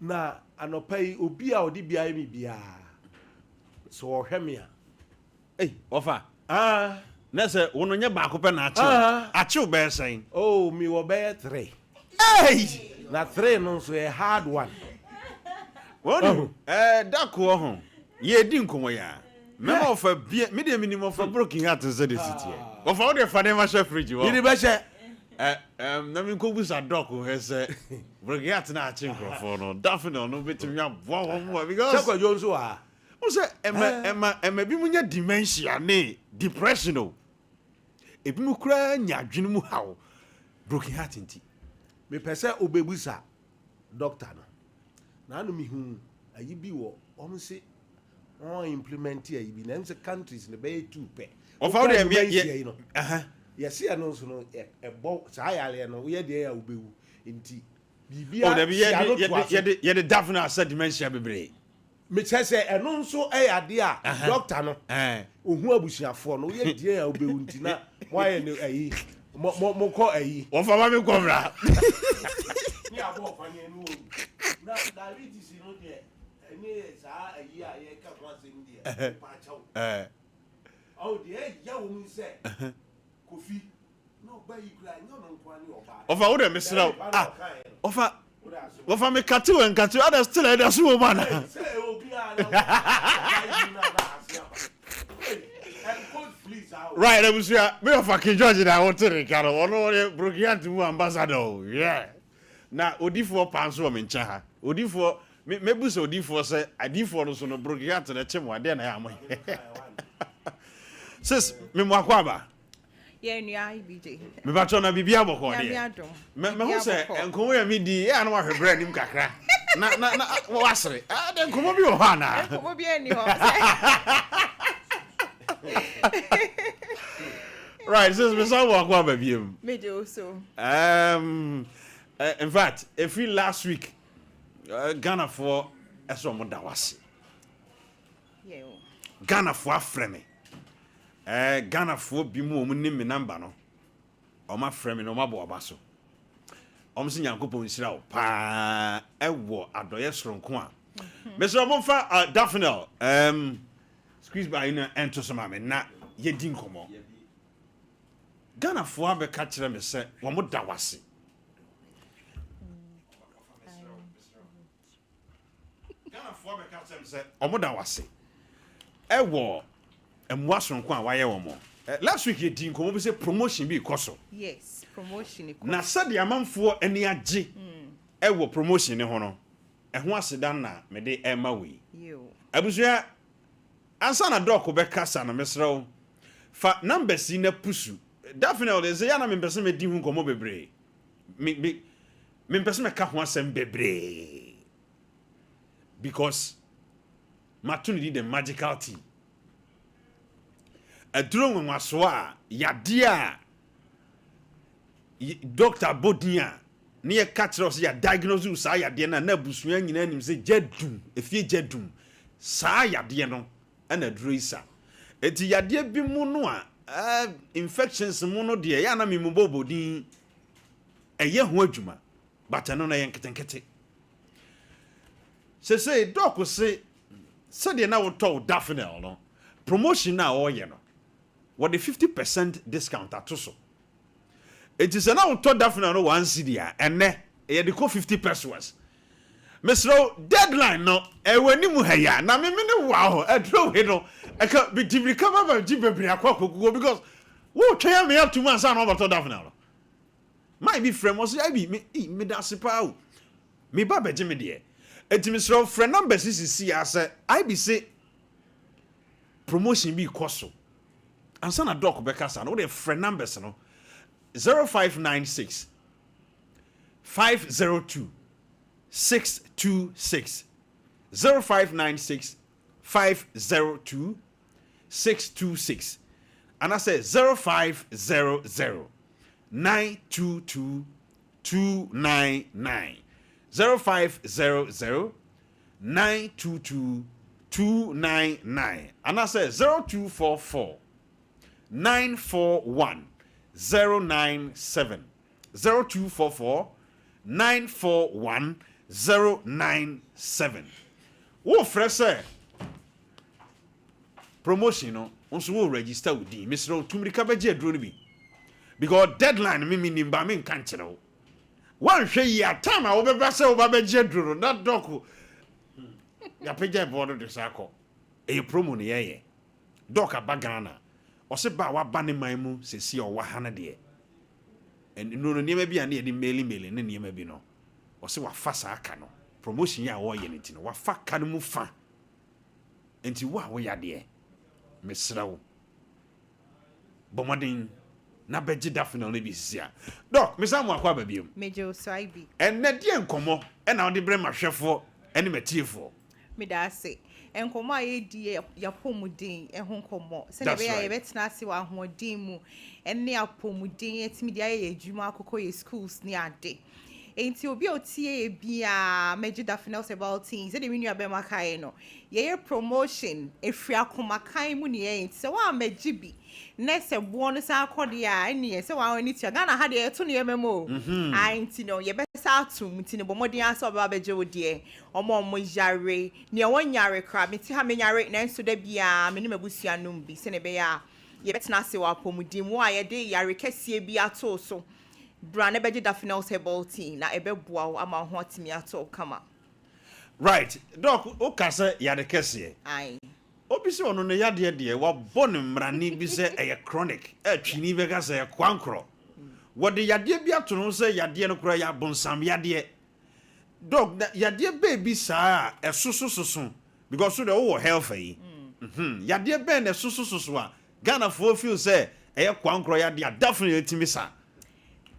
na anɔpa yi obi a ɔde bia mi bia so ɔhwɛ me a ɔfa na sɛ wono nyɛ baako pɛ na akyew bɛyɛ sɛn oh mi wɔ bɛyɛ 3 na 3 no nso yɛ hard one wɔn dako ho yɛ di nkɔmɔ ya mɛma ɔfa bia me de minimum ɔfa broken heart sɛ de sitie ɔfa wo de fa ne ma hwɛ fridge wɔ yiri bɛhyɛ na me nkobu sa dako hɛ sɛ broken heart na akye nkrɔfo no definitely no betimi aboa wɔn mo because sɛ kwadwo nso wa wo sɛ ɛma bi mu nya dementia ne depression o ebi mu kura nya adwene mu hawo broken heart nti me pɛ sɛ obebusa doctor no na anu mi hu ayi bi wɔ ɔmo se on implement ayi bi na nse countries ne bɛyɛ 2 pɛ ɔfa de me no yɛse ɛno nso no ɛbɔ saa yale no woyɛ deɛ ya obewu nti bibia yɛde definitely asɛ dementia bebree me kyɛ sɛ ɛno nso ɛyɛ ade a doctor no ohu abusuafoɔ no woyɛ deɛ ya obewu nti na wayɛ no ayi mo kɔ ayi ɔfa ma me kɔmra ni abo ɔfa ne no na diabetes no deɛ ɛne saa ayi a yɛka ho asɛm deɛ pa kyɛw ɔwo deɛ ɛyɛ wo mu sɛ kofi na ɔba yi kura nyɛ ɔno nko ani ɔba ɔfa wo de mesra ɔfa me kate wɔ nkate ada still ɛda so wɔ ma na sɛ obi a right abusia me ɔfa King George na wo tere ka no ɔno broken heart mu ambassador yeah na odifoɔ pa nso wɔ me nkyɛn ha odifoɔ mebu sɛ odifoɔ sɛ adifoɔ no so no broken heart na kyɛ mu ade na yɛ amo sis me mo akɔ aba yeah nua ibj me ba tɔ na bibia bɔkɔ de me ho sɛ enkomo ya me di ya na wa hwebra nim kakra na wasere de enkomo bi wɔ hɔ ana enkomo bi ani hɔ right sis me so akɔ aba biem me do also in fact every last week Ghana for eso mo da wase Ghana for afrɛ me Ghana for bi mu omu nim me number no o ma frɛ me no ma bo oba so om se Nyankopɔn nsira wo pa ɛwɔ adɔyɛ soronko a me so mo fa Daphne squeeze by na ento so ma me na ye di nkomo Ghana for abɛka kyerɛ me sɛ wo mo da wase Omo da wase ewo emwa sonko a waye wo mo last week ye din komo be say promotion bi koso yes promotion ikoso na sade amanfo ani age ewo promotion ne ho no eho asedan na me de ema we yo abusua ansa na doko be kasa na mesrew fa numbers na pusu definitely say ya na me pese me din hu komo bebre me pese me ka ho asem bebre because matuni di the magical tea aduro nwaso a yade a Dr. Bodia ne ye catch us ya diagnose sa yade na busua nyina nim se jedum efie jedum sa yade no na aduro isa eti yade bi mu no a infections mu no de ya na memubobodin eye ho adwuma but no na ye nketenkete say doc say de na wo to Daphne no promotion na o ye no what the 50% discount atoso it is na wo to Daphne no 1 cedi a ene ye de ko 50 pesos mesro deadline no e wani mu ha ya na me ne wa ho adro he no e ka be dibrika ba jibebre akwakogo because wo twa me up to man sa no to Daphne no My be friend was I be me da sipa o. Me ba beje me de. Enti me sro friend number see as I be say promotion be koso. Ansa na doc beka sa no the friend numbers no 0596 502 626 0596 502 626 and I say 0500 922 299 0500 922 299 and I say 0244 941 097 0244 941 097 wo fresh promotion no onso wo register with the Mr. Tumrika beje aduro no bi because deadline me nimba me nka nkere wo wan hwe ya time a wo beba se wo ba beje aduro na doc ya peje board de sako e promo ne ye doc abagana o se ba wa ba ne man mu se si o wa ha na de and no niema bi ane ye mail ne niema bi no o se wa fa sa aka no promotion ya wo ye ne ti no wa fa ka no mu fa enti wo ya de mesrawo bomodin na beji dafinal ne bi sia doc mesamu akwa ba biom mejo so I be en na die nkomo en na wo de bre mahwefo ene matiefo me da se enkomo aye die yapomudin ehun komo se ne be ya yebetena ase wa hodin mu ene apomudin etimi dia ye adwuma akoko ye schools ni ade enti obi otie bia meji dafinal about things se de minu abema kai no ye promotion efri akoma kan mu ne ye enti se wa meji bi na se bo no sa akode a ene se wa oni tia Ghana ha de eto ne yememo enti no ye be sa atum enti ne bomodin asa oba beje odie omo yare ne wonyare kra meti ha menyare na nso da bia me ne mabusua num bi se ne be ya ye betena se wa pomudin wo a ye de yare kese bi ato so brand beje dafinal about tea na ebeboa ama ho atimi ato kama right doc o kase yade kese ai obi se ono ne yade de wa bone mrani bi se eye chronic atwini be kase e kwankro wode yade bi ato no se yade no kura ya bonsam yade doc yade baby sa esosososo because so the whole health yi yade be na esosososo a Ghana for feel say eye kwankro yade definitely timi sa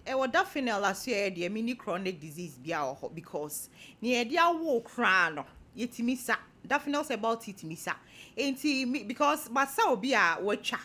what dafinal last year the mini chronic disease bia because near dia wo kra no yetimi sa dafinal about it misa enti because masa obi a wacha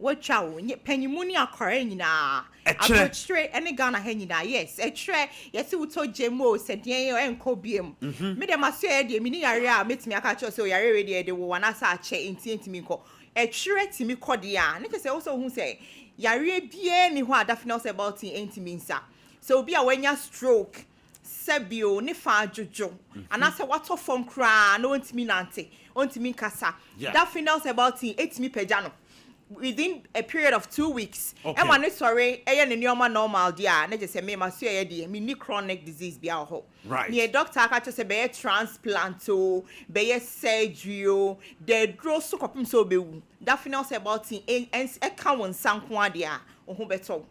wo panyimu ni akore nyina abutre ene Ghana ha nyina yes etre yesi wuto jemo sedien enko biem me dem aso e de mini yare a metimi aka cho se yare we de wo wana sa ache enti entimi nko etre timi kode a ne kese wo so hu se yare bie ni ho adafinal about entimi nsa so obi a wanya stroke sebio ne fa jojo anase wato form kra no entimi nante ontimi kasa dafinal about entimi pejano within a period of 2 weeks and one sorry ne normal dia na just say me ma so ye de me ni chronic disease bia ho right me doctor aka to say be transplant o be surgery o the draw so kopim so be wu dafinal about e ka won sanko ade a ho beto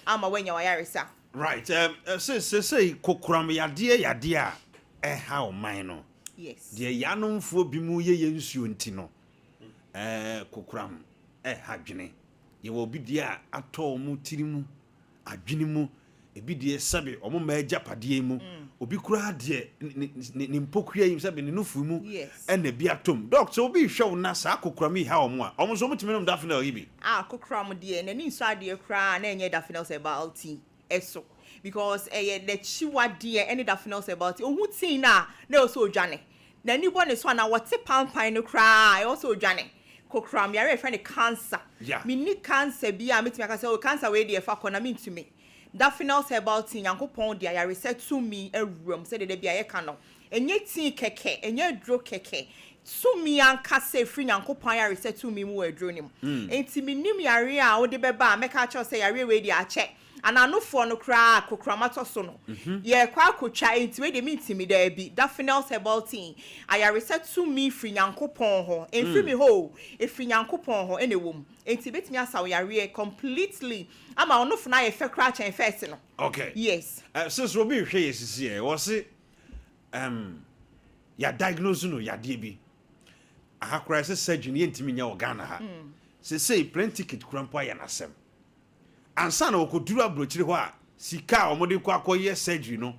ama wanya wa yaresa right say kokuram yade a ha o man no yes de yanomfo bi mu ye nsuo nti no kokuram hadwene ye wo bidia ato mu tirimu adwene mu ebidie sabe omo ma agapade mu obi kura de ni mpokua yim sabe ni nufu mu na bi atom doctor obi hwe na sa kokuram yi ha omo a omo so mutimi no dafinal yi bi kokuram de na ni nso ade kura na enye dafinal about eso because the chiwa de any dafinal about ohu tin na also odwane na ni bo ne so na wote pampan no kura also odwane kokram yare friend cancer me ni cancer bia metimi aka say o cancer we dey fa kona me ntumi dafinal about yankopon dia yare set to me ewuram say de bia ye ka no enye tin keke enye dro keke to me anka say free yankopon yare set to me mu edro nim enti me nim yare a wo de beba meka cha say yare we dey ache ana no for no kra kokramatoso so no ye kwa kotwa enti we de mitimi da bi Daphne's herbal tea ayare set to me free nyankopon ho enfri me ho efri nyankopon ho enewom enti betimi asa yare completely ama ono funa ye fe kra chen first no. Okay. Yes. Since we be hwe yesisi e was it ya diagnose no ya de bi aha kra se surgery ntimi nya organ ha say plane ticket krampo ya nasem ansa na okoduru abrochiri ho a sika omode kwa akoye surgery no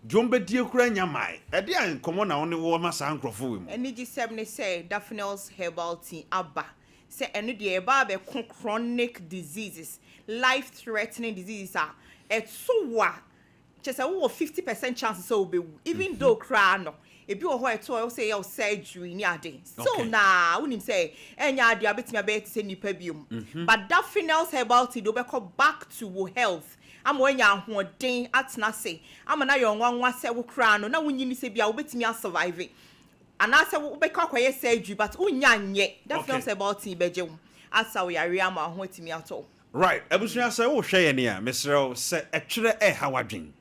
jombe die kura nya mai e de ankomo na woni wo masa ankrofo we mu eni gi ne say Daphne's herbal tea aba say eno de eba be chronic diseases, life threatening diseases are etsowa chese wo 50% chance so be even though kra no ebi wo ho eto say your surgery ni ade so na unim say enya ade abetimi abet say nipa biom but Daphne's herbal tea do be call back to wo health ama wanya ahoden atena say ama na yo nwanwa se wo kra no na wunyini se bia wo betimi survive ana se wo be kwakoye surgery but unya nye Daphne's herbal tea beje wo asa wo yare ama ho atimi ato right abusuya say wo hwe ye ne a mesrew se etwere e ha wadwen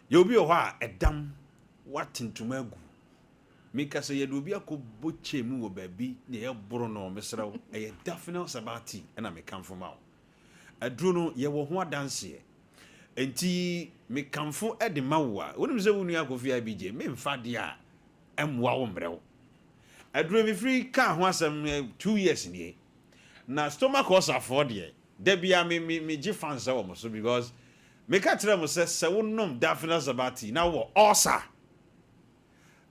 ye obi ho a edam watintuma agu mika say ye do obi akoboche mu wo baabi ne ye boro no mesrew e Daphne's herbal tea na me kamfo ma wo aduro no ye wo ho adanse enti me kamfo e de ma wo a wonim se wonu akofi abije me mfa de a emwa wo mrew aduro mi free ka ho asem 2 years nie na stomach ulcer for de bia me gi fans wo so because me ka tire mo se wonom Daphne's herbal tea na wo ulcer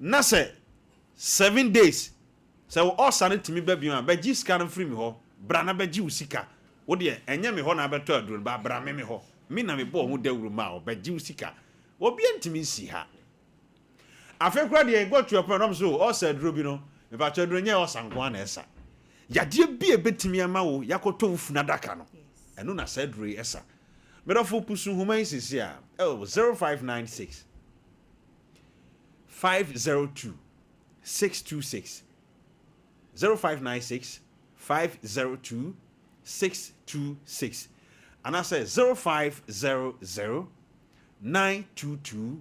na se 7 days se wo ulcer no timi ba bia ba gi scan free me ho bra na ba gi usika wo de enye me ho na beto aduro ba bra me ho me na me bo ho dawuru ma o ba gi usika wo bia ntimi nsi ha afekra de go to your no so ulcer aduro bi no me ba chaduro nye ulcer nko na esa yade bi ebetimi ama wo yakoto ufuna daka no eno na saduro esa me do fo pusu human sisi a 0596 502 626 0596 502 626 and I say 0500 922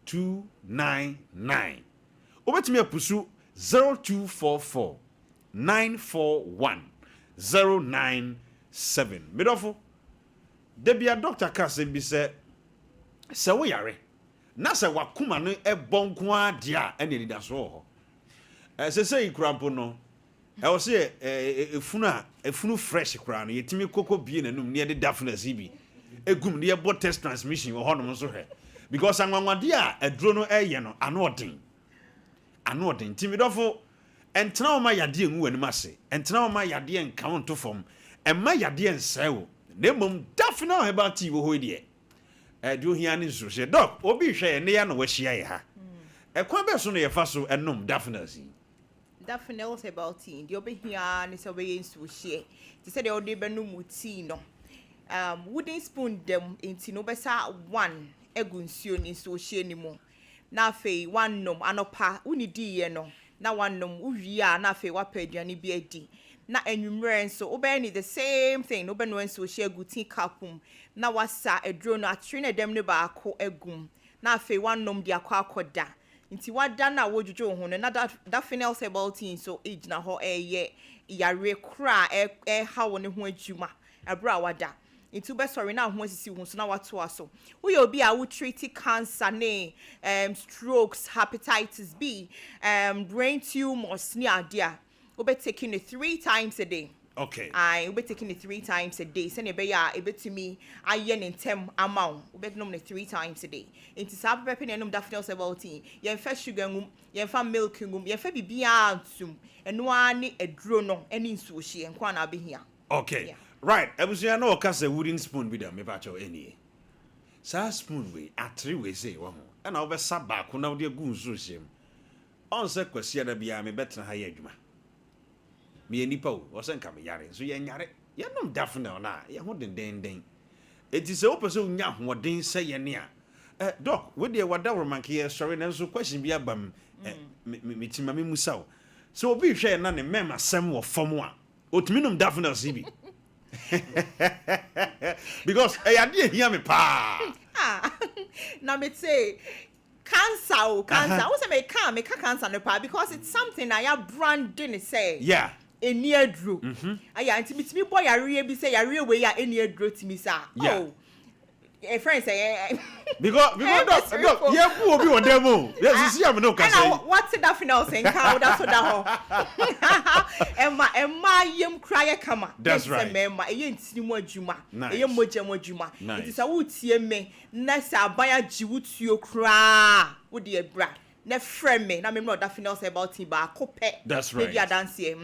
299 obetimi apusu 0244 941 097 midofo debia doctor kase bi se wo yare na se wakuma no ebonko ade a ene dida so ho se ikrampo no e wo se efunu fresh kra no yetimi koko bie nanum ne de Daphne's bi egum ne bo test transmission wo honom so he because anwanwade a aduro no eye no ano odin timidofo entena ma yade enwu anim ase entena ma yade encounter from emma yade ensewo na mom Daphne's herbal tea wo ho die do hia ne so she doc obi hwe ne ya no wa hia ye ha ekwan be so no ye fa so enom Daphne's herbal tea the obi hia ne so be nsu hie ti say the odi be no mu tea no wooden spoon dem enti no be sa 1 egu nsuo ni nsu hie ni mu na fe 1 nom anopa uni di ye no na 1 nom uwie a na fe wa pa aduane bi adi na enwumre nso obe ni the same thing no be no nsu hie egu tea kapum na wasa edro no atre na dem ne ba akọ egum na fe 1 nom di akọ akoda nti wada na wodwodwo ho no na Daphne's herbal tea so ejina ho eye yare kra ha wo ne ho adwuma abra wada nti be sorry na ho asisi ho so na wato aso we obi a wo treat cancer ne strokes, hepatitis B, brain tumors ni adia we be taking it 3 times a day. Okay. We be taking it 3 times a day. Send be ya ebetimi aye ne ntem amount. We be nom ne 3 times a day. Inti sa pepe ne nom Daphne's herbal tea. Ye fa sugar ngum, ye fa milk ngum, ye fa bibia antum. Eno ani edro no eni nsuo hie enko na be hia. Okay. Yeah. Right. Ebusuya no okase wooden spoon bi da me ba cho eni. Sa spoon we atre we say wo ho. E na wo be sa ba ko na wo de gu nsuo hie. On se kwasi da bia me betra ha ye adwuma. Me nipa o se nka me yare so ye nyare ye nom Daphne na ye ho den eti se opese unya hoden se ye ne a doc we de wada romanke ye sorry na so question bi abam me tima me musa o so obi hwe na ne mema sem wo fom a otumi nom Daphne se bi Because I didn't hear me pa. Now me say cancer. What's me cancer no pa because it's something I have branding say. Yeah. A near drew. I intimate boy I really say I really way a near drew to me sir. Oh. A friend say because no yeah who will be on demo. Yes, you see I'm no can say. What's that final saying cow that's what that Emma yem cry kama. That's right. Emma e ntini mo adwuma. Nice. E yem moja mo adwuma. Nice. It is a wotie me na sa abaya jiwutuo kra. Wo de bra. Na friend me na me no that final say about him ba kope. That's right. Baby adanse.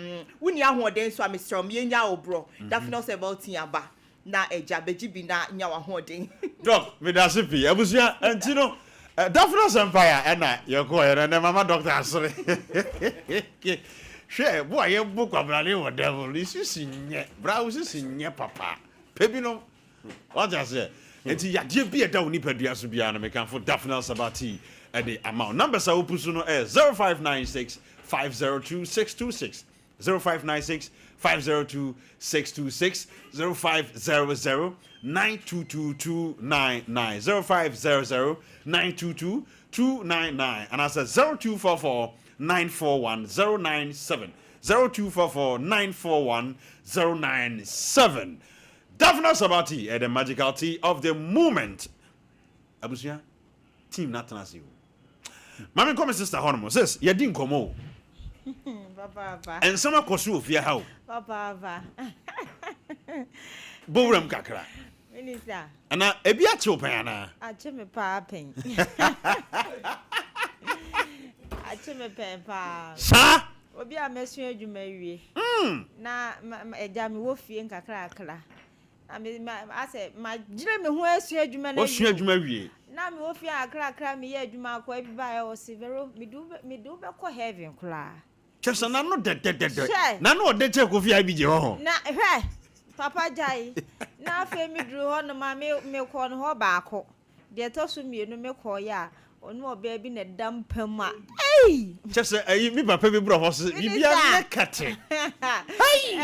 Wuni ahoden so amestrom ye nya obro. That final say about him aba. Na eja beji bi na nya wa hoden. Doc, me da sipi. Abusia antino Daphne Empire and you go and mama doctor sorry. Share boy you book of or devil. This is in browses in your papa. Pebino. What I say? And ya dear be a down nipa to be an American for Daphne Sabati at the amount. Numbers are open 0596 502 626 0596 502 626 0500 922 0500 922 299 and I said 0244 941 097 0244 941 097. Daphne Sabati at the magical tea of the moment. Abusia team Natanasi. Mami come sister Honomo says you didn't come. Baba. And some kosu of your how. Baba. Borum kakra. Minister. And a biacho pana. I chime pa pen. I chime pen pa. Sa? Obi a mesu adwuma wie. Na eja me wo fie nkakra akra. I say my gire me ho asu adwuma na. Wo su adwuma wie. Na me wo fie akra akra me ye adwuma akwa bi ba e o se vero me do be ko heaven kula. Chesa na no de. Na no de che ko fie abije ho. Na hwe papa jai. Na afa mi duru ho no ma me ko no ho ba ko. De to so mienu me ko ya. Onu oba bi na dampam a. Hey! Chesa ayi mi papa bi bro ho se bibia me kate. Hey!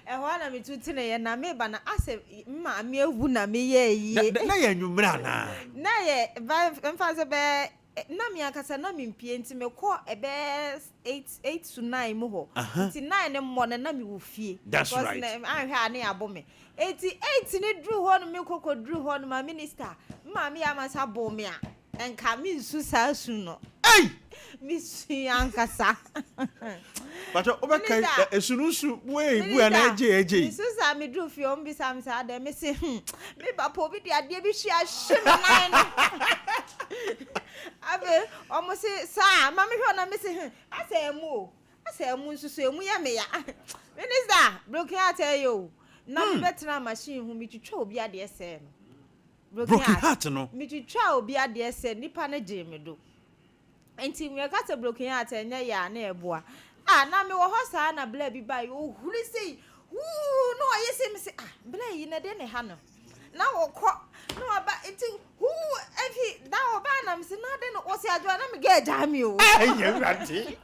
Ewana mi tutine ye na me ba na ase ma me ewu na me ye yi. Na ye nwumra na. Na ye mfa se be na mi akasa na mi mpie nti me ko ebe 8 to 9 mo ho. Nti 9 ne mo na mi wo fie. That's right. Because ahwe ane abo me. 88 ne dru ho no me kokko dru ho no ma minister. Ma me amasa bo me a. Enka mi nsu sa su no. Hey! Mi su yankasa. But obeka esunusu we bu na eje. Mi su sa mi dru fie o mbi sam sa de me se me ba po bi de ade bi hia hye me nan no. Abe omo se sa ma me hwe na me se asemu nsusu emu ya me ya. Minister, broken heart yo. Na me betra machine hu mi twitwa obi ade ese no. Broken heart no. Mi twitwa obi ade ese nipa na je me do. Enti me ka se broken heart enye ya na eboa. Na me wo ho sa na bla bi bai o huri sei. No aye se me se bla yi na de ne ha no. Na wo kọ no aba enti efi da wo ba na me se na de no wo se adwa na me ga ja mi o. Ye rati.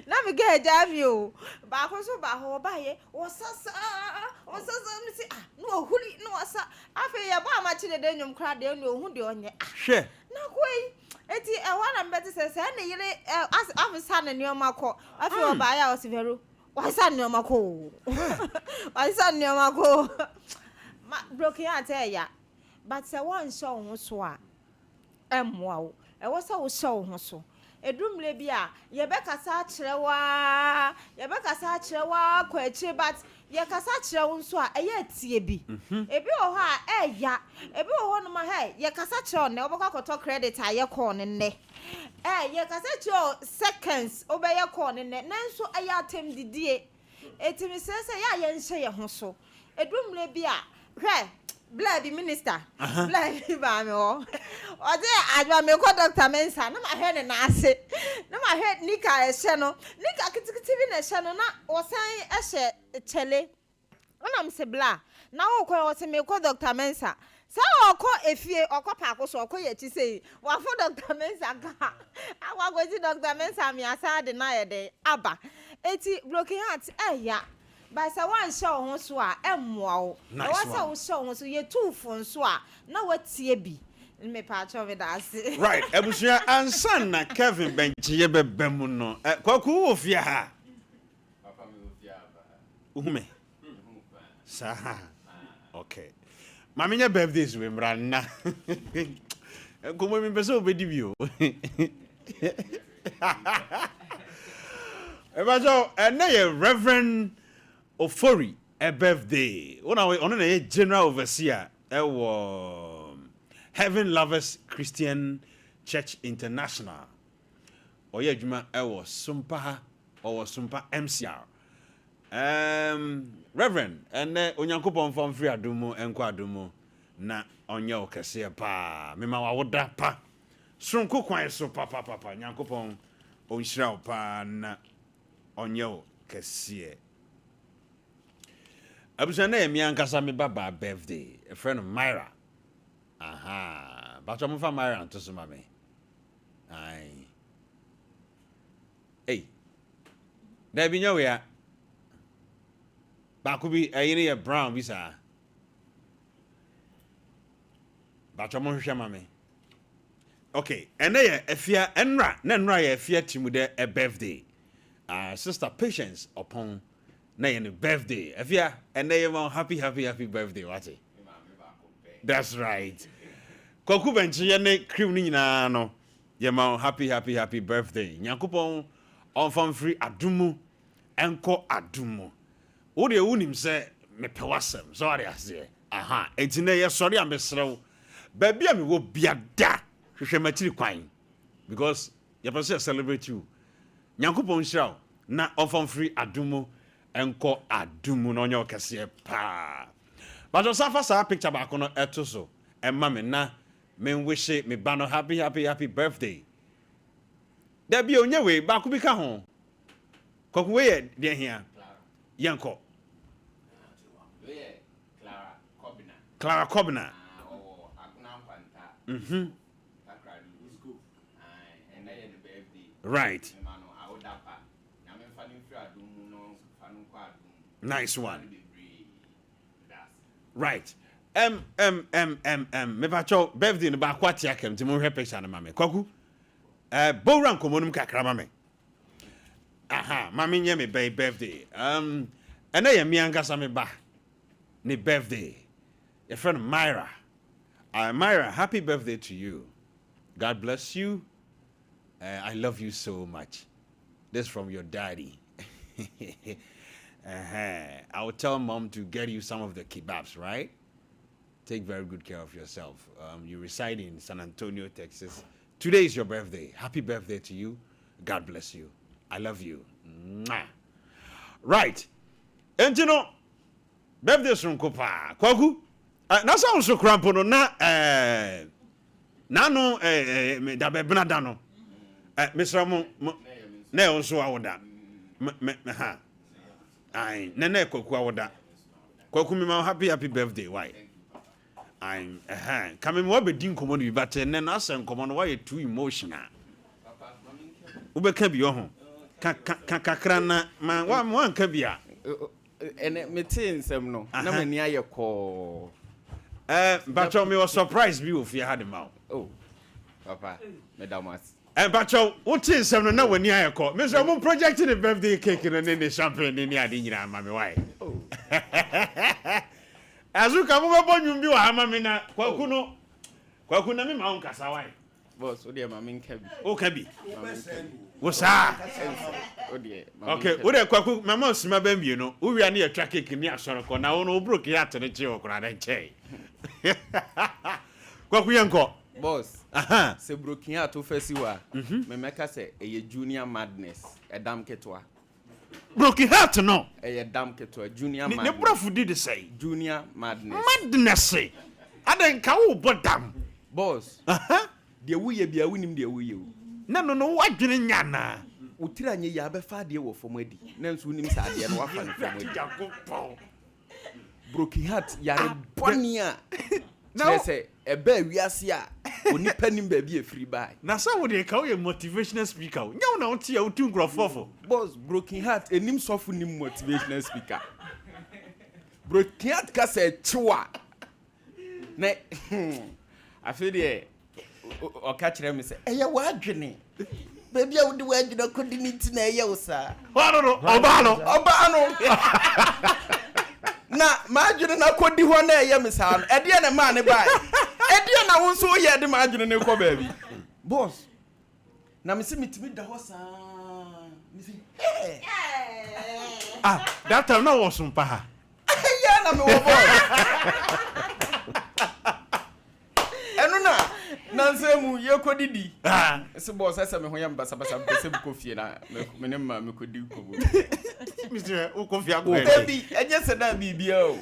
Na me ga ja mi o. Ba ko so ba ho ba ye wo sasa me se no huri no asa afi ye ba ma chi de nwum kra de no hu de onye Hwe. na koi eti e wana mbeti se na yire afisa na nioma ko afi oba ya osivero wasa nioma ko wasa nioma ko ma broken heart ya but se won show ho so a emwa wo e wo se wo show ho so edumle bi a ye be kasa kirewa ko echi but ye kasa kirewo nso a eye tie bi ebi wo ho a eya ebi wo ho no ma ye kasa kire ne obekwa koto credit a ye call ne ne ye kasa kire seconds obeye call ne ne nanso eya atem didie etimi sense ya ye nhye ye ho so edumle bi a hwe blood minister blood ba me o ode adwa me ko doctor mensa na ma hwe ne na ase na ma hwe nika ehye no nika kitikiti bi na ehye no na osan ehye chele ona me se bla na wo ko wo se me ko doctor mensa sa oko efie oko paako so oko ye chi sei wa fo doctor mensa ka awa go ti doctor mensa mi asa de na ye de aba eti broken heart ya By sa one show on so a emwa Nice was one. so on so ye two phone so a na watie bi me patch of it as Right, Ebusia and son na Kevin Benchi ye bebemu no. Kwaku ofia ha. Papa me ofia ba. Uhume. Sa. Okay. Mami nya birthdays we mra na. Komo mi pese obedi bi o. Ebajo na ye Reverend Ofori a birthday. Ona na ye general overseer e wo Heaven Lovers Christian Church International. Oye adwuma e wo Sompa or Sompa MCR. Reverend ene onyankopon fam free adumu enko adumu na onye okese pa mema wa woda pa sonko kwan so papa nyankopon onhyira pa na onye okese abusa na emi ankasa me baba birthday a friend of Myra aha but I'm from Myra to some me ai hey there be no ya ba could be a brown visa. But I'm on Shamame. Okay, and there a fear enra, nenra a fear timude a birthday. Sister Patience upon nay a birthday. A fear and they are happy birthday, what? That's right. Koku benchi yene crew na no. Yema happy birthday. Nyakupon on from free adumu enko adumu. Wo de wunim se me pewasem so are ase aha entine ye sori am besrew ba bia me wo biada hwehwe matiri kwan because ye person celebrate you nyankopon hiraw na ofon free adumu enko adumu no onye okese pa but so fa sa picture ba ko no eto so emma me na me wish me ba no happy birthday da bia onye we ba ko bi ka ho koku we ye de hia yanko Clara Cobina. Right. Nice one. Right. Me pacho birthday no ba kwati akem ti mo hwe picture na mame. Kwaku. Bowran komonum kakra mame. Aha, mame nye me birthday. Ena ye mi angasa me ba. Ni birthday. Your friend Myra. Myra, happy birthday to you. God bless you. I love you so much. This from your daddy. I will tell mom to get you some of the kebabs, right? Take very good care of yourself. You reside in San Antonio, Texas. Today is your birthday. Happy birthday to you. God bless you. I love you. Mwah. Right. And you know, birthday from Kopa. Kwaku? Na so so krampo no na no da be bena da no mesra mo na e so awoda ha ai na kwaku awoda kwaku me ma happy birthday why I'm come me obedi nkomo no bi but na asen nkomo no why too emotional ubeka bi ho kakra na ma wa nka bi a ene metin nsem no na mani ayeko Bacho me was surprised be of you had him out. Oh, Papa, Medamas. Bacho, what is some no when you call? Mr. Moon projected a birthday cake and then the champagne in the Adina, Mammy. Why? Oh, as you come over, you be a Mamina, Quakuna, my uncle Sawai. Boss, oh dear, Mammy Cabby. Oh, Cabby. What's that? Oh dear. Okay, what a quack, Mamma, my baby, you know, we are near tracking in your son, now no brook yet and a joke, and chay. Quack, boss, se broken out to Fesiwa, me make us a junior madness, a damn ketwa. Broken heart, no, a damn ketwa, junior madness. The prof did say, junior madness. Madness, I didn't cow, but damn. Boss, dear we be a winning, dear we you. No, what didn't yana? Utiranye ya be fa de wo fomadi nanso nim sa de no wafa no fomadi broken heart yare boni a na say e ba wiase a oni panim ba bi e free buy na sa wo de ka wo motivational speaker nyaw na wo tie wo tu nkrofofo boss broken heart enim sofo nim motivational speaker broken heart kasa chiwa na I feel there o catch them say eya wa adwene baby a wo de wa adwene kodiniti na eya wo sa no oba no na ma adwene na kodi ho na eya me sa no e de na ma ne bai e de na wo so ye de ma adwene ne ko baby boss na me se mitimi da ho sa me se that time no was Sompa ha yeah na me wo boss enu na nse mu ye kodidi ese boss ese me ho yam basa pese bu kofie na me ne ma me kodi ko bo Mr. o kofie akọ baby enye se na bibia o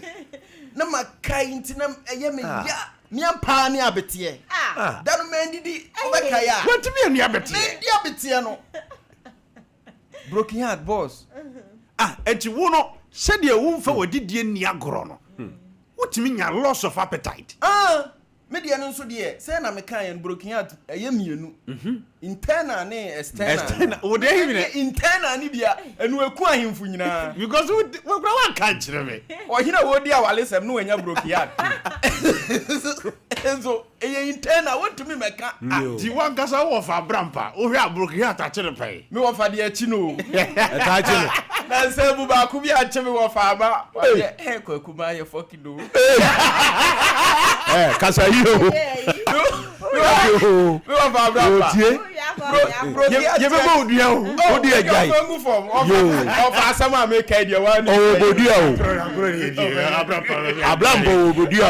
na makai ntina eye me ya mi ampa ni abete danu mendidi obeka ya want me ni abete mendi abete no broken heart boss enti wo no se de wo mfa wadidie ni agoro no wotimi nya loss of appetite media no nso de say na mekan yan broken heart eye mienu internal ne external wo de himi internal ni bia enu eku ahemfu nyina because wo kura wa kan kire me o hina wo dia wale sem no anya broken heart enzo eye internal want to me meka di wan kasa wo fa brampa o hwe broken heart a kire pai me wo fa de achi no ta kire na se bu ba ku bi a cheme wo fa ba kwaku ma ye fokido kasa yi o me wa fa brampa ye be bo dua o di ajai yo of asama make idea one o bo dua o ablambo o bo dua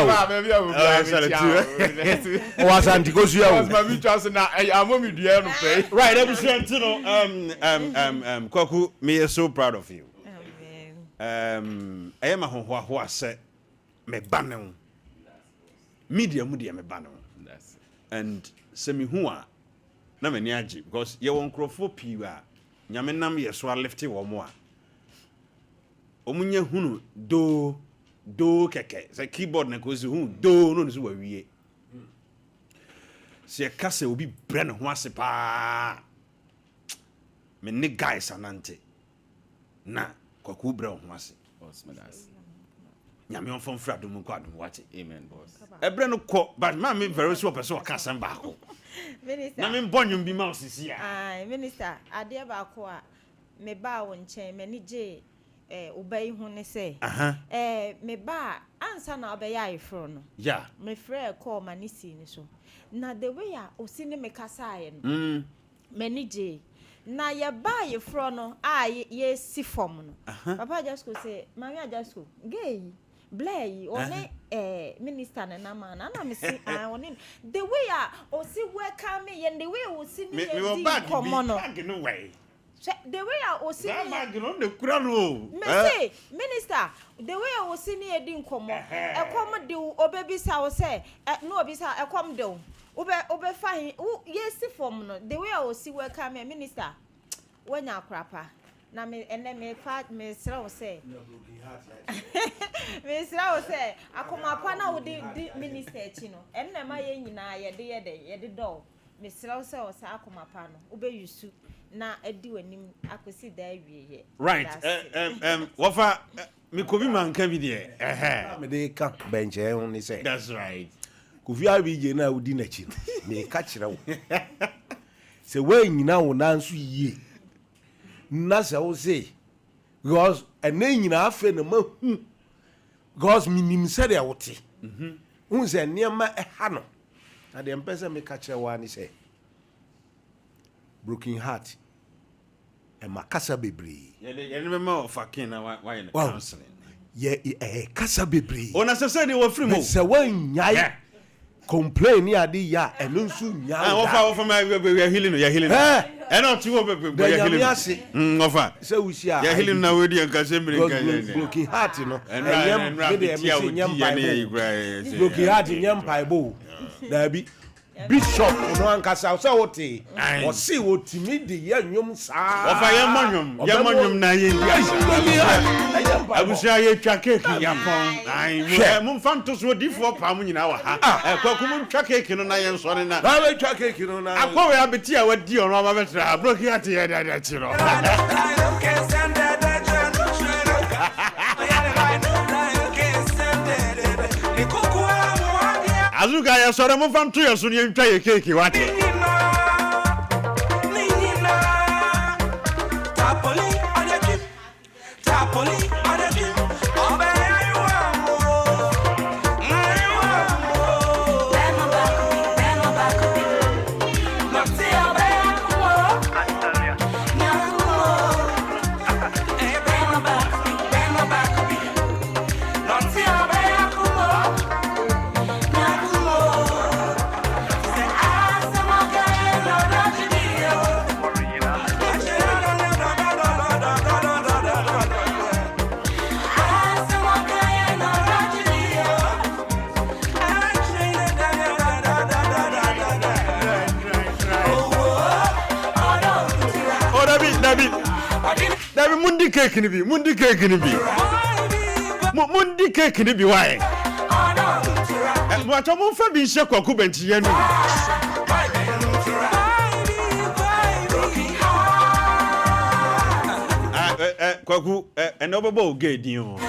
o wa santi ko sua o ma mi chance na amomi dua no pay right everything kwaku me is so proud of you I am a ho ase me banen media me banen and semi hu a na me ni age because ye won krofo piwa nyame nam ye so lifting wo mo a omunye hunu do keke say keyboard na ko si hu do no so wawie se kase obi bre ne ho ase pa me ne guys anante na kwaku bre ho ase boss medas nyame on fon fra dum ko adum wache amen boss ebre no ko but ma me very sure person ka san ba ko Minister. na me bonyum bi ma osisi a Minister, ade ba ko a me ba wo nchen me ni je obai hu ne se me ba ansa na obai ya ifro no yeah me frɛ call manisi ni so na the way a osi ne me kasa aye no me ni je na ye ba ye fro no a ye si form no papa just go say mami just go gay blay one minister na man na me say one the way a osi welcome me and the way osi ni me bag no way the way a osi ni bag no de kura no me say minister the way a osi ni edi nkomo e kom de obebi sa wo say no obi sa e kom de obe fa yes form no the way a osi welcome me minister wanya krapa na me ene me fa me sra wo say me sra wo say akoma pa na wo di minister echi no enne ma ye nyina ye de do me sra wo say wo sa akoma pa no obe yusu na edi wanim akosi da wieye right wafa me ko bi man ka bi de me de ka benche ho ni say that's right Kofi abije na udi na chi me ka kire wo se we nyina wo na nso yie na se wo say because ene nyina afa na mahu because minim se de wote hu se niam e ha no na de mpese me ka kire wa ni say broken heart e makasa bebre ye ne me fucking na why in counseling ye kasa bebre ona se de wo free mo se wanyai complain ni ade ya eno nsu nya wo ma we healing no ya healing eno ti wo be ya healing ofa se wusia ya healing na we di anka se mire nka broken heart no enyam me de me nyam pai broken heart nyam pai bo da bi bishop no ankasa so wote o si wotimi de ya nwom saa ofa ye manyom na ye dia abusia ye twa cake ya pon mum fanto so difo pa mu nyina wa ha kwaku mum twa cake no na ye nsore na ba we twa cake no na akwa we abeti a wadi ono ba betra broki ate ye da chiro Bazuka ya sọ̀rọ̀ mo fan to ya so ni ntwa ye cake wa te. Dabi mundi cake ni bi mundi cake ni why mo ato mo fa bi nse kwaku benti yanu kwaku eno bebo o ge din o